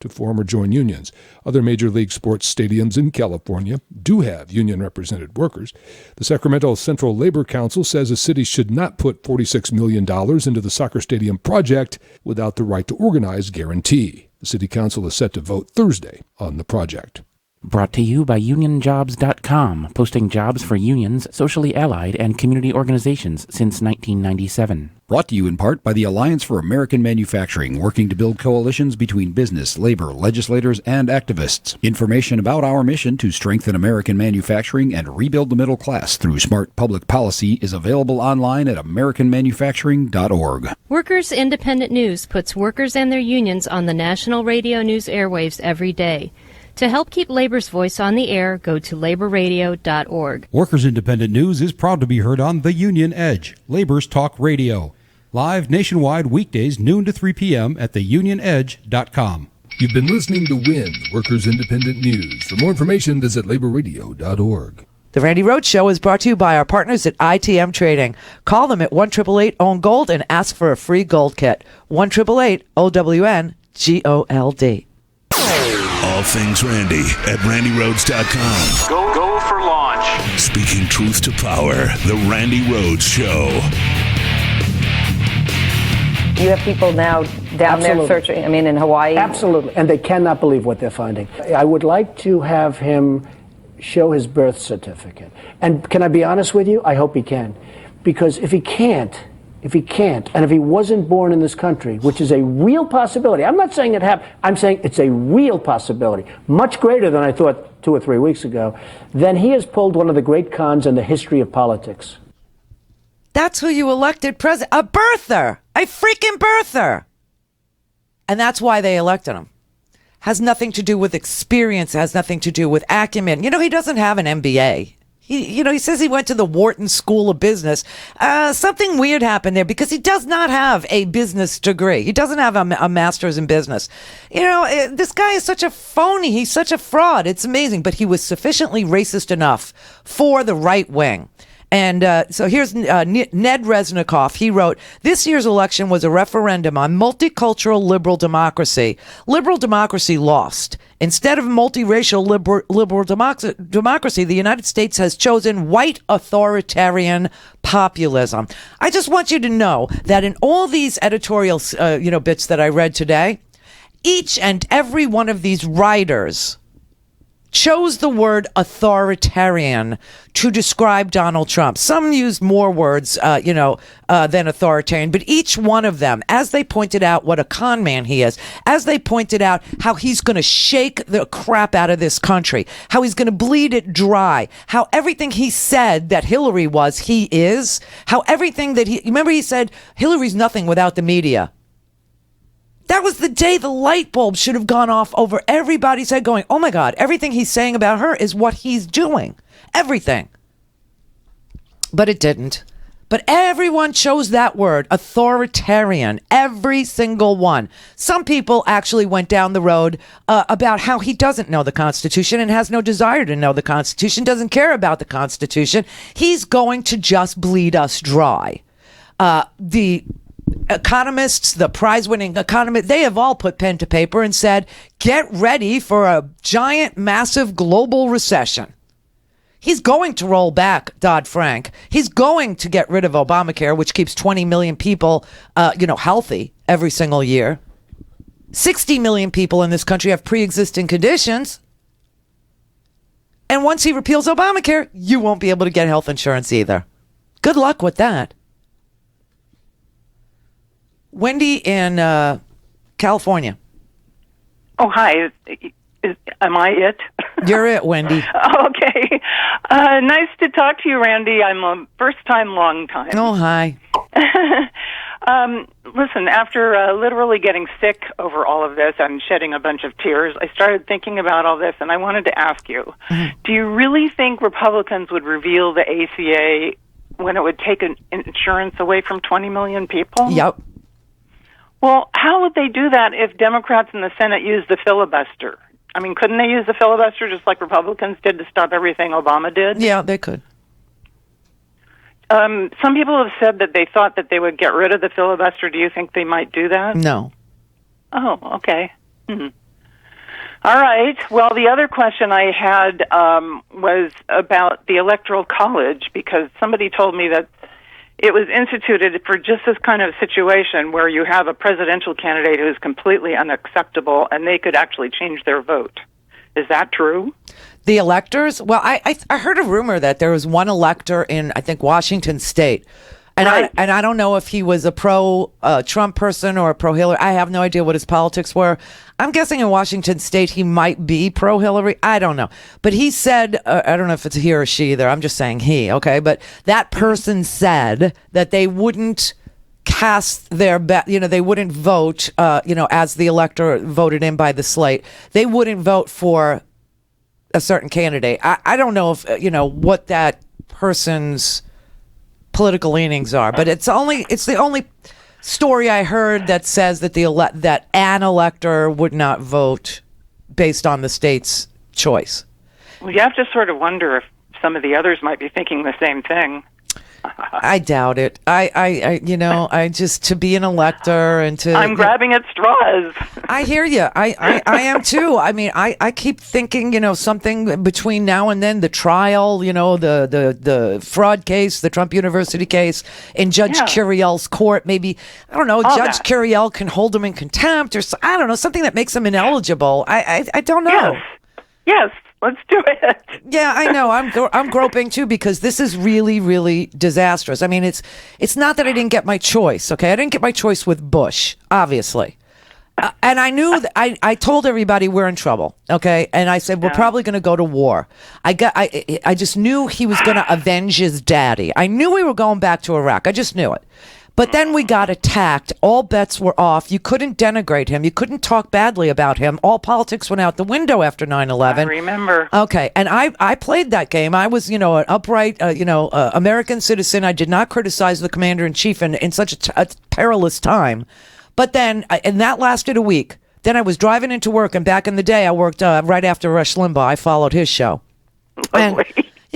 [SPEAKER 9] to form or join unions. Other major league sports stadiums in California do have union-represented workers. The Sacramento Central Labor Council says a city should not put $46 million into the soccer stadium project without the right to organize guarantee. The City Council is set to vote Thursday on the project.
[SPEAKER 10] Brought to you by UnionJobs.com, posting jobs for unions, socially allied, and community organizations since 1997.
[SPEAKER 11] Brought to you in part by the Alliance for American Manufacturing, working to build coalitions between business, labor, legislators, and activists. Information about our mission to strengthen American manufacturing and rebuild the middle class through smart public policy is available online at americanmanufacturing.org.
[SPEAKER 12] Workers Independent News puts workers and their unions on the national radio news airwaves every day. To help keep labor's voice on the air, go to laborradio.org.
[SPEAKER 23] Workers Independent News is proud to be heard on The Union Edge, Labor's Talk Radio. Live nationwide weekdays noon to 3 p.m. at theunionedge.com.
[SPEAKER 9] You've been listening to WIN, Workers Independent News. For more information, visit laborradio.org.
[SPEAKER 13] The Randi Rhodes Show is brought to you by our partners at ITM Trading. Call them at 1-888-OWN-GOLD and ask for a free gold kit. 1-888-OWN-GOLD.
[SPEAKER 14] All things Randi at RandiRhodes.com.
[SPEAKER 16] Go for launch.
[SPEAKER 14] Speaking truth to power, the Randi Rhodes Show.
[SPEAKER 24] You have people now down there searching, in Hawaii?
[SPEAKER 25] Absolutely, and they cannot believe what they're finding. I would like to have him show his birth certificate. And can I be honest with you? I hope he can. Because if he can't, and if he wasn't born in this country, which is a real possibility, I'm not saying it happened, I'm saying it's a real possibility, much greater than I thought 2 or 3 weeks ago, then he has pulled one of the great cons in the history of politics.
[SPEAKER 13] That's who you elected president. A birther. A freaking birther. And that's why they elected him. Has nothing to do with experience. Has nothing to do with acumen. He doesn't have an MBA. He says he went to the Wharton School of Business. Something weird happened there because he does not have a business degree. He doesn't have a master's in business. This guy is such a phony. He's such a fraud. It's amazing. But he was sufficiently racist enough for the right wing. And so here's Ned Resnikoff. He wrote, this year's election was a referendum on multicultural liberal democracy. Liberal democracy lost. Instead of multiracial liberal democracy, the United States has chosen white authoritarian populism. I just want you to know that in all these editorial bits that I read today, each and every one of these writers chose the word authoritarian to describe Donald Trump. Some used more words, than authoritarian, but each one of them, as they pointed out what a con man he is, as they pointed out how he's going to shake the crap out of this country, how he's going to bleed it dry, how everything he said that Hillary was, he is, how everything that remember he said, Hillary's nothing without the media. That was the day the light bulb should have gone off over everybody's head going, oh my God, everything he's saying about her is what he's doing. Everything. But it didn't. But everyone chose that word, authoritarian, every single one. Some people actually went down the road about how he doesn't know the Constitution and has no desire to know the Constitution, doesn't care about the Constitution. He's going to just bleed us dry. The economists, the prize-winning economists, they have all put pen to paper and said, get ready for a giant, massive global recession. He's going to roll back Dodd Frank. He's going to get rid of Obamacare, which keeps 20 million people, healthy every single year. 60 million people in this country have pre-existing conditions. And once he repeals Obamacare, you won't be able to get health insurance either. Good luck with that. Wendy in California.
[SPEAKER 1] Oh, hi. Am I it?
[SPEAKER 13] You're it, Wendy.
[SPEAKER 1] Okay. Nice to talk to you, Randy. I'm a first-time, long-time.
[SPEAKER 13] Oh, hi.
[SPEAKER 1] Listen, after literally getting sick over all of this and shedding a bunch of tears, I started thinking about all this, and I wanted to ask you, do you really think Republicans would reveal the ACA when it would take insurance away from 20 million people?
[SPEAKER 13] Yep.
[SPEAKER 1] Well, how would they do that if Democrats in the Senate use the filibuster? I mean, couldn't they use the filibuster just like Republicans did to stop everything Obama did?
[SPEAKER 13] Yeah, they could.
[SPEAKER 1] Some people have said that they thought that they would get rid of the filibuster. Do you think they might do that?
[SPEAKER 13] No.
[SPEAKER 1] Oh, okay. All right. Well, the other question I had was about the Electoral College, because somebody told me that it was instituted for just this kind of situation where you have a presidential candidate who is completely unacceptable and they could actually change their vote. Is that true?
[SPEAKER 13] The electors? Well, I heard a rumor that there was one elector in, I think, Washington State. And right. I don't know if he was a pro-Trump person or a pro-Hillary. I have no idea what his politics were. I'm guessing in Washington State he might be pro-Hillary. I don't know. But he said, I don't know if it's he or she either. I'm just saying he, okay? But that person said that they wouldn't cast their bet, they wouldn't vote, as the elector voted in by the slate. They wouldn't vote for a certain candidate. I don't know if, what that person's political leanings are, but it's the only story I heard that says that that an elector would not vote based on the state's choice.
[SPEAKER 1] Well, you have to sort of wonder if some of the others might be thinking the same thing.
[SPEAKER 13] I doubt it. I just to be an elector and to.
[SPEAKER 1] I'm grabbing at straws.
[SPEAKER 13] I hear you. I am too. I mean, I keep thinking, something between now and then, the trial, the fraud case, the Trump University case in Judge Curiel's court. Maybe, I don't know, Judge Curiel can hold him in contempt or I don't know, something that makes him ineligible. I don't know.
[SPEAKER 1] Yes. Let's do it.
[SPEAKER 13] Yeah, I know. I'm groping too because this is really, really disastrous. I mean, it's not that I didn't get my choice. Okay, I didn't get my choice with Bush, obviously, and I knew that I told everybody we're in trouble. Okay, and I said we're probably going to go to war. I just knew he was going to avenge his daddy. I knew we were going back to Iraq. I just knew it. But then we got attacked. All bets were off. You couldn't denigrate him. You couldn't talk badly about him. All politics went out the window after 9/11.
[SPEAKER 1] I remember.
[SPEAKER 13] Okay, and I played that game. I was, an upright, American citizen. I did not criticize the commander-in-chief in such a perilous time. But then, and that lasted a week. Then I was driving into work, and back in the day, I worked right after Rush Limbaugh. I followed his show.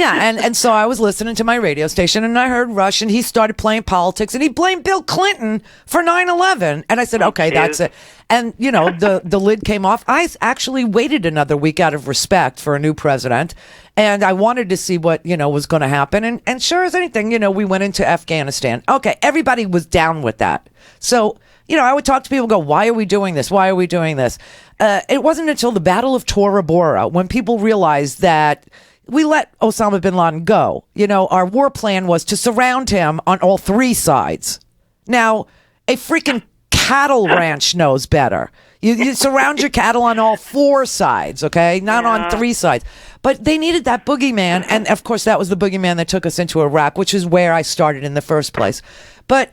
[SPEAKER 13] And so I was listening to my radio station and I heard Rush and he started playing politics and he blamed Bill Clinton for 9/11. And I said, okay, that's it. And, the lid came off. I actually waited another week out of respect for a new president. And I wanted to see what, was going to happen. And sure as anything, we went into Afghanistan. Okay, everybody was down with that. So, I would talk to people, go, why are we doing this? Why are we doing this? It wasn't until the Battle of Tora Bora when people realized that we let Osama bin Laden go. Our war plan was to surround him on all three sides. Now, a freaking cattle ranch knows better. You surround your cattle on all four sides, okay? Not on three sides. But they needed that boogeyman, and of course that was the boogeyman that took us into Iraq, which is where I started in the first place. But,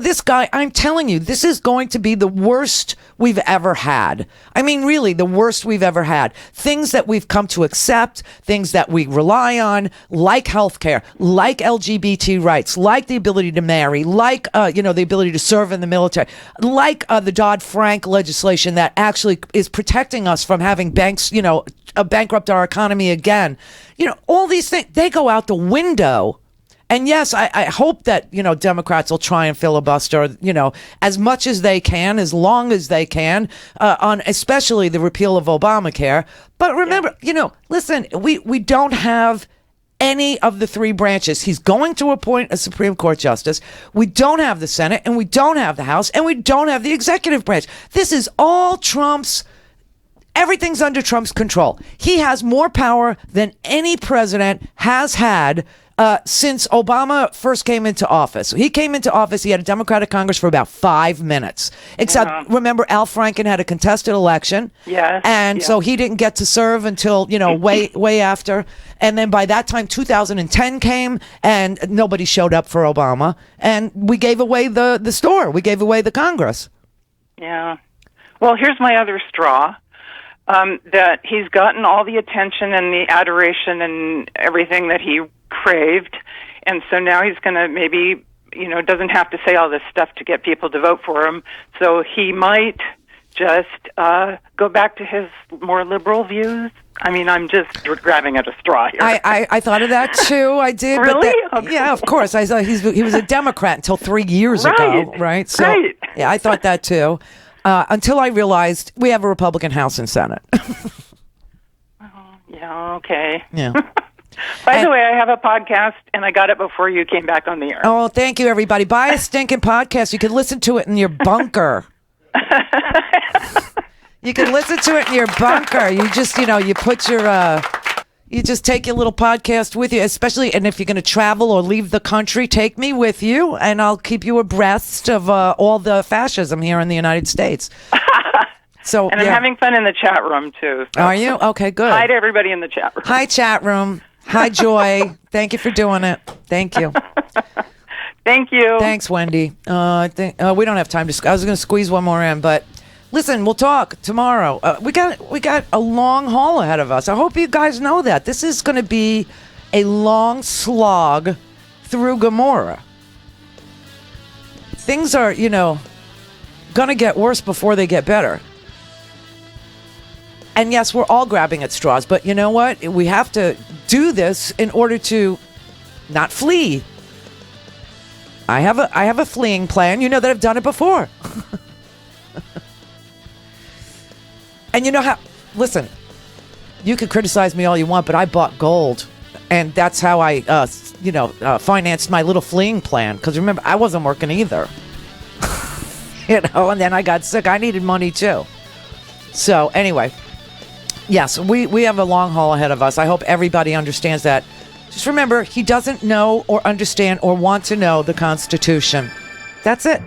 [SPEAKER 13] this guy, I'm telling you, this is going to be the worst we've ever had. I mean, really, the worst we've ever had. Things that we've come to accept, things that we rely on, like healthcare, like LGBT rights, like the ability to marry, like, the ability to serve in the military, like the Dodd Frank legislation that actually is protecting us from having banks, bankrupt our economy again. All these things, they go out the window. And yes, I hope that, Democrats will try and filibuster, as much as they can, as long as they can, on especially the repeal of Obamacare. But remember, listen, we don't have any of the three branches. He's going to appoint a Supreme Court justice. We don't have the Senate, and we don't have the House, and we don't have the executive branch. This is all everything's under Trump's control. He has more power than any president has had since Obama first came into office. He came into office, he had a Democratic Congress for about 5 minutes. Except, remember, Al Franken had a contested election.
[SPEAKER 1] Yes.
[SPEAKER 13] And so he didn't get to serve until, way after. And then by that time, 2010 came, and nobody showed up for Obama. And we gave away the store. We gave away the Congress.
[SPEAKER 1] Yeah. Well, here's my other straw. That he's gotten all the attention and the adoration and everything that he craved, and so now he's going to maybe, doesn't have to say all this stuff to get people to vote for him, so he might just go back to his more liberal views. I mean, I'm just grabbing at a straw here.
[SPEAKER 13] I thought of that too. I did.
[SPEAKER 1] Really?
[SPEAKER 13] But yeah, of course. I thought he was a Democrat until 3 years ago, right? So,
[SPEAKER 1] right.
[SPEAKER 13] Yeah, I thought that too. Until I realized we have a Republican House and Senate.
[SPEAKER 1] Yeah, okay.
[SPEAKER 13] Yeah.
[SPEAKER 1] By the way, I have a podcast, and I got it before you came back on the air.
[SPEAKER 13] Oh, thank you, everybody. Buy a stinking podcast. You can listen to it in your bunker. You can listen to it in your bunker. You just, you put your... You just take your little podcast with you, especially, and if you're going to travel or leave the country, take me with you, and I'll keep you abreast of all the fascism here in the United States. So,
[SPEAKER 1] and I'm having fun in the chat room, too. So.
[SPEAKER 13] Are you? Okay, good.
[SPEAKER 1] Hi to everybody in the chat room.
[SPEAKER 13] Hi, chat room. Hi, Joy. Thank you for doing it. Thank you.
[SPEAKER 1] Thank you.
[SPEAKER 13] Thanks, Wendy. We don't have time to... I was going to squeeze one more in, but... Listen, we'll talk tomorrow. We got a long haul ahead of us. I hope you guys know that. This is going to be a long slog through Gomorrah. Things are, going to get worse before they get better. And yes, we're all grabbing at straws, but you know what? We have to do this in order to not flee. I have a fleeing plan. You know that I've done it before. And you know how, listen, you can criticize me all you want, but I bought gold. And that's how I, financed my little fleeing plan. Because remember, I wasn't working either. And then I got sick. I needed money too. So anyway, yes, we have a long haul ahead of us. I hope everybody understands that. Just remember, he doesn't know or understand or want to know the Constitution. That's it.